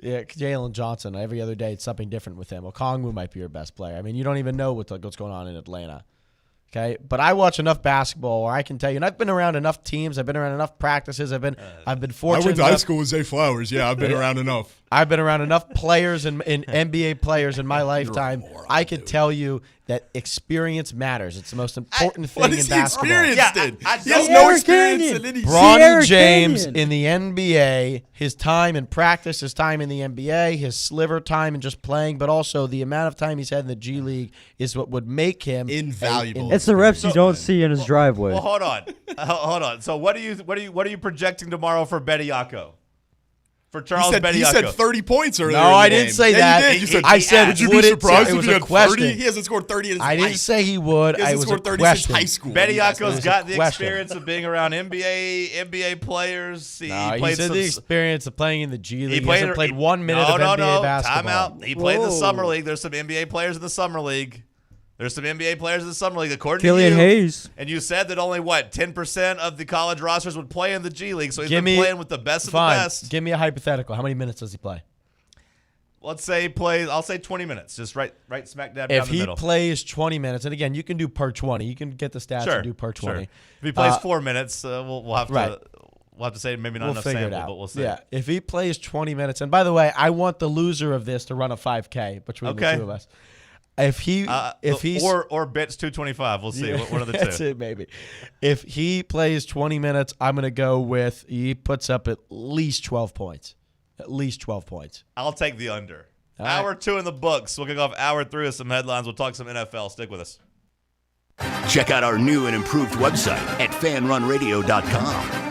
Yeah, Jalen Johnson. Every other day, it's something different with him. Okongwu might be your best player. I mean, you don't even know what's going on in Atlanta. Okay, but I watch enough basketball where I can tell you, and I've been around enough teams. I've been around enough practices. I've been fortunate. I went to high enough- school with Zay Flowers. Yeah, I've been around enough. I've been around enough players and NBA players in my lifetime. I can tell you that experience matters. It's the most important thing What in is he basketball. experienced in? I He has don't- no Sierra experience Canyon. in any. Bronny Sierra James Canyon. in the NBA, his time in practice, his time in the NBA, his sliver time in just playing, but also the amount of time he's had in the G League is what would make him Invaluable. It's the reps you don't see in his driveway. Well, hold on, hold on. So what are you projecting tomorrow for Bediako? For Charles Bediako? He said 30 points earlier. No, in the I didn't game. say Yeah, that. You did. You said, I said, would you be would it- surprised it if was he a had question. 30? He hasn't scored 30 in his I life. didn't say he would. He I hasn't was scored a 30 question. since high school. Bediako's got the question. experience of being around NBA players. He No, he played said some. the experience of playing in the G League. He played- hasn't played 1 minute no, of no, NBA no. basketball. Time out. He played in the Whoa. summer league. There's some NBA players in the summer league. There's some NBA players in the summer league, according Killian to you. Hayes. And you said that only 10% of the college rosters would play in the G League. So he's Give been me- playing with the best of the Fine. best. Give me a hypothetical. How many minutes does he play? Let's say he plays. I'll say 20 minutes, just right smack dab If down the he middle. plays 20 minutes, and again, you can do per 20. You can get the stats Sure, and do per 20. sure. If he plays 4 minutes, we'll have right. to. We'll have to say maybe not We'll enough figure sample, it out. but we'll see. Yeah, if he plays 20 minutes, and by the way, I want the loser of this to run a 5K between the two of us. If he's or Bits 225, we'll see. Yeah, One of the that's two. it, maybe. If he plays 20 minutes, I'm going to go with he puts up at least 12 points. At least 12 points. I'll take the under. All right. Hour 2 in the books. We'll kick off hour 3 with some headlines. We'll talk some NFL. Stick with us. Check out our new and improved website at fanrunradio.com.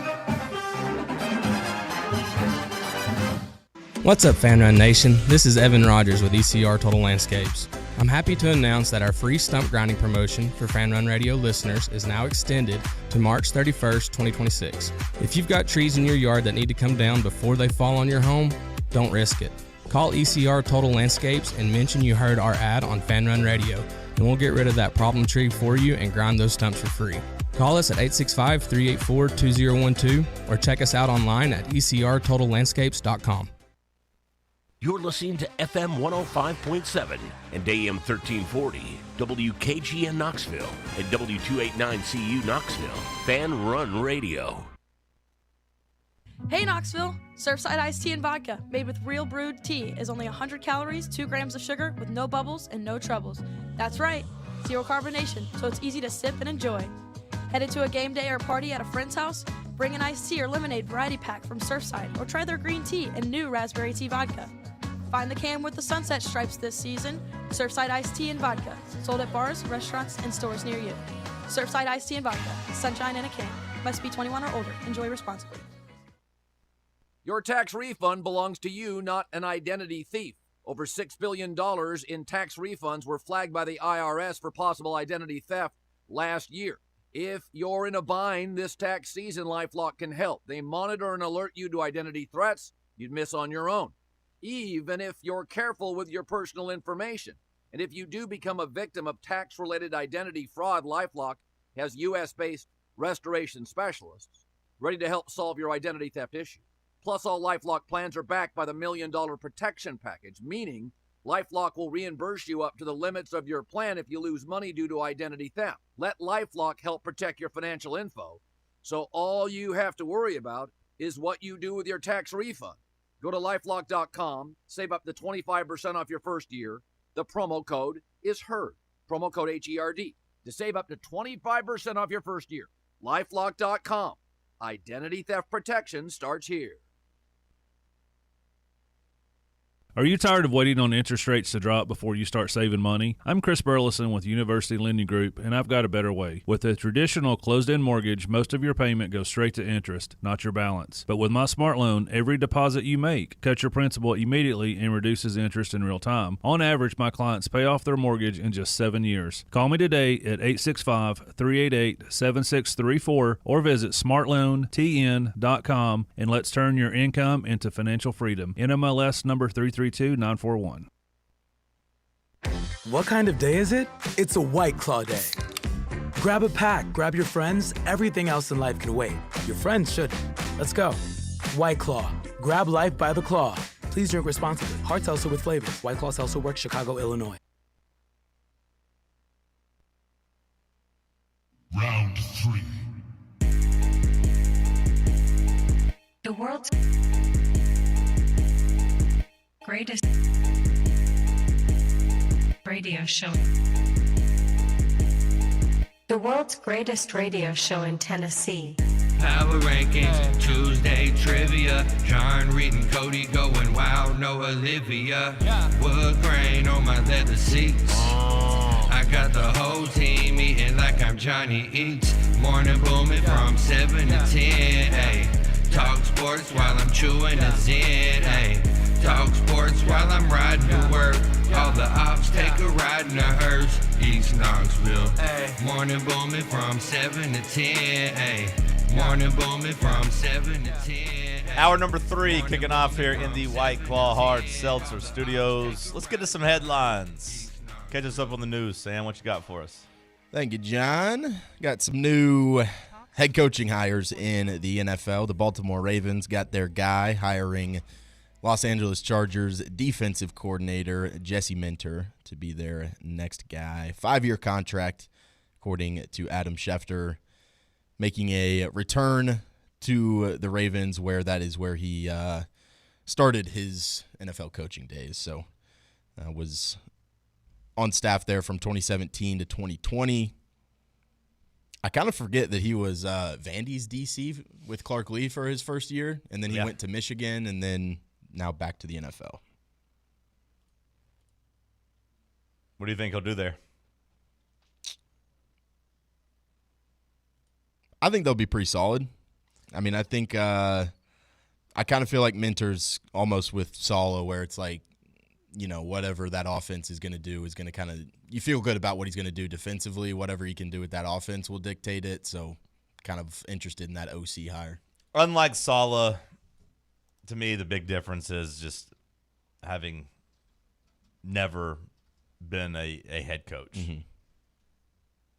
What's up, Fan Run Nation? This is Evan Rogers with ECR Total Landscapes. I'm happy to announce that our free stump grinding promotion for Fan Run Radio listeners is now extended to March 31st, 2026. If you've got trees in your yard that need to come down before they fall on your home, don't risk it. Call ECR Total Landscapes and mention you heard our ad on Fan Run Radio, and we'll get rid of that problem tree for you and grind those stumps for free. Call us at 865-384-2012 or check us out online at ecrtotallandscapes.com. You're listening to FM 105.7 and AM 1340, WKGN Knoxville, and W289CU Knoxville, Fan Run Radio. Hey Knoxville! Surfside iced tea and vodka, made with real brewed tea, is only 100 calories, 2 grams of sugar, with no bubbles and no troubles. That's right, zero carbonation, so it's easy to sip and enjoy. Headed to a game day or party at a friend's house? Bring an iced tea or lemonade variety pack from Surfside, or try their green tea and new raspberry tea vodka. Find the can with the sunset stripes this season. Surfside iced tea and vodka, sold at bars, restaurants, and stores near you. Surfside iced tea and vodka, sunshine in a can. Must be 21 or older. Enjoy responsibly. Your tax refund belongs to you, not an identity thief. Over $6 billion in tax refunds were flagged by the IRS for possible identity theft last year. If you're in a bind this tax season, LifeLock can help. They monitor and alert you to identity threats you'd miss on your own, even if you're careful with your personal information. And if you do become a victim of tax-related identity fraud, LifeLock has U.S.-based restoration specialists ready to help solve your identity theft issue. Plus, all LifeLock plans are backed by the $1 Million Protection Package, meaning LifeLock will reimburse you up to the limits of your plan if you lose money due to identity theft. Let LifeLock help protect your financial info, so all you have to worry about is what you do with your tax refund. Go to LifeLock.com, save up to 25% off your first year. The promo code is HERD, promo code HERD, to save up to 25% off your first year. LifeLock.com. Identity theft protection starts here. Are you tired of waiting on interest rates to drop before you start saving money? I'm Chris Burleson with University Lending Group, and I've got a better way. With a traditional closed-end mortgage, most of your payment goes straight to interest, not your balance. But with my Smart Loan, every deposit you make cuts your principal immediately and reduces interest in real time. On average, my clients pay off their mortgage in just 7 years. Call me today at 865-388-7634 or visit smartloantn.com and let's turn your income into financial freedom. NMLS number 332941. What kind of day is it? It's a White Claw day. Grab a pack, grab your friends, everything else in life can wait. Your friends shouldn't. Let's go. White Claw. Grab life by the claw. Please drink responsibly. Hard seltzer with flavors. White Claw Seltzer Works, Chicago, Illinois. Round 3. The world's greatest radio show. The world's greatest radio show in Tennessee. Power rankings, Tuesday trivia. John Reed and Cody going wild, no Olivia. Wood grain on my leather seats. I got the whole team eating like I'm Johnny Eats. Morning booming from 7 to 10. Ay. Talk sports while I'm chewing a Zen. Ay. Talk sports while I'm riding to work. All the ops take a ride in a hearse. East Knoxville. Morning booming from 7 to 10. Ay. Morning booming from 7 to 10. Hour number 3 kicking off here in the White Claw Hard Seltzer Studios. Let's get to some headlines. Catch us up on the news, Sam. What you got for us? Thank you, John. Got some new head coaching hires in the NFL. The Baltimore Ravens got their guy, hiring Los Angeles Chargers defensive coordinator Jesse Minter to be their next guy. 5-year contract, according to Adam Schefter, making a return to the Ravens, where that is where he started his NFL coaching days. So was on staff there from 2017 to 2020. I kind of forget that he was Vandy's DC with Clark Lee for his first year, and then he went to Michigan, and then now back to the NFL. What do you think he'll do there? I think they'll be pretty solid. I mean, I think I kind of feel like Minter's almost with Sala, where it's like, you know, whatever that offense is going to do is going to kind of – you feel good about what he's going to do defensively. Whatever he can do with that offense will dictate it. So kind of interested in that OC hire. Unlike Sala, to me, the big difference is just having never been a head coach. Mm-hmm.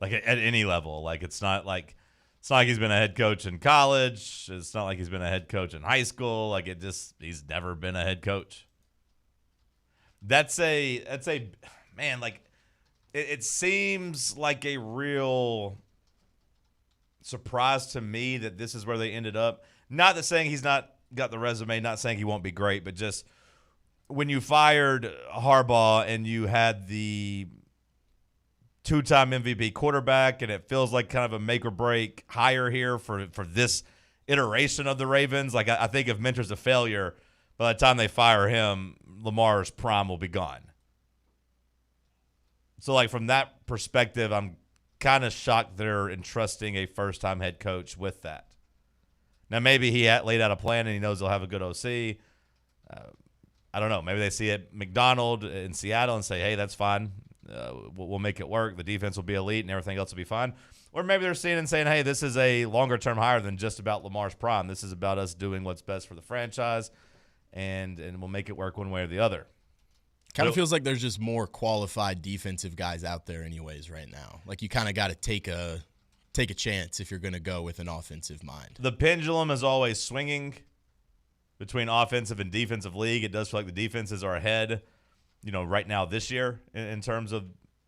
Like at any level. Like it's not like he's been a head coach in college. It's not like he's been a head coach in high school. Like he's never been a head coach. That's a man, like it seems like a real surprise to me that this is where they ended up. Not that saying he's not got the resume, not saying he won't be great, but just when you fired Harbaugh and you had the two-time MVP quarterback, and it feels like kind of a make or break hire here for this iteration of the Ravens. Like I think if Mentor's a failure, by the time they fire him, Lamar's prime will be gone. So like from that perspective, I'm kind of shocked they're entrusting a first-time head coach with that. Now maybe he laid out a plan and he knows they'll have a good OC. I don't know. Maybe they see it McDonald in Seattle and say, hey, that's fine. We'll make it work. The defense will be elite and everything else will be fine. Or maybe they're seeing and saying, hey, this is a longer-term hire than just about Lamar's prime. This is about us doing what's best for the franchise, and we'll make it work one way or the other. Kind of feels like there's just more qualified defensive guys out there anyways right now. Like you kind of got to take a chance if you're going to go with an offensive mind. The pendulum is always swinging between offensive and defensive league. It does feel like the defenses are ahead, right now this year in terms of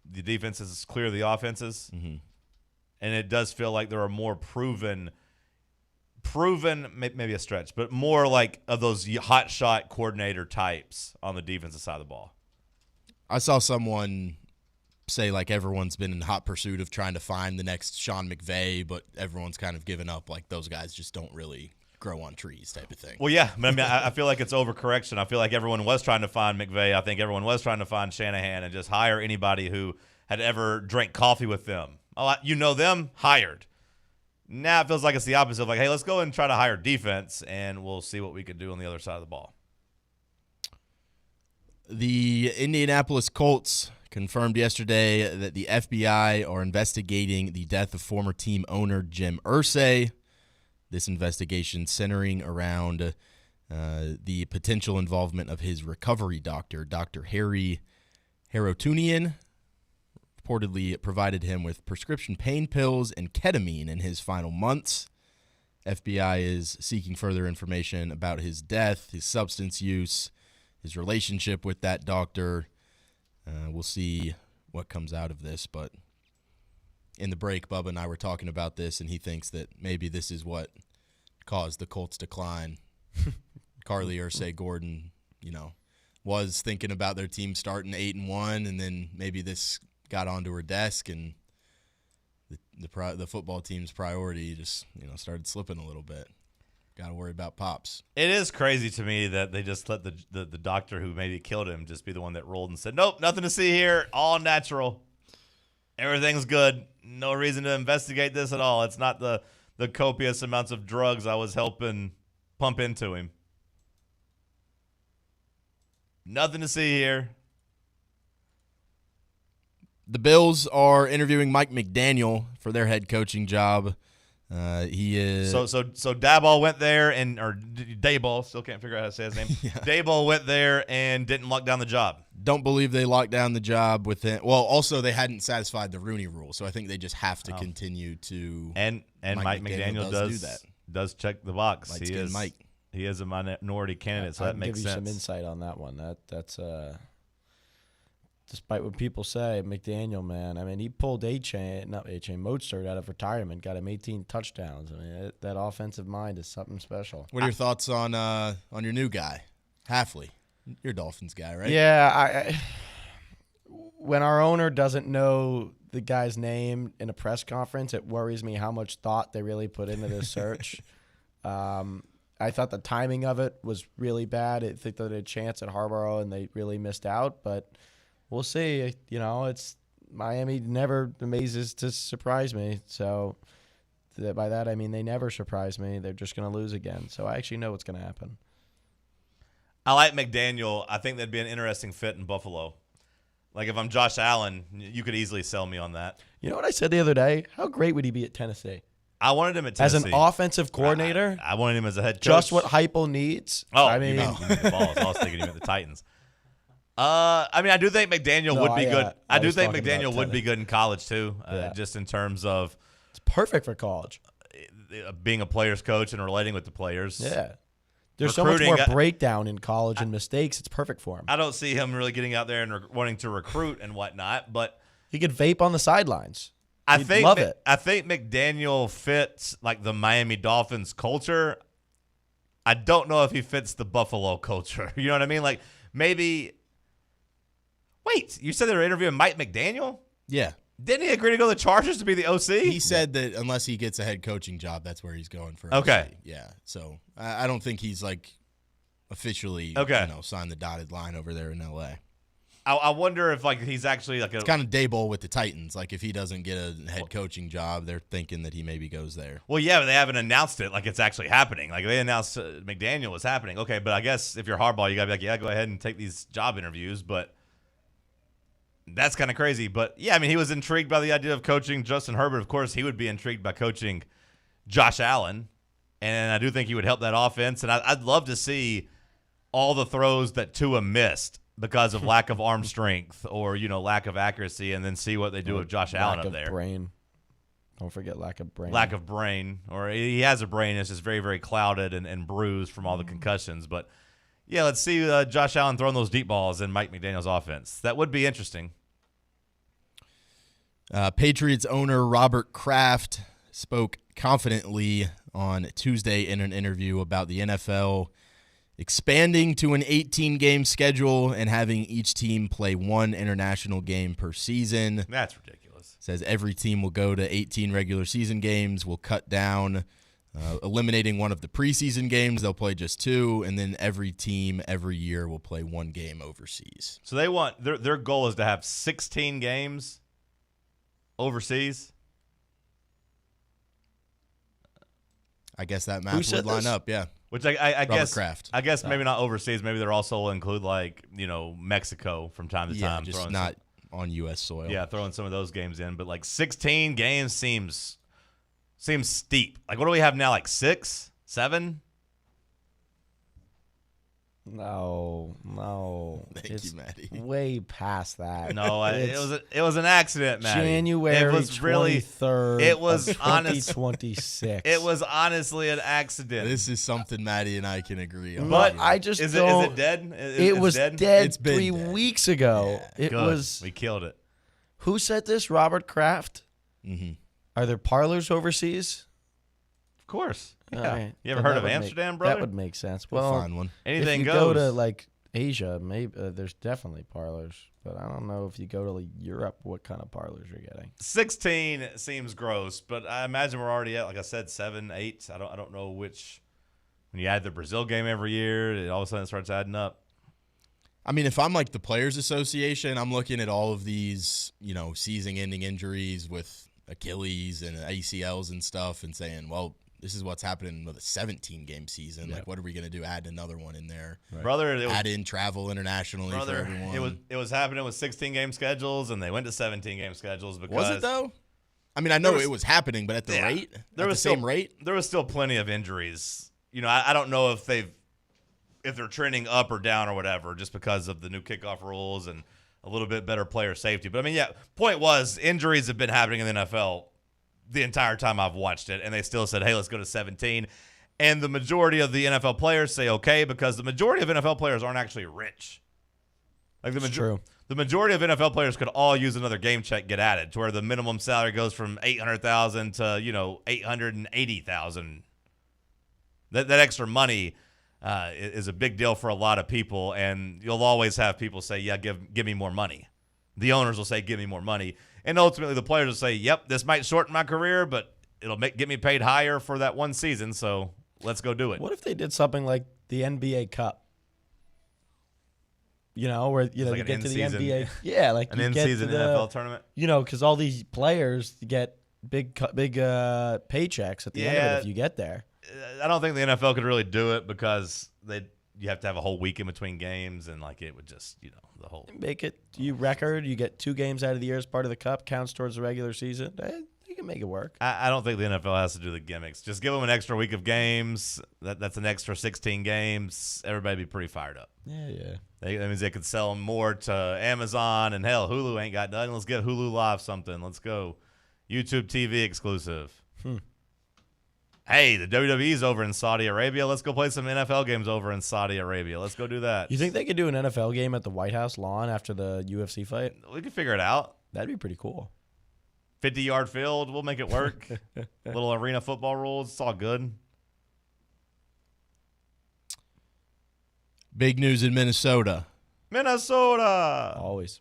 the defenses clear the offenses. Mm-hmm. And it does feel like there are more proven, maybe a stretch, but more like of those hot shot coordinator types on the defensive side of the ball. I saw someone say like everyone's been in hot pursuit of trying to find the next Sean McVay, but everyone's kind of given up. Like those guys just don't really grow on trees type of thing. Well, yeah. I mean, I feel like it's overcorrection. I feel like everyone was trying to find McVay. I think everyone was trying to find Shanahan and just hire anybody who had ever drank coffee with them. Them, hired. Now it feels like it's the opposite of like, hey, let's go and try to hire defense, and we'll see what we can do on the other side of the ball. The Indianapolis Colts confirmed yesterday that the FBI are investigating the death of former team owner Jim Irsay. This investigation centering around the potential involvement of his recovery doctor, Dr. Harry Harutunian, reportedly provided him with prescription pain pills and ketamine in his final months. FBI is seeking further information about his death, his substance use, his relationship with that doctor. We'll see what comes out of this, but in the break, Bubba and I were talking about this, and he thinks that maybe this is what caused the Colts' decline. Carly Irsay Gordon, was thinking about their team starting 8-1, and then maybe this got onto her desk, and the football team's priority just started slipping a little bit. Got to worry about Pops. It is crazy to me that they just let the doctor who maybe killed him just be the one that rolled and said, nope, nothing to see here, all natural. Everything's good. No reason to investigate this at all. It's not the copious amounts of drugs I was helping pump into him. Nothing to see here. The Bills are interviewing Mike McDaniel for their head coaching job. He is so Daboll went there or Daboll, still can't figure out how to say his name. Yeah. Daboll went there and didn't lock down the job. Don't believe they locked down the job with him. Well, also they hadn't satisfied the Rooney Rule, so I think they just have to continue to. And Mike McDaniel does do that. Does check the box. Mike. He is a minority candidate, so that makes sense. I'll give you some insight on that one. That's despite what people say, McDaniel, man. I mean, he pulled Mostert out of retirement, got him 18 touchdowns. I mean, that offensive mind is something special. What are your thoughts on your new guy, Hafley? You're a Dolphins guy, right? Yeah. When our owner doesn't know the guy's name in a press conference, it worries me how much thought they really put into this search. I thought the timing of it was really bad. I think they had a chance at Harborough, and they really missed out, but we'll see. It's Miami never amazes to surprise me. So by that, I mean they never surprise me. They're just going to lose again. So I actually know what's going to happen. I like McDaniel. I think that'd be an interesting fit in Buffalo. Like if I'm Josh Allen, you could easily sell me on that. You know what I said the other day? How great would he be at Tennessee? I wanted him at Tennessee. As an offensive coordinator? I wanted him as a head coach. Just what Heupel needs? Oh, I mean, you mean the Vols. I was thinking you meant the Titans. I do think McDaniel would be good. I do think McDaniel would be good in college too, just in terms of it's perfect for college. Being a player's coach and relating with the players. Yeah. There's so much more recruiting. breakdown in college and mistakes. It's perfect for him. I don't see him really getting out there and wanting to recruit and whatnot, but he could vape on the sidelines. I He'd think love it. I think McDaniel fits like the Miami Dolphins culture. I don't know if he fits the Buffalo culture. You know what I mean? Like maybe. Wait, you said they were interviewing Mike McDaniel? Yeah. Didn't he agree to go to the Chargers to be the OC? He said that unless he gets a head coaching job, that's where he's going for. Okay. OC. Yeah. So I don't think he's like officially, signed the dotted line over there in L.A. I wonder if like he's actually like it's kind of Daboll with the Titans. Like if he doesn't get a head coaching job, they're thinking that he maybe goes there. Well, yeah, but they haven't announced it like it's actually happening. Like they announced McDaniel was happening. Okay, but I guess if you're Harbaugh, you gotta be like, yeah, go ahead and take these job interviews. But that's kind of crazy. But yeah, I mean, he was intrigued by the idea of coaching Justin Herbert. Of course, he would be intrigued by coaching Josh Allen, and I do think he would help that offense. And I'd love to see all the throws that Tua missed because of lack of arm strength or, lack of accuracy, and then see what they do with Josh Allen up there. Lack of brain. Don't forget lack of brain. Lack of brain. Or he has a brain. It's just very, very clouded and bruised from all the concussions. But, yeah, let's see Josh Allen throwing those deep balls in Mike McDaniel's offense. That would be interesting. Patriots owner Robert Kraft spoke confidently on Tuesday in an interview about the NFL expanding to an 18-game schedule and having each team play one international game per season. That's ridiculous. Says every team will go to 18 regular season games. Will cut down, eliminating one of the preseason games. They'll play just 2, and then every team every year will play 1 game overseas. So they want their goal is to have 16 games overseas. I guess that math would line up, yeah. Which I guess Kraft. I guess maybe not overseas. Maybe they're also include like Mexico from time to time. Just not on U.S. soil. Yeah, throwing some of those games in, but like 16 games seems steep. Like what do we have now? Like 6, 7? No. Thank you, Maddie. Way past that. No, it was an accident, Maddie. January it was 23rd. It was 2026. It was honestly an accident. This is something Maddie and I can agree on. But I just is don't. It dead? It was dead. It's been 3 weeks ago. Yeah. It Good. was. We killed it. Who said this? Robert Kraft. Mm-hmm. Are there parlors overseas? Of course. Yeah. Right. You ever heard of Amsterdam, brother? That would make sense. We'll Well, find one. Anything if you goes. go to like Asia, maybe there's definitely parlors, but I don't know if you go to like Europe, what kind of parlors you're getting. 16 seems gross, but I imagine we're already at, like I said, 7, 8. I don't know which. When you add the Brazil game every year, it all of a sudden starts adding up. I mean, if I'm like the Players Association, I'm looking at all of these, season-ending injuries with Achilles and ACLs and stuff and saying, well, this is what's happening with a 17-game season. Yeah. Like, what are we going to do? Add another one in there. Right. Brother, add in travel internationally for everyone. it was happening with 16-game schedules, and they went to 17-game schedules because. Was it, though? I mean, I know it was happening, but at the rate? There was the same rate? There was still plenty of injuries. I don't know if they're trending up or down or whatever, just because of the new kickoff rules and a little bit better player safety. But I mean, yeah, point was injuries have been happening in the NFL the entire time I've watched it, and they still said, hey, let's go to 17. And the majority of the NFL players say okay, because the majority of NFL players aren't actually rich. Like True. The majority of NFL players could all use another game check get added, to where the minimum salary goes from $800,000 to $880,000. That extra money is a big deal for a lot of people, and you'll always have people say, yeah, give me more money. The owners will say, give me more money. And ultimately, the players will say, yep, this might shorten my career, but it'll get me paid higher for that one season, so let's go do it. What if they did something like the NBA Cup? Where you like you an get to the in-season- NBA. Yeah, like an you get in-season to the NFL tournament? because all these players get big paychecks at the end of it if you get there. I don't think the NFL could really do it because you have to have a whole week in between games, and like it would just the whole Make it you get 2 games out of the year as part of the cup, counts towards the regular season. You can make it work. I don't think the NFL has to do the gimmicks. Just give them an extra week of games. That's an extra 16 games. Everybody be pretty fired up. Yeah. That means they could sell more to Amazon, and hell, Hulu ain't got nothing. Let's get Hulu Live something. Let's go. YouTube TV exclusive. Hey, the WWE's over in Saudi Arabia. Let's go play some NFL games over in Saudi Arabia. Let's go do that. You think they could do an NFL game at the White House lawn after the UFC fight? We could figure it out. That'd be pretty cool. 50-yard field. We'll make it work. Little arena football rules. It's all good. Big news in Minnesota. Minnesota. Always.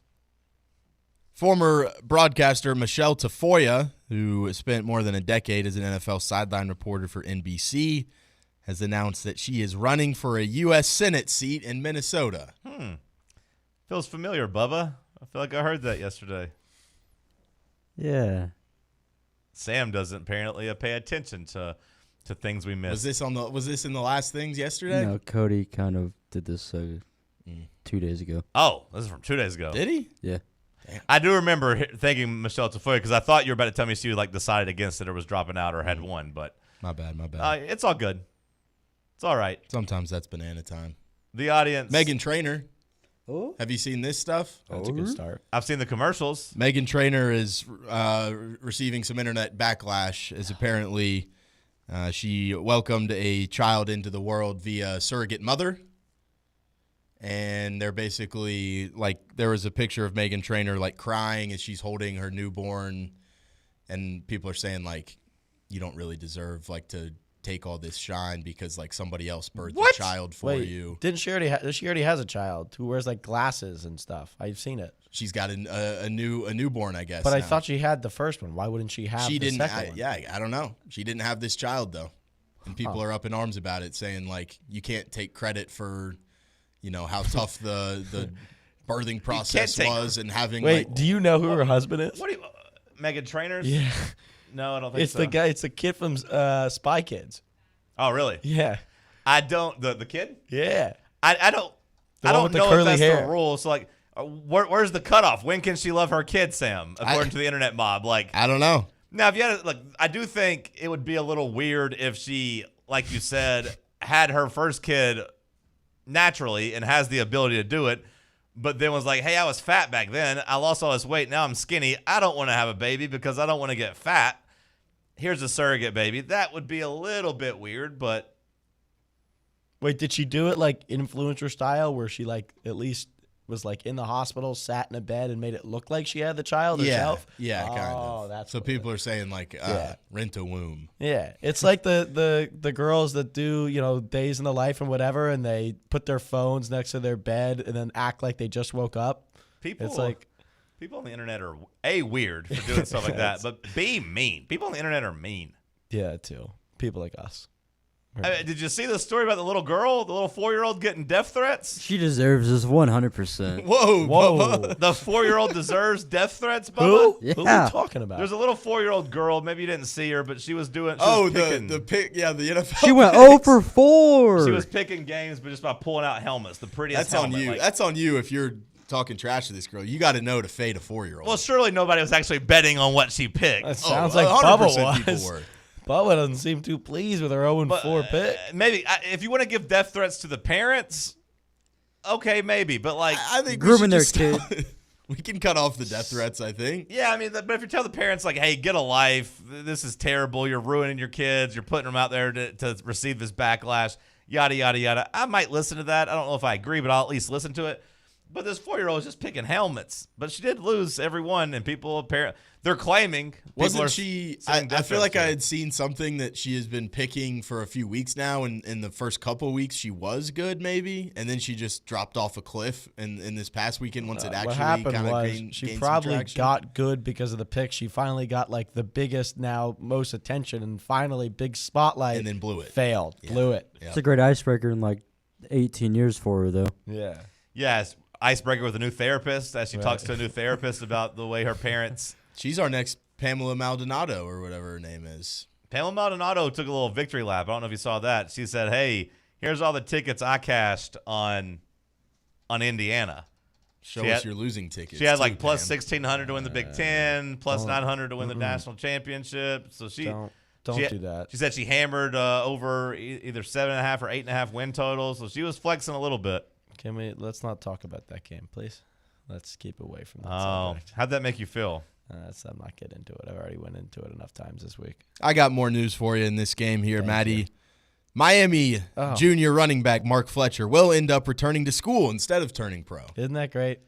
Former broadcaster Michelle Tafoya, who spent more than a decade as an NFL sideline reporter for NBC, has announced that she is running for a U.S. Senate seat in Minnesota. Feels familiar, Bubba. I feel like I heard that yesterday. Yeah. Sam doesn't apparently pay attention to things we miss. Was this in the last things yesterday? No, Cody kind of did this 2 days ago. Oh, this is from 2 days ago. Did he? Yeah. Damn. I do remember thanking Michelle Tafoya because I thought you were about to tell me she decided against it or was dropping out or had won, but my bad. It's all good. It's all right. Sometimes that's banana time. The audience. Meghan Trainor. Oh. Have you seen this stuff? That's a good start. I've seen the commercials. Meghan Trainor is receiving some internet backlash as apparently she welcomed a child into the world via surrogate mother. And they're basically there was a picture of Meghan Trainor crying as she's holding her newborn, and people are saying you don't really deserve to take all this shine because somebody else birthed a child for you. Didn't she already? She already has a child who wears glasses and stuff. I've seen it. She's got a newborn, I guess. But now. I thought she had the first one. Why wouldn't she have? She the didn't. second one? Yeah, I don't know. She didn't have this child though, and people are up in arms about it, saying you can't take credit for. How tough the birthing process was and having Wait, do you know who her husband is? What do you Meghan Trainor? Yeah. No, I don't think It's so. the guy. It's the kid from Spy Kids. Oh, really? Yeah. I don't the kid? Yeah. I don't The I one don't with the know if curly that's hair. the rule. So where's the cutoff? When can she love her kid, Sam? According to the internet mob. I don't know. Now if you had I do think it would be a little weird if she, like you said, had her first kid naturally and has the ability to do it, but then was hey, I was fat back then. I lost all this weight. Now I'm skinny. I don't want to have a baby because I don't want to get fat. Here's a surrogate baby. That would be a little bit weird, but. Wait, did she do it influencer style where she at least was in the hospital, sat in a bed and made it look like she had the child herself? Yeah, kind of. Oh, that's so people are saying rent a womb. Yeah, it's like the girls that do days in the life and whatever, and they put their phones next to their bed and then act like they just woke up. People, it's people on the internet are weird for doing stuff like that, but B, mean. People on the internet are mean. Yeah, too. People like us. Did you see the story about the little girl, the little 4-year-old getting death threats? She deserves this 100%. Whoa. The 4-year-old deserves death threats, Bubba? Who? Yeah. Who are we talking about? There's a little 4-year-old girl. Maybe you didn't see her, but she was doing. The NFL. She went 0 for 4. She was picking games, but just by pulling out helmets, the prettiest. That's helmet. on you. That's on you if you're talking trash to this girl. You got to know to fade a 4-year-old. Well, surely nobody was actually betting on what she picked. That sounds like Bubba people was. were. Bubba doesn't seem too pleased with her 0-4 pick. Maybe if you want to give death threats to the parents, okay, maybe. But I think grooming their kid. We can cut off the death threats, I think. Yeah, I mean, but if you tell the parents hey, get a life, this is terrible, you're ruining your kids, you're putting them out there to receive this backlash, yada yada yada. I might listen to that. I don't know if I agree, but I'll at least listen to it. But this 4-year-old is just picking helmets. But she did lose every one, and people apparently they're claiming. Wasn't she? I feel like I had. had seen something that she has been picking for a few weeks now, and in the first couple of weeks she was good, maybe, and then she just dropped off a cliff. In this past weekend, once it actually what happened kind of was gained she some probably traction. got good because of the pick. She finally got the biggest, now most attention, and finally big spotlight, and then blew it. Failed, blew it. It's a great icebreaker in 18 years for her, though. Yeah. Yes, icebreaker with a new therapist as she talks to a new therapist about the way her parents. She's our next Pamela Maldonado or whatever her name is. Pamela Maldonado took a little victory lap. I don't know if you saw that. She said, "Hey, here's all the tickets I cashed on Indiana." Show us your losing tickets. She had too, plus Pam. 1,600 to win the Big Ten, plus 900 to win the national championship. So Don't do that. She said she hammered over either 7.5 or 8.5 win totals. So she was flexing a little bit. Let's not talk about that game, please. Let's keep away from that Oh, subject. how'd that make you feel? So I'm not getting into it. I've already went into it enough times this week. I got more news for you in this game here, Thank Maddie. you. Miami Oh. junior running back Mark Fletcher will end up returning to school instead of turning pro. Isn't that great?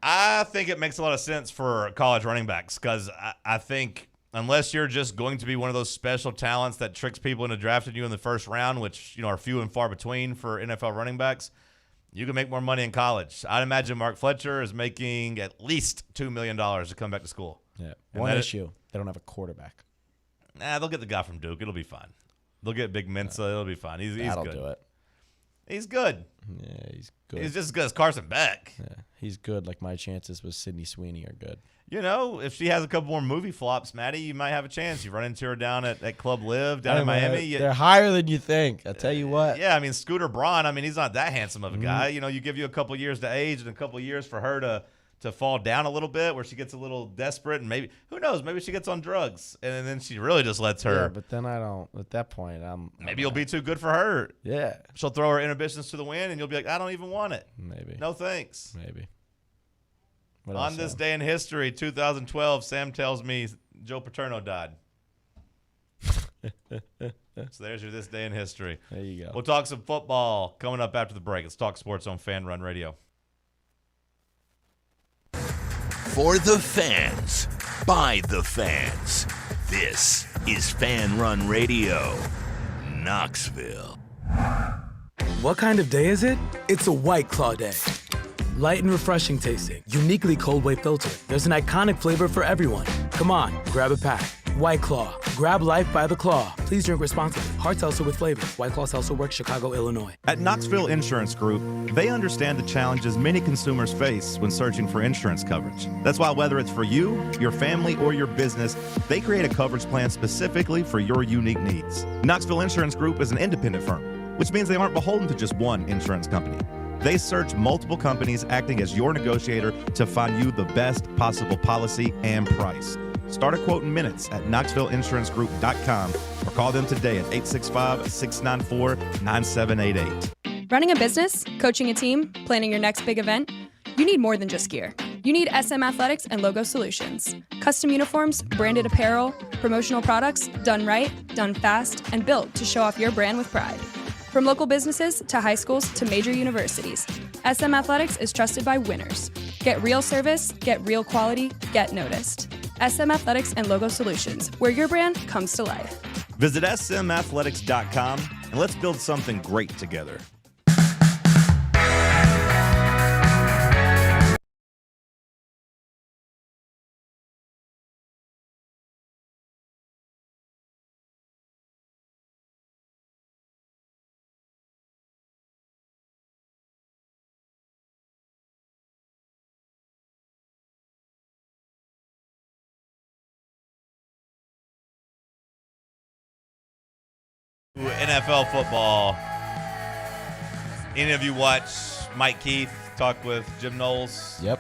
I think it makes a lot of sense for college running backs because I think unless you're just going to be one of those special talents that tricks people into drafting you in the first round, which are few and far between for NFL running backs, you can make more money in college. I'd imagine Mark Fletcher is making at least $2 million to come back to school. Yeah. And One that- issue: they don't have a quarterback. Nah, they'll get the guy from Duke. It'll be fine. They'll get Big Mensa. It'll be fine. He's That'll good. do it. He's good. Yeah, he's good. He's just as good as Carson Beck. Yeah, he's good. Like my chances with Sydney Sweeney are good. If she has a couple more movie flops, Maddie, you might have a chance. You run into her down at Club Live down in Miami. They're higher than you think. I'll tell you what. Yeah, I mean, Scooter Braun, he's not that handsome of a guy. You give you a couple years to age and a couple years for her to fall down a little bit where she gets a little desperate and maybe, who knows, maybe she gets on drugs and then she really just lets her. Yeah, but then I don't. At that point, Maybe you'll be too good for her. Yeah. She'll throw her inhibitions to the wind and you'll be like, I don't even want it. Maybe. No thanks. Maybe. What On else, this Sam? day in history, 2012, Sam tells me Joe Paterno died. So there's your this day in history. There you go. We'll talk some football coming up after the break. Let's talk sports on Fan Run Radio. For the fans, by the fans. This is Fan Run Radio, Knoxville. What kind of day is it? It's a White Claw day. Light and refreshing tasting, uniquely cold wave filtered. There's an iconic flavor for everyone. Come on, grab a pack. White Claw. Grab life by the claw. Please drink responsibly. Hard seltzer with flavor. White Claw Seltzer Works, Chicago, Illinois. At Knoxville Insurance Group, they understand the challenges many consumers face when searching for insurance coverage. That's why whether it's for you, your family, or your business, they create a coverage plan specifically for your unique needs. Knoxville Insurance Group is an independent firm, which means they aren't beholden to just one insurance company. They search multiple companies acting as your negotiator to find you the best possible policy and price. Start a quote in minutes at KnoxvilleInsuranceGroup.com or call them today at 865-694-9788. Running a business, coaching a team, planning your next big event, you need more than just gear. You need SM Athletics and Logo Solutions. Custom uniforms, branded apparel, promotional products, done right, done fast, and built to show off your brand with pride. From local businesses to high schools to major universities, SM Athletics is trusted by winners. Get real service, get real quality, get noticed. SM Athletics and Logo Solutions, where your brand comes to life. Visit smathletics.com and let's build something great together. NFL football. Any of you watch Mike Keith talk with Jim Knowles? Yep.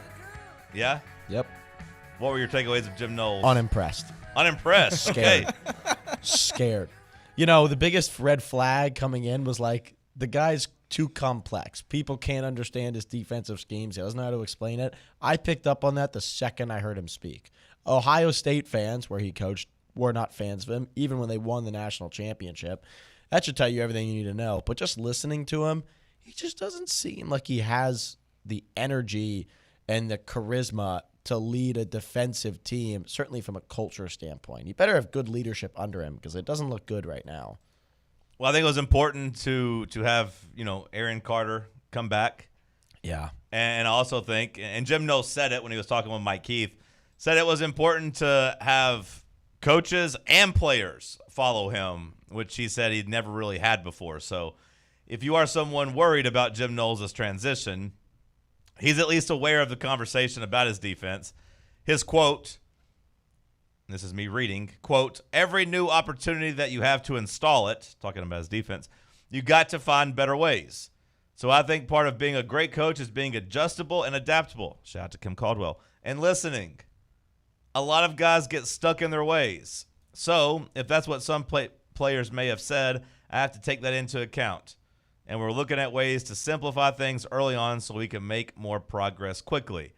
Yeah? Yep. What were your takeaways of Jim Knowles? Unimpressed. Unimpressed. Okay. Scared. The biggest red flag coming in was like the guy's too complex. People can't understand his defensive schemes. He doesn't know how to explain it. I picked up on that the second I heard him speak. Ohio State fans, where he coached, were not fans of him, even when they won the national championship. That should tell you everything you need to know. But just listening to him, he just doesn't seem like he has the energy and the charisma to lead a defensive team, certainly from a culture standpoint. You better have good leadership under him because it doesn't look good right now. Well, I think it was important to have, Aaron Carter come back. Yeah. And I also think, and Jim Knowles said it when he was talking with Mike Keith, said it was important to have coaches and players follow him, which he said he'd never really had before. So if you are someone worried about Jim Knowles' transition, he's at least aware of the conversation about his defense. His quote, this is me reading, quote, "Every new opportunity that you have to install it," talking about his defense, "you got to find better ways. So I think part of being a great coach is being adjustable and adaptable." Shout out to Kim Caldwell. "And listening. A lot of guys get stuck in their ways. So if that's what some players may have said, I have to take that into account. And we're looking at ways to simplify things early on so we can make more progress quickly."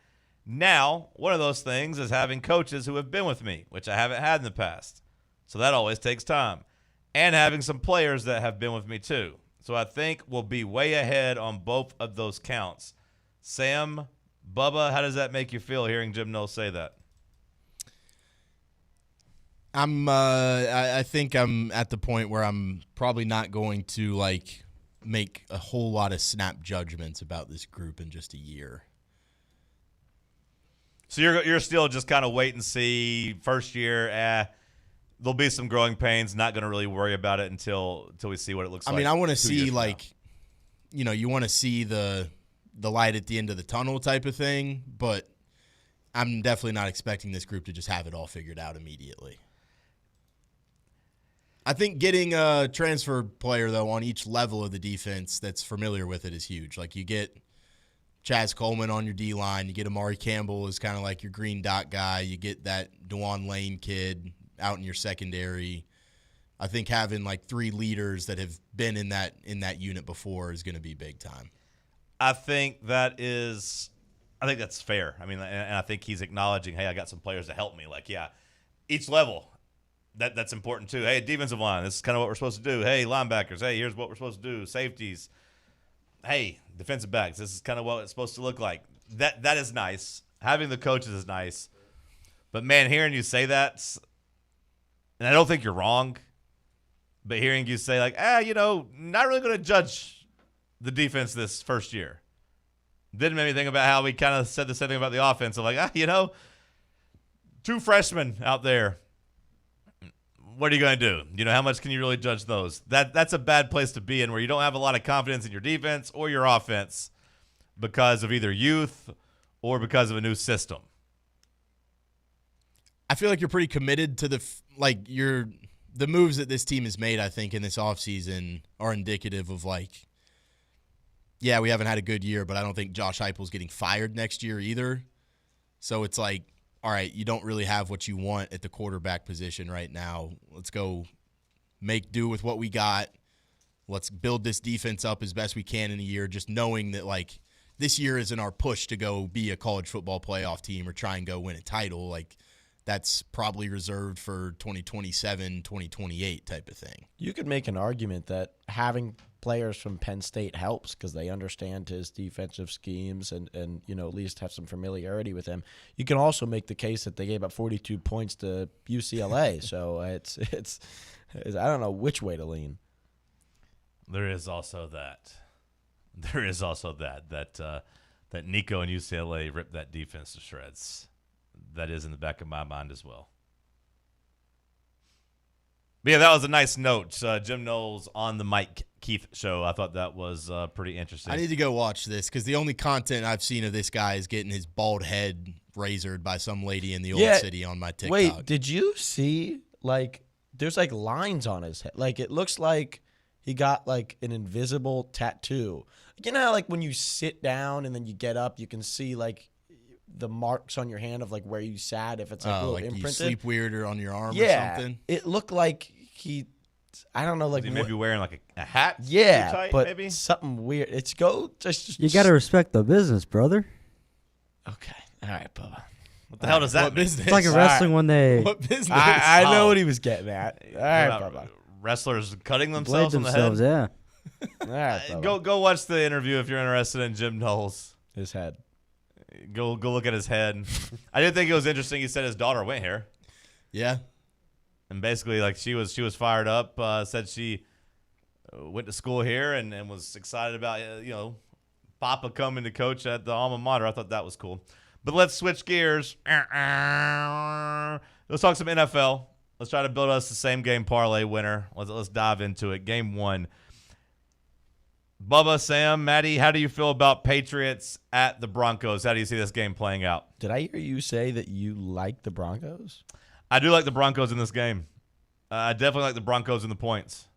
Now, one of those things is having coaches who have been with me, which I haven't had in the past. So that always takes time. And having some players that have been with me too. So I think we'll be way ahead on both of those counts. Sam, Bubba, how does that make you feel hearing Jim Knowles say that? I think I'm at the point where I'm probably not going to make a whole lot of snap judgments about this group in just a year. So you're still just kind of wait and see. First year, there'll be some growing pains. Not going to really worry about it until we see what it looks like. I mean, I want to 2 see years from now. you want to see the light at the end of the tunnel type of thing, but I'm definitely not expecting this group to just have it all figured out immediately. I think getting a transfer player, though, on each level of the defense that's familiar with it is huge. Like, you get Chaz Coleman on your D-line. You get Amari Campbell as kind of like your green dot guy. You get that DeJuan Lane kid out in your secondary. I think having 3 leaders that have been in that unit before is going to be big time. I think that's fair. I mean, and I think he's acknowledging, hey, I got some players to help me. Each level. That's important too. Hey, defensive line, this is kind of what we're supposed to do. Hey, linebackers, hey, here's what we're supposed to do. Safeties, hey, defensive backs, this is kind of what it's supposed to look like. That is nice. Having the coaches is nice. But, man, hearing you say that, and I don't think you're wrong, but hearing you say, not really going to judge the defense this first year. Didn't make me think about how we kind of said the same thing about the offense. Of 2 freshmen out there. What are you going to do? How much can you really judge those? That's a bad place to be in, where you don't have a lot of confidence in your defense or your offense because of either youth or because of a new system. I feel like you're pretty committed to the moves that this team has made, I think, in this offseason are indicative of we haven't had a good year, but I don't think Josh Heupel's getting fired next year either. So it's all right, you don't really have what you want at the quarterback position right now. Let's go make do with what we got. Let's build this defense up as best we can in a year, just knowing that, this year isn't our push to go be a college football playoff team or try and go win a title. That's probably reserved for 2027, 2028 type of thing. You could make an argument that having players from Penn State helps because they understand his defensive schemes and at least have some familiarity with him. You can also make the case that they gave up 42 points to UCLA, so it's I don't know which way to lean. There is also that Nico and UCLA ripped that defense to shreds. That is in the back of my mind as well. But yeah, that was a nice note. Jim Knowles on the Mike Keith show. I thought that was pretty interesting. I need to go watch this because the only content I've seen of this guy is getting his bald head razored by some lady in the old city on my TikTok. Wait, did you see, there's, lines on his head? It looks like he got, an invisible tattoo. You know how, when you sit down and then you get up, you can see, the marks on your hand of where you sat, if it's a little imprinted. You sleep weirder on your arm or something. It looked like I don't know, he maybe wearing a hat. Yeah, tight, but maybe something weird. You got to respect the business, brother. Okay, all right, Bubba. What the hell does that mean? It's like a wrestling when they. What business? I know what he was getting at. All right, Bubba. Wrestlers cutting themselves on the head. Yeah. All right, Bubba. Go watch the interview if you're interested in Jim Knowles. His head. Go look at his head. I did think it was interesting. He said his daughter went here. Yeah. And basically, she was fired up. Said she went to school here and was excited about Papa coming to coach at the alma mater. I thought that was cool. But let's switch gears. Let's talk some NFL. Let's try to build us the same game parlay winner. Let's dive into it. Game 1. Bubba, Sam, Maddie, how do you feel about Patriots at the Broncos? How do you see this game playing out? Did I hear you say that you like the Broncos? I do like the Broncos in this game. I definitely like the Broncos in the points.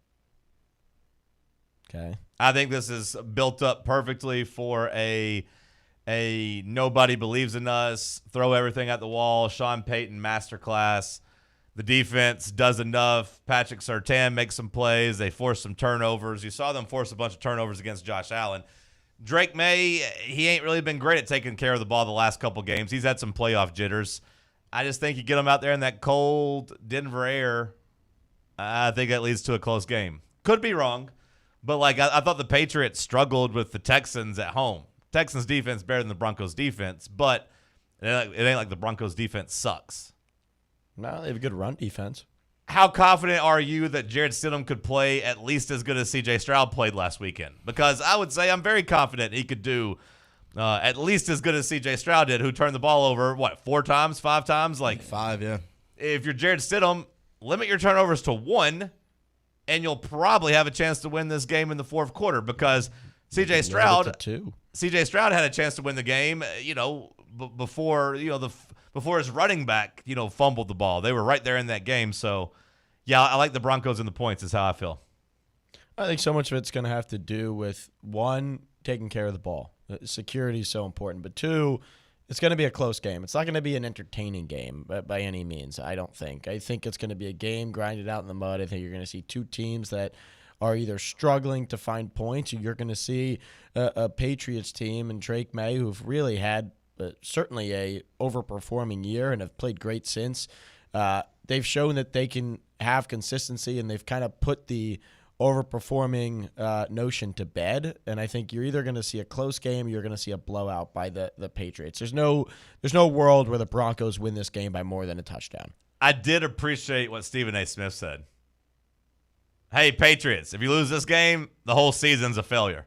Okay. I think this is built up perfectly for a nobody believes in us, throw everything at the wall, Sean Payton masterclass. The defense does enough. Patrick Surtain makes some plays. They force some turnovers. You saw them force a bunch of turnovers against Josh Allen. Drake May, he ain't really been great at taking care of the ball the last couple games. He's had some playoff jitters. I just think you get him out there in that cold Denver air, I think that leads to a close game. Could be wrong, but like I thought the Patriots struggled with the Texans at home. Texans defense better than the Broncos defense, but it ain't like the Broncos defense sucks. No, they have a good run defense. How confident are you that Jared Stidham could play at least as good as C.J. Stroud played last weekend? Because I would say I'm very confident he could do at least as good as C.J. Stroud did, who turned the ball over, 4 times, 5 times? Like 5, yeah. If you're Jared Stidham, limit your turnovers to 1, and you'll probably have a chance to win this game in the fourth quarter because C.J. Stroud had a chance to win the game, before his running back, fumbled the ball. They were right there in that game. So, yeah, I like the Broncos and the points is how I feel. I think so much of it's going to have to do with, 1, taking care of the ball. Security is so important. But 2, it's going to be a close game. It's not going to be an entertaining game by any means, I don't think. I think it's going to be a game grinded out in the mud. I think you're going to see 2 teams that are either struggling to find points, or you're going to see a Patriots team and Drake May who've really had certainly a overperforming year and have played great since. They've shown that they can have consistency, and they've kind of put the overperforming notion to bed. And I think you're either going to see a close game or you're going to see a blowout by the Patriots. There's no world where the Broncos win this game by more than a touchdown. I did appreciate what Stephen A. Smith said. Hey, Patriots, if you lose this game, the whole season's a failure.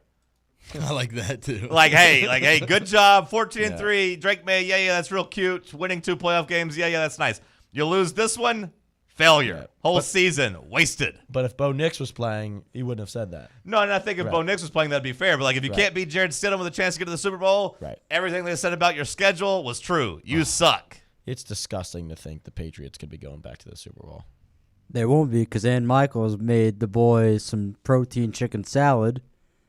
I like that too. Hey, good job, 14-3. Drake May, yeah, that's real cute. Winning 2 playoff games, yeah, that's nice. You lose this one, failure. Yeah. Whole season wasted. But if Bo Nix was playing, he wouldn't have said that. No, and I think if Bo Nix was playing, that'd be fair. But if you can't beat Jared Stidham with a chance to get to the Super Bowl, everything they said about your schedule was true. You suck. It's disgusting to think the Patriots could be going back to the Super Bowl. They won't be because Ann Michaels made the boys some protein chicken salad.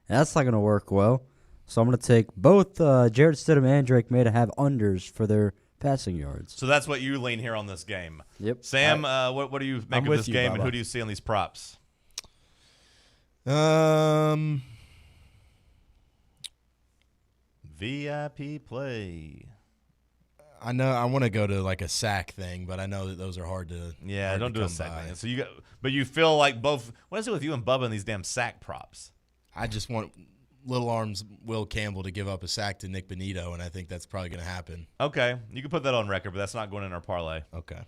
And that's not going to work well. So I'm going to take both Jared Stidham and Drake May to have unders for their passing yards. So that's what you lean here on this game. Yep. Sam, what do you make of this game, Bubba. and who do you see on these props? VIP play. I know I want to go to like a sack thing, but I know that those are hard to. Yeah, hard don't to do a come sack by. thing. So but you feel like both. What is it with you and Bubba and these damn sack props? I just want Little Arms Will Campbell to give up a sack to Nick Benito, and I think that's probably going to happen. Okay, you can put that on record, but that's not going in our parlay. Okay.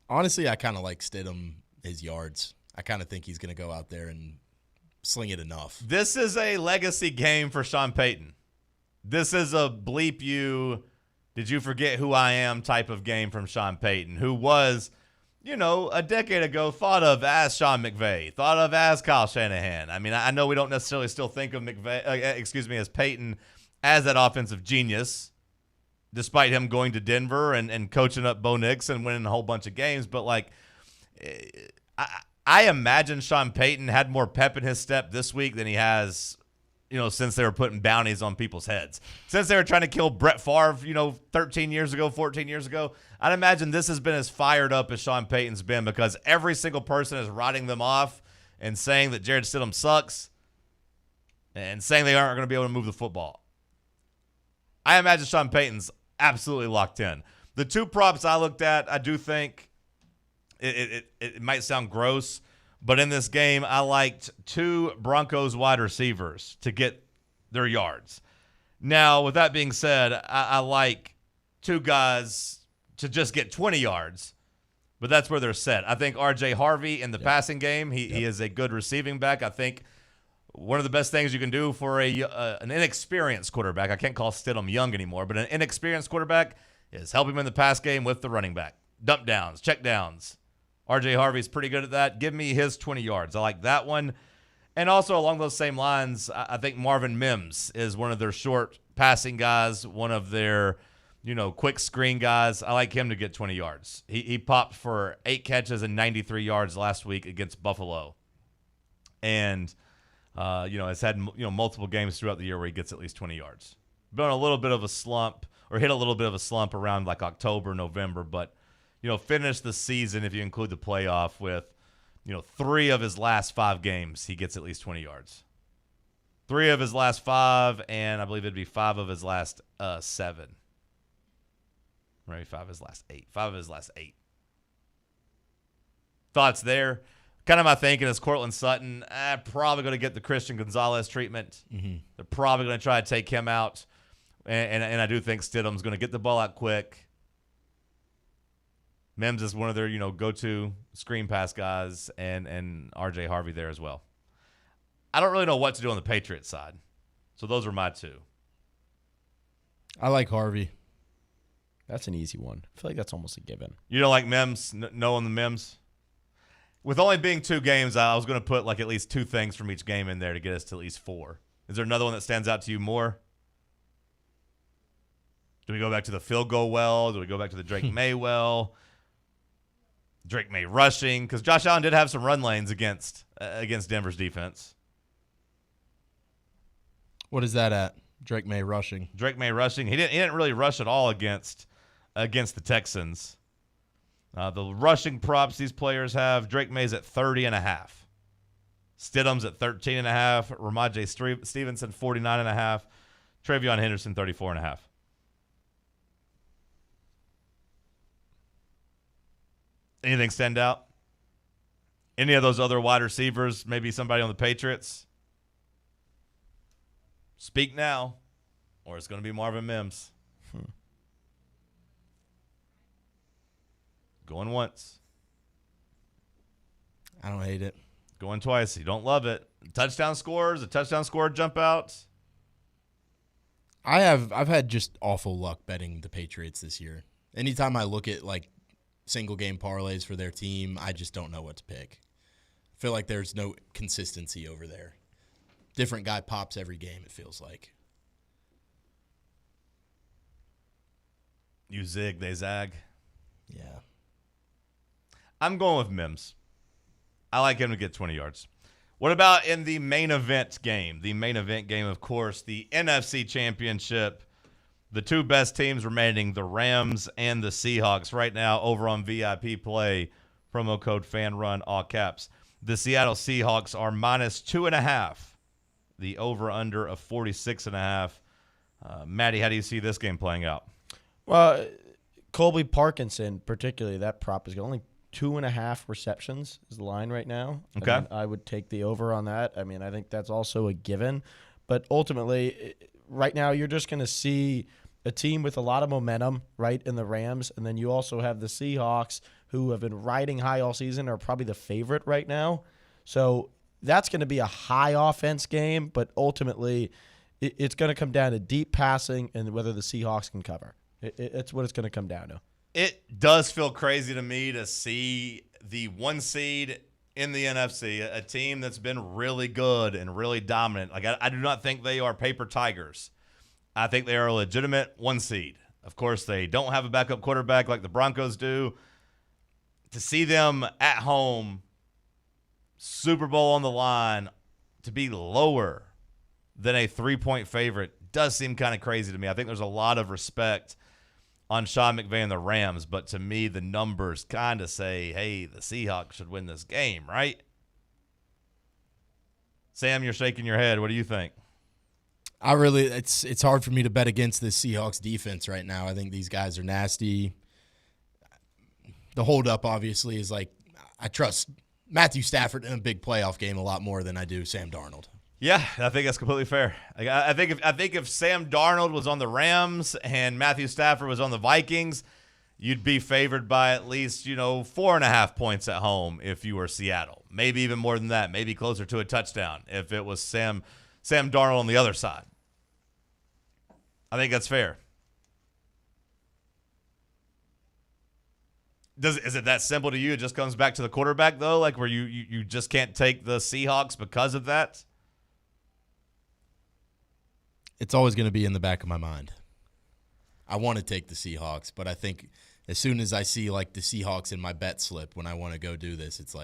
Honestly, I kind of like Stidham, his yards. I kind of think he's going to go out there and sling it enough. This is a legacy game for Sean Payton. This is a bleep you, did you forget who I am type of game from Sean Payton, who was, a decade ago thought of as Sean McVay, thought of as Kyle Shanahan. I mean, I know we don't necessarily still think of as Payton as that offensive genius, despite him going to Denver and coaching up Bo Nix and winning a whole bunch of games. But, I imagine Sean Payton had more pep in his step this week than he has, since they were putting bounties on people's heads. Since they were trying to kill Brett Favre, 13 years ago, 14 years ago, I'd imagine this has been as fired up as Sean Payton's been because every single person is writing them off and saying that Jared Stidham sucks and saying they aren't going to be able to move the football. I imagine Sean Payton's absolutely locked in. The 2 props I looked at, I do think it might sound gross, but in this game, I liked 2 Broncos wide receivers to get their yards. Now, with that being said, I like 2 guys to just get 20 yards, but that's where they're set. I think R.J. Harvey in the passing game, he is a good receiving back. I think one of the best things you can do for an inexperienced quarterback, I can't call Stidham young anymore, but an inexperienced quarterback is help him in the pass game with the running back. Dump downs, check downs. R.J. Harvey's pretty good at that. Give me his 20 yards. I like that one. And also along those same lines, I think Marvin Mims is one of their short passing guys, one of their, quick screen guys. I like him to get 20 yards. He popped for 8 catches and 93 yards last week against Buffalo. And, has had, multiple games throughout the year where he gets at least 20 yards. Been on a little bit of a slump or hit a little bit of a slump around like October, November, but finish the season, if you include the playoff, with 3 of his last 5 games, he gets at least 20 yards. 3 of his last 5, and I believe it'd be 5 of his last 7. Maybe 5 of his last 8. 5 of his last 8. Thoughts there? Kind of my thinking is Cortland Sutton probably going to get the Christian Gonzalez treatment. Mm-hmm. They're probably going to try to take him out. And I do think Stidham's going to get the ball out quick. Mims is one of their, go-to screen pass guys, and R.J. Harvey there as well. I don't really know what to do on the Patriots side. So those are my 2. I like Harvey. That's an easy one. I feel like that's almost a given. You don't like Mims? No on the Mims? With only being 2 games, I was going to put at least 2 things from each game in there to get us to at least 4. Is there another one that stands out to you more? Do we go back to the field goal well? Do we go back to the Drake May well? Drake May rushing? Because Josh Allen did have some run lanes against Denver's defense. What is that at? Drake May rushing. Drake May rushing. He didn't really rush at all against the Texans. The rushing props these players have, Drake May's at 30.5. Stidham's at 13.5. Ramondre Stevenson, 49.5. Travion Henderson, 34.5. Anything stand out? Any of those other wide receivers, maybe somebody on the Patriots? Speak now, or it's going to be Marvin Mims. Going once. I don't hate it. Going twice. You don't love it. Touchdown scores, a touchdown score jump out. I've had just awful luck betting the Patriots this year. Anytime I look at single game parlays for their team, I just don't know what to pick. I feel like there's no consistency over there. Different guy pops every game, it feels like. You zig, they zag. Yeah. I'm going with Mims. I like him to get 20 yards. What about in the main event game? The main event game, of course, the NFC Championship. The 2 best teams remaining, the Rams and the Seahawks. Right now, over on VIP Play, promo code FANRUN, all caps. The Seattle Seahawks are -2.5. The over-under of 46.5. Maddie, how do you see this game playing out? Well, Colby Parkinson, particularly, that prop is only 2.5 receptions is the line right now. Okay. I would take the over on that. I mean, I think that's also a given. But ultimately, right now, you're just going to see a team with a lot of momentum, right, in the Rams. And then you also have the Seahawks, who have been riding high all season, are probably the favorite right now. So that's going to be a high offense game. But ultimately, it's going to come down to deep passing and whether the Seahawks can cover. It's what it's going to come down to. It does feel crazy to me to see the 1 seed in the NFC, a team that's been really good and really dominant. I do not think they are paper tigers. I think they are a legitimate 1 seed. Of course, they don't have a backup quarterback like the Broncos do. To see them at home, Super Bowl on the line, to be lower than a 3-point favorite does seem kind of crazy to me. I think there's a lot of respect on Sean McVay and the Rams, but to me, the numbers kind of say, hey, the Seahawks should win this game, right? Sam, you're shaking your head. What do you think? It's hard for me to bet against this Seahawks defense right now. I think these guys are nasty. The holdup, obviously, is I trust Matthew Stafford in a big playoff game a lot more than I do Sam Darnold. Yeah, I think that's completely fair. I think if Sam Darnold was on the Rams and Matthew Stafford was on the Vikings, you'd be favored by at least 4.5 points at home if you were Seattle. Maybe even more than that. Maybe closer to a touchdown if it was Sam Darnold on the other side. I think that's fair. Is it that simple to you? It just comes back to the quarterback though, where you just can't take the Seahawks because of that? It's always going to be in the back of my mind. I want to take the Seahawks, but I think as soon as I see the Seahawks in my bet slip when I want to go do this, it's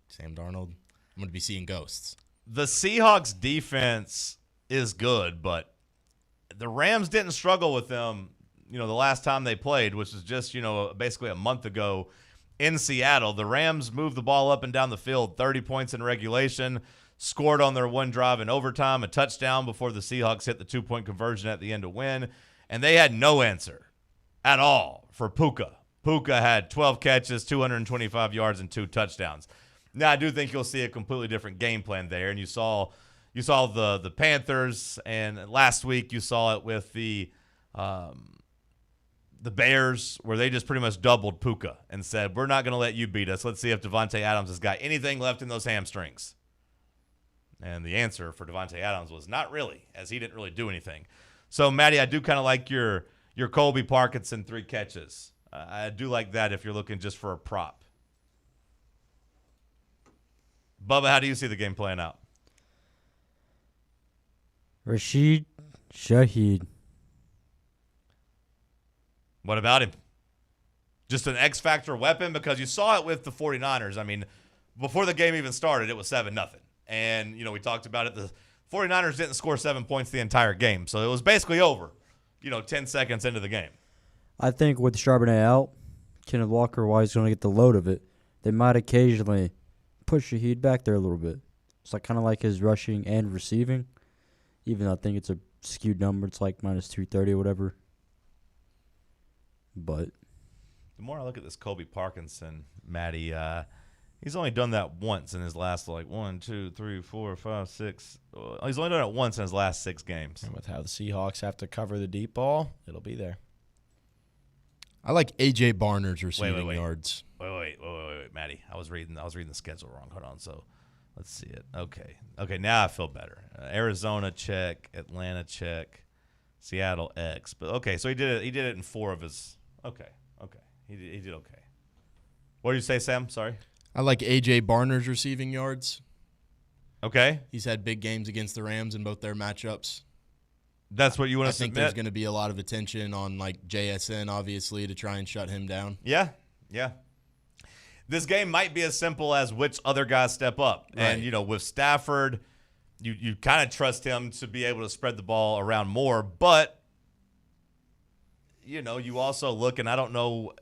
Sam Darnold, I'm going to be seeing ghosts. The Seahawks defense is good, but the Rams didn't struggle with them, the last time they played, which was just, basically a month ago in Seattle. The Rams moved the ball up and down the field, 30 points in regulation, scored on their one drive in overtime, a touchdown before the Seahawks hit the 2-point conversion at the end to win, and they had no answer at all for Puka. Puka had 12 catches, 225 yards, and 2 touchdowns. Now, I do think you'll see a completely different game plan there, and you saw the Panthers, and last week you saw it with the Bears, where they just pretty much doubled Puka and said, we're not going to let you beat us. Let's see if Devontae Adams has got anything left in those hamstrings. And the answer for Devontae Adams was not really, as he didn't really do anything. So, Maddie, I do kind of like your Colby Parkinson 3 catches. I do like that if you're looking just for a prop. Bubba, how do you see the game playing out? Rashid Shaheed. What about him? Just an X-factor weapon? Because you saw it with the 49ers. I mean, before the game even started, it was 7-0. And, we talked about it. The 49ers didn't score 7 points the entire game. So it was basically over, 10 seconds into the game. I think with Charbonnet out, Kenneth Walker, while he's going to get the load of it, they might occasionally push Shaheed back there a little bit. It's kind of like his rushing and receiving, even though I think it's a skewed number. It's like minus 230 or whatever. But the more I look at this Colby Parkinson, Maddie, he's only done that once in his last, 1, 2, 3, 4, 5, 6. He's only done it once in his last 6 games. And with how the Seahawks have to cover the deep ball, it'll be there. I like A.J. Barner's receiving yards. Wait, Maddie. I was reading the schedule wrong. Hold on. So let's see it. Okay. Now I feel better. Arizona check, Atlanta check, Seattle X. But okay, so he did it in 4 of his. Okay. He did okay. What did you say, Sam? Sorry. I like A.J. Barner's receiving yards. Okay. He's had big games against the Rams in both their matchups. That's what you want to submit? I think there's going to be a lot of attention on JSN, obviously, to try and shut him down. Yeah. This game might be as simple as which other guys step up. Right. And, with Stafford, you kind of trust him to be able to spread the ball around more. But, you also look, and I don't know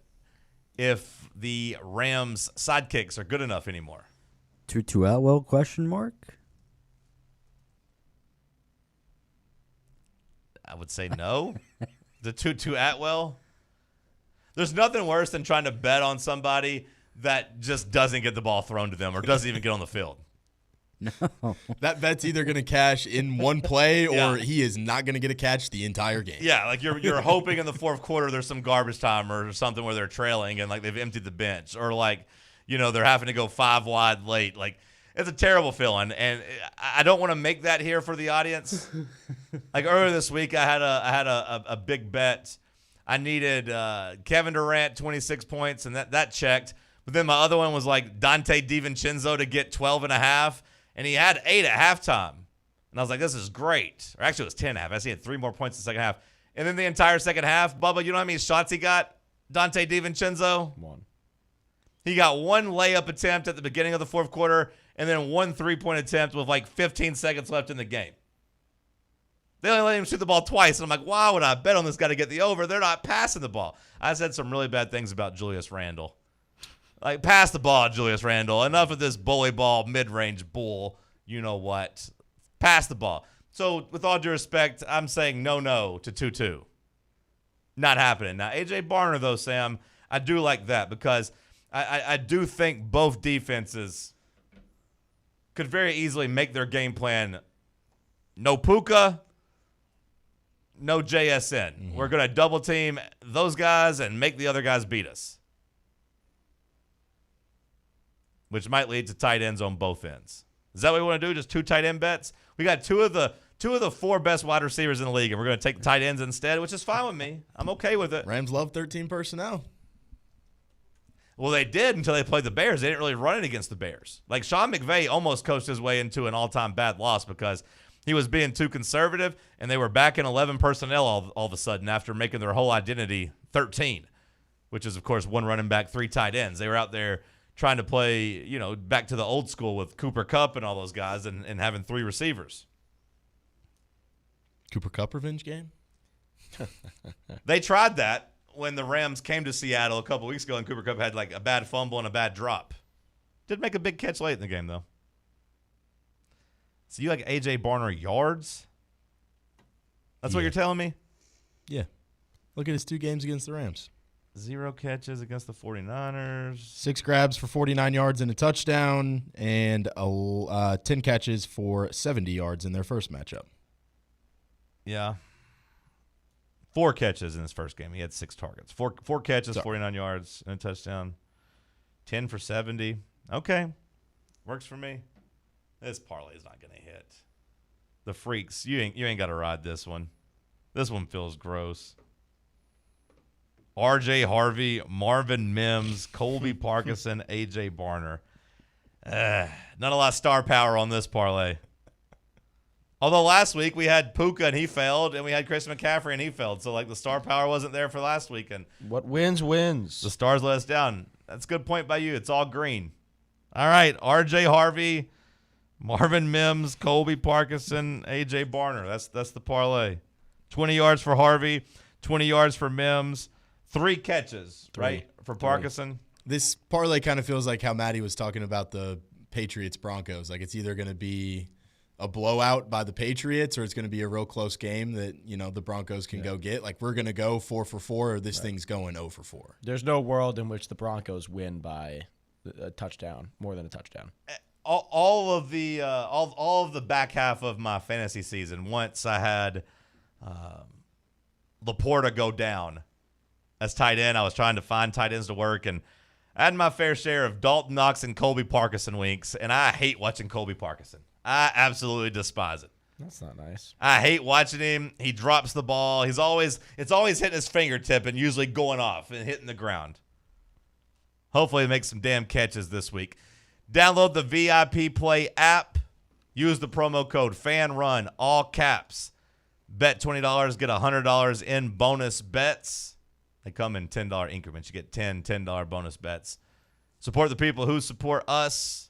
if the Rams' sidekicks are good enough anymore. Tutu Atwell, question mark? I would say no. The Tutu Atwell. There's nothing worse than trying to bet on somebody that just doesn't get the ball thrown to them or doesn't even get on the field. No. That bet's either going to cash in one play or he is not going to get a catch the entire game. Yeah, you're hoping in the fourth quarter there's some garbage time or something where they're trailing and they've emptied the bench or they're having to go 5 wide late. It's a terrible feeling, and I don't want to make that here for the audience. Earlier this week, I had a big bet. I needed Kevin Durant 26 points, and that checked. But then my other one was Dante DiVincenzo to get 12.5, and he had 8 at halftime. And I was like, this is great. Or actually, it was 10.5. I see he had 3 more points in the second half. And then the entire second half, Bubba, you know how many shots he got? Dante DiVincenzo? 1. He got 1 layup attempt at the beginning of the fourth quarter, and then 1 3-point attempt with 15 seconds left in the game. They only let him shoot the ball twice, and I'm like, why would I bet on this guy to get the over? They're not passing the ball. I said some really bad things about Julius Randle. Pass the ball, Julius Randle. Enough of this bully ball, mid-range bull. You know what? Pass the ball. So, with all due respect, I'm saying no to 2-2. Not happening. Now, A.J. Barner, though, Sam, I do like that because I do think both defenses could very easily make their game plan no Puka, no JSN. Mm-hmm. We're going to double team those guys and make the other guys beat us, which might lead to tight ends on both ends. Is that what we want to do? Just 2 tight end bets? We got two of the 4 best wide receivers in the league, and we're going to take the tight ends instead, which is fine with me. I'm okay with it. Rams love 13 personnel. Well, they did until they played the Bears. They didn't really run it against the Bears. Sean McVay almost coached his way into an all-time bad loss because he was being too conservative, and they were back in 11 personnel all of a sudden after making their whole identity 13, which is, of course, 1 running back, 3 tight ends. They were out there trying to play, back to the old school with Cooper Kupp and all those guys and having 3 receivers. Cooper Kupp revenge game? They tried that when the Rams came to Seattle a couple weeks ago and Cooper Kupp had like a bad fumble and a bad drop. Did make a big catch late in the game, though. So you like A.J. Barner yards? That's what you're telling me? Yeah. Look at his 2 games against the Rams. 0 catches against the 49ers. 6 grabs for 49 yards and a touchdown, and 10 catches for 70 yards in their first matchup. Yeah. 4 catches in his first game. He had 6 targets. Four catches, 49 yards, and a touchdown. 10 for 70. Okay. Works for me. This parlay is not going to hit. The freaks, you ain't got to ride this one. This one feels gross. R.J. Harvey, Marvin Mims, Colby Parkinson, A.J. Barner. Not a lot of star power on this parlay. Although last week we had Puka and he failed, and we had Chris McCaffrey and he failed. So, like, the star power wasn't there for last week. And what wins, wins. The stars let us down. That's a good point by you. It's all green. All right, R.J. Harvey, Marvin Mims, Colby Parkinson, A.J. Barner. That's the parlay. 20 yards for Harvey, 20 yards for Mims, 3 catches, right, for Parkinson. This parlay kind of feels like how Maddie was talking about the Patriots-Broncos. Like, it's either going to be a blowout by the Patriots or it's going to be a real close game that, you know, the Broncos can go get. Like, we're going to go 4 for 4 or this thing's going 0 for 4. There's no world in which the Broncos win by a touchdown, more than a touchdown. All of the back half of my fantasy season, once I had Laporta go down as tight end, I was trying to find tight ends to work, and I had my fair share of Dalton Knox and Colby Parkinson weeks, and I hate watching Colby Parkinson. I absolutely despise it. That's not nice. I hate watching him. He drops the ball. It's always hitting his fingertip and usually going off and hitting the ground. Hopefully he makes some damn catches this week. Download the VIP Play app. Use the promo code FANRUN, all caps. Bet $20, get $100 in bonus bets. They come in $10 increments. You get $10 bonus bets. Support the people who support us.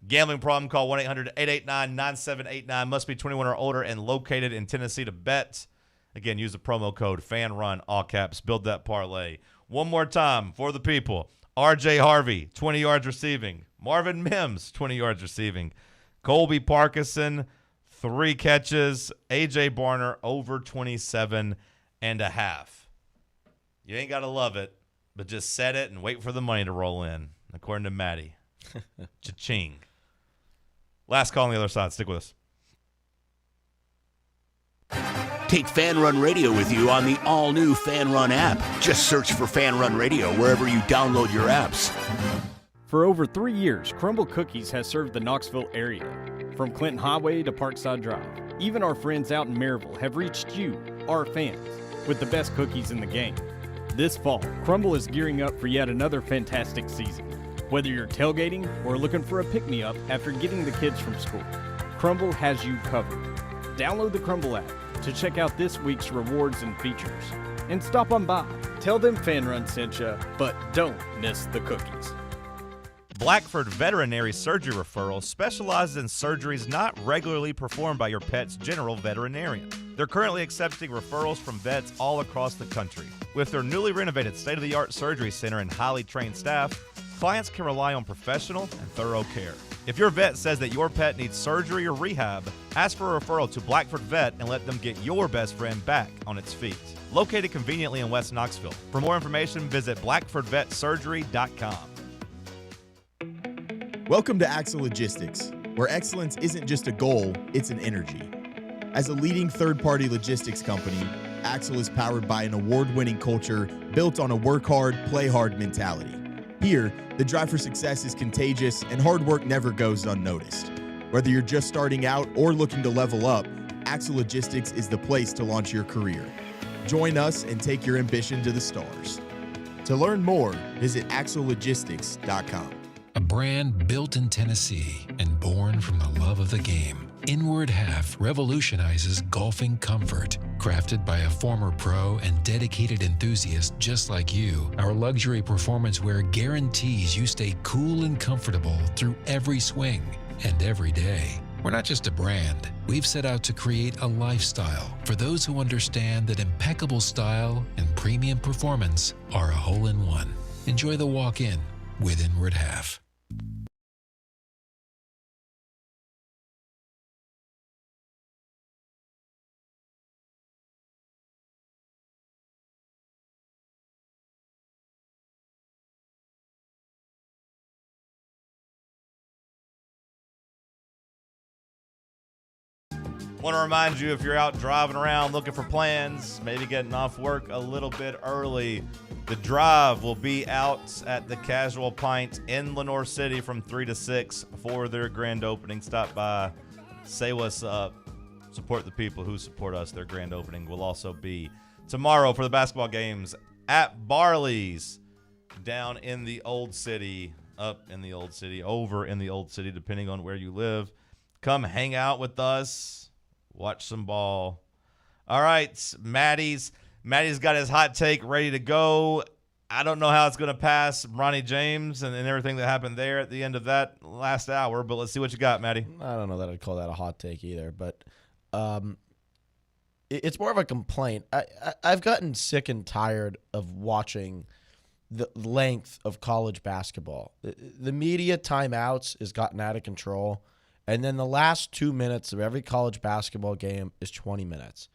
Gambling problem, call 1-800-889-9789. Must be 21 or older and located in Tennessee to bet. Again, use the promo code FANRUN, all caps. Build that parlay. One more time for the people. R.J. Harvey, 20 yards receiving. Marvin Mims, 20 yards receiving. Colby Parkinson, 3 catches. A.J. Barner, over 27.5. You ain't got to love it, but just set it and wait for the money to roll in, according to Maddie. Cha-ching. Last call on the other side. Stick with us. Take Fan Run Radio with you on the all-new Fan Run app. Just search for Fan Run Radio wherever you download your apps. For over 3 years, Crumble Cookies has served the Knoxville area. From Clinton Highway to Parkside Drive, even our friends out in Maryville have reached you, our fans, with the best cookies in the game. This fall, Crumble is gearing up for yet another fantastic season. Whether you're tailgating or looking for a pick-me-up after getting the kids from school, Crumble has you covered. Download the Crumble app to check out this week's rewards and features. And stop on by. Tell them Fan Run sent you, but don't miss the cookies. Blackford Veterinary Surgery Referral specializes in surgeries not regularly performed by your pet's general veterinarian. They're currently accepting referrals from vets all across the country. With their newly renovated state-of-the-art surgery center and highly trained staff, clients can rely on professional and thorough care. If your vet says that your pet needs surgery or rehab, ask for a referral to Blackford Vet and let them get your best friend back on its feet. Located conveniently in West Knoxville. For more information, visit blackfordvetsurgery.com. Welcome to Axle Logistics, where excellence isn't just a goal, it's an energy. As a leading third-party logistics company, Axle is powered by an award-winning culture built on a work hard, play hard mentality. Here, the drive for success is contagious and hard work never goes unnoticed. Whether you're just starting out or looking to level up, Axle Logistics is the place to launch your career. Join us and take your ambition to the stars. To learn more, visit axlelogistics.com. A brand built in Tennessee and born from the love of the game. Inward Half revolutionizes golfing comfort. Crafted by a former pro and dedicated enthusiast just like you, our luxury performance wear guarantees you stay cool and comfortable through every swing and every day. We're not just a brand. We've set out to create a lifestyle for those who understand that impeccable style and premium performance are a hole-in-one. Enjoy the walk-in with Inward Half. Want to remind you, if you're out driving around looking for plans, maybe getting off work a little bit early, the Drive will be out at the Casual Pint in Lenore City from 3 to 6 for their grand opening. Stop by, say what's up, support the people who support us. Their grand opening will also be tomorrow for the basketball games at Barley's down in the Old City, up in the Old City, over in the Old City, depending on where you live. Come hang out with us. Watch some ball. All right, Maddie's got his hot take ready to go. I don't know how it's going to pass Ronnie James and everything that happened there at the end of that last hour, but let's see what you got, Maddie. I don't know that I'd call that a hot take either, but it's more of a complaint. I've gotten sick and tired of watching the length of college basketball. The media timeouts has gotten out of control. And then the last 2 minutes of every college basketball game is 20 minutes.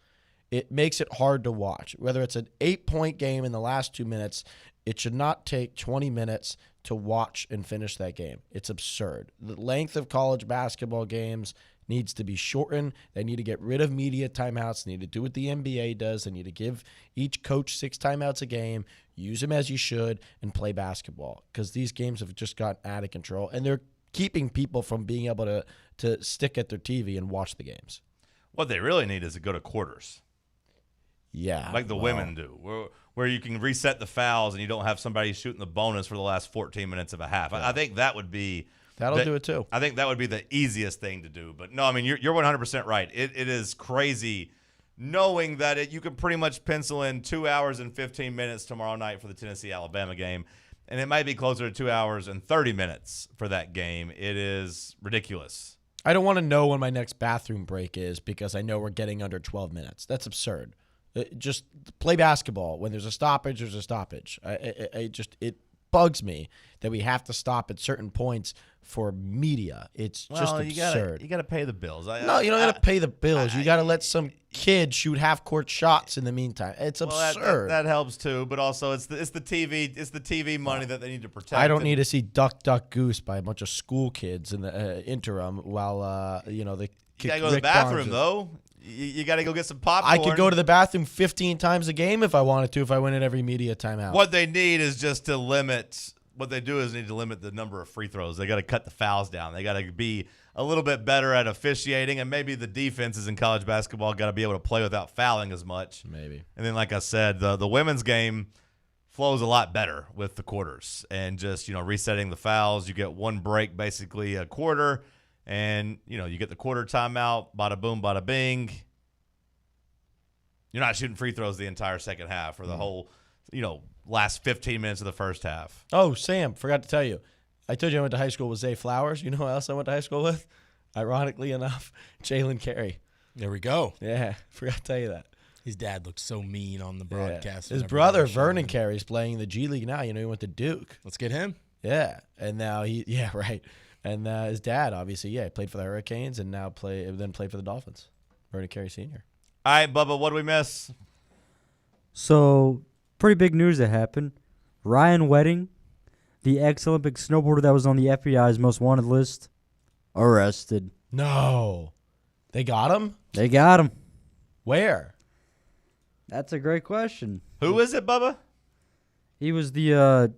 It makes it hard to watch. Whether it's an 8-point game in the last 2 minutes, it should not take 20 minutes to watch and finish that game. It's absurd. The length of college basketball games needs to be shortened. They need to get rid of media timeouts. They need to do what the NBA does. They need to give each coach 6 timeouts a game, use them as you should, and play basketball, because these games have just gotten out of control, and they're keeping people from being able to stick at their TV and watch the games. What they really need is to go to quarters. Yeah. Like the women do, where you can reset the fouls and you don't have somebody shooting the bonus for the last 14 minutes of a half. Yeah. I think that would be – That'll do it too. I think that would be the easiest thing to do. But, no, I mean, you're 100% right. It is crazy knowing that you can pretty much pencil in 2 hours and 15 minutes tomorrow night for the Tennessee-Alabama game. And it might be closer to 2 hours and 30 minutes for that game. It is ridiculous. I don't want to know when my next bathroom break is because I know we're getting under 12 minutes. That's absurd. Just play basketball. When there's a stoppage, there's a stoppage. It bugs me that we have to stop at certain points for media. It's just absurd. You got to pay the bills. No, you don't got to pay the bills. You got to let some kid shoot half-court shots in the meantime. It's absurd. That helps too, but also it's the TV money that they need to protect. I don't need to see Duck Duck Goose by a bunch of school kids in the interim while the. You gotta go to the bathroom though. You got to go get some popcorn. I could go to the bathroom 15 times a game if I wanted to, if I went in every media timeout. What they need is just to limit. What they do is need to limit the number of free throws. They got to cut the fouls down. They got to be a little bit better at officiating, and maybe the defenses in college basketball got to be able to play without fouling as much. Maybe. And then, like I said, the women's game flows a lot better with the quarters and just resetting the fouls. You get one break, basically a quarter, and you get the quarter timeout. Bada boom, bada bing. You're not shooting free throws the entire second half or the whole, last 15 minutes of the first half. Oh, Sam, forgot to tell you. I told you I went to high school with Zay Flowers. You know who else I went to high school with? Ironically enough, Jalen Carey. There we go. Yeah, forgot to tell you that. His dad looked so mean on the broadcast. His brother, Vernon Carey's playing the G League now. He went to Duke. Let's get him. Yeah, and now right. And his dad, obviously, played for the Hurricanes and now played for the Dolphins. Vernon Carey Sr. All right, Bubba, what do we miss? So, pretty big news that happened. Ryan Wedding, the ex-Olympic snowboarder that was on the FBI's most wanted list, arrested. No. They got him? They got him. Where? That's a great question. Who is it, Bubba? He was the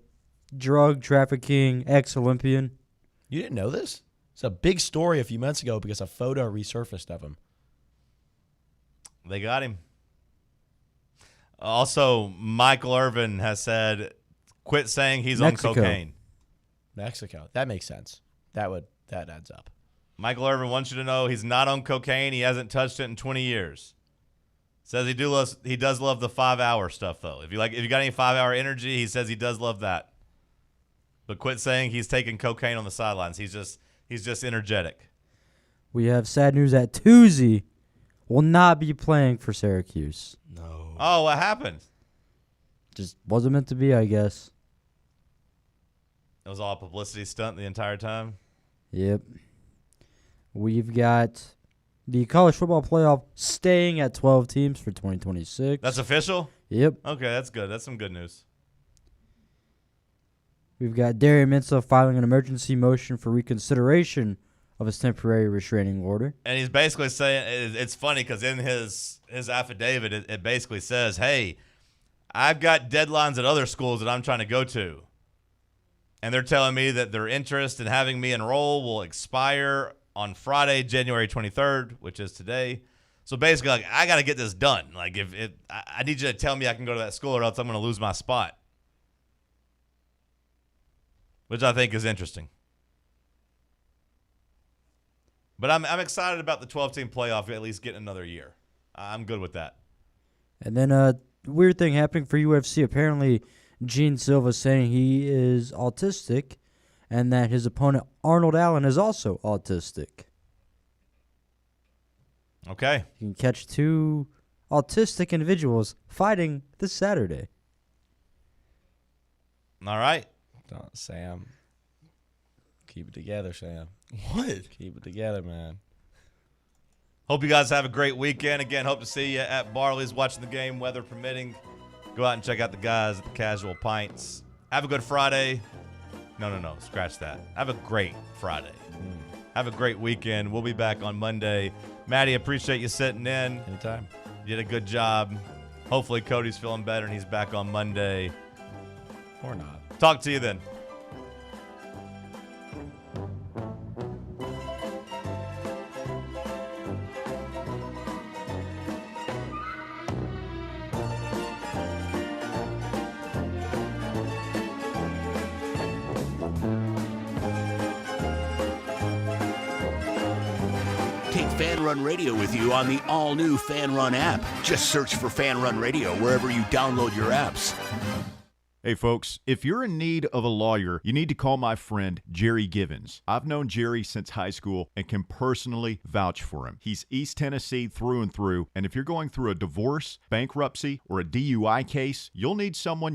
drug trafficking ex-Olympian. You didn't know this? It's a big story a few months ago because a photo resurfaced of him. They got him. Also, Michael Irvin has said, quit saying he's Mexico. on cocaine. Mexico. That makes sense. That adds up. Michael Irvin wants you to know he's not on cocaine. He hasn't touched it in 20 years. Says he does love the 5-hour stuff, though. If you got any 5-hour energy, he says he does love that. But quit saying he's taking cocaine on the sidelines. He's just energetic. We have sad news that Toozy will not be playing for Syracuse. No. Oh, what happened? Just wasn't meant to be, I guess. It was all a publicity stunt the entire time? Yep. We've got the college football playoff staying at 12 teams for 2026. That's official? Yep. Okay, that's good. That's some good news. We've got Darian Mensah filing an emergency motion for reconsideration of his temporary restraining order. And he's basically saying, it's funny because in his affidavit, it basically says, hey, I've got deadlines at other schools that I'm trying to go to. And they're telling me that their interest in having me enroll will expire on Friday, January 23rd, which is today. So basically, like, I got to get this done. Like, if I need you to tell me I can go to that school or else I'm going to lose my spot. Which I think is interesting. But I'm excited about the 12-team playoff at least getting another year. I'm good with that. And then a weird thing happening for UFC. Apparently, Gene Silva saying he is autistic and that his opponent, Arnold Allen, is also autistic. Okay. You can catch two autistic individuals fighting this Saturday. All right. Sam. Keep it together, Sam. What? Keep it together, man. Hope you guys have a great weekend. Again, hope to see you at Barley's watching the game, weather permitting. Go out and check out the guys at the Casual Pints. Have a good Friday. No. Scratch that. Have a great Friday. Have a great weekend. We'll be back on Monday. Maddie, appreciate you sitting in. Anytime. You did a good job. Hopefully Cody's feeling better and he's back on Monday. Or not. Talk to you then. Take Fan Run Radio with you on the all-new Fan Run app. Just search for Fan Run Radio wherever you download your apps. Hey folks, if you're in need of a lawyer, you need to call my friend Jerry Givens. I've known Jerry since high school and can personally vouch for him. He's East Tennessee through and through, and if you're going through a divorce, bankruptcy, or a DUI case, you'll need someone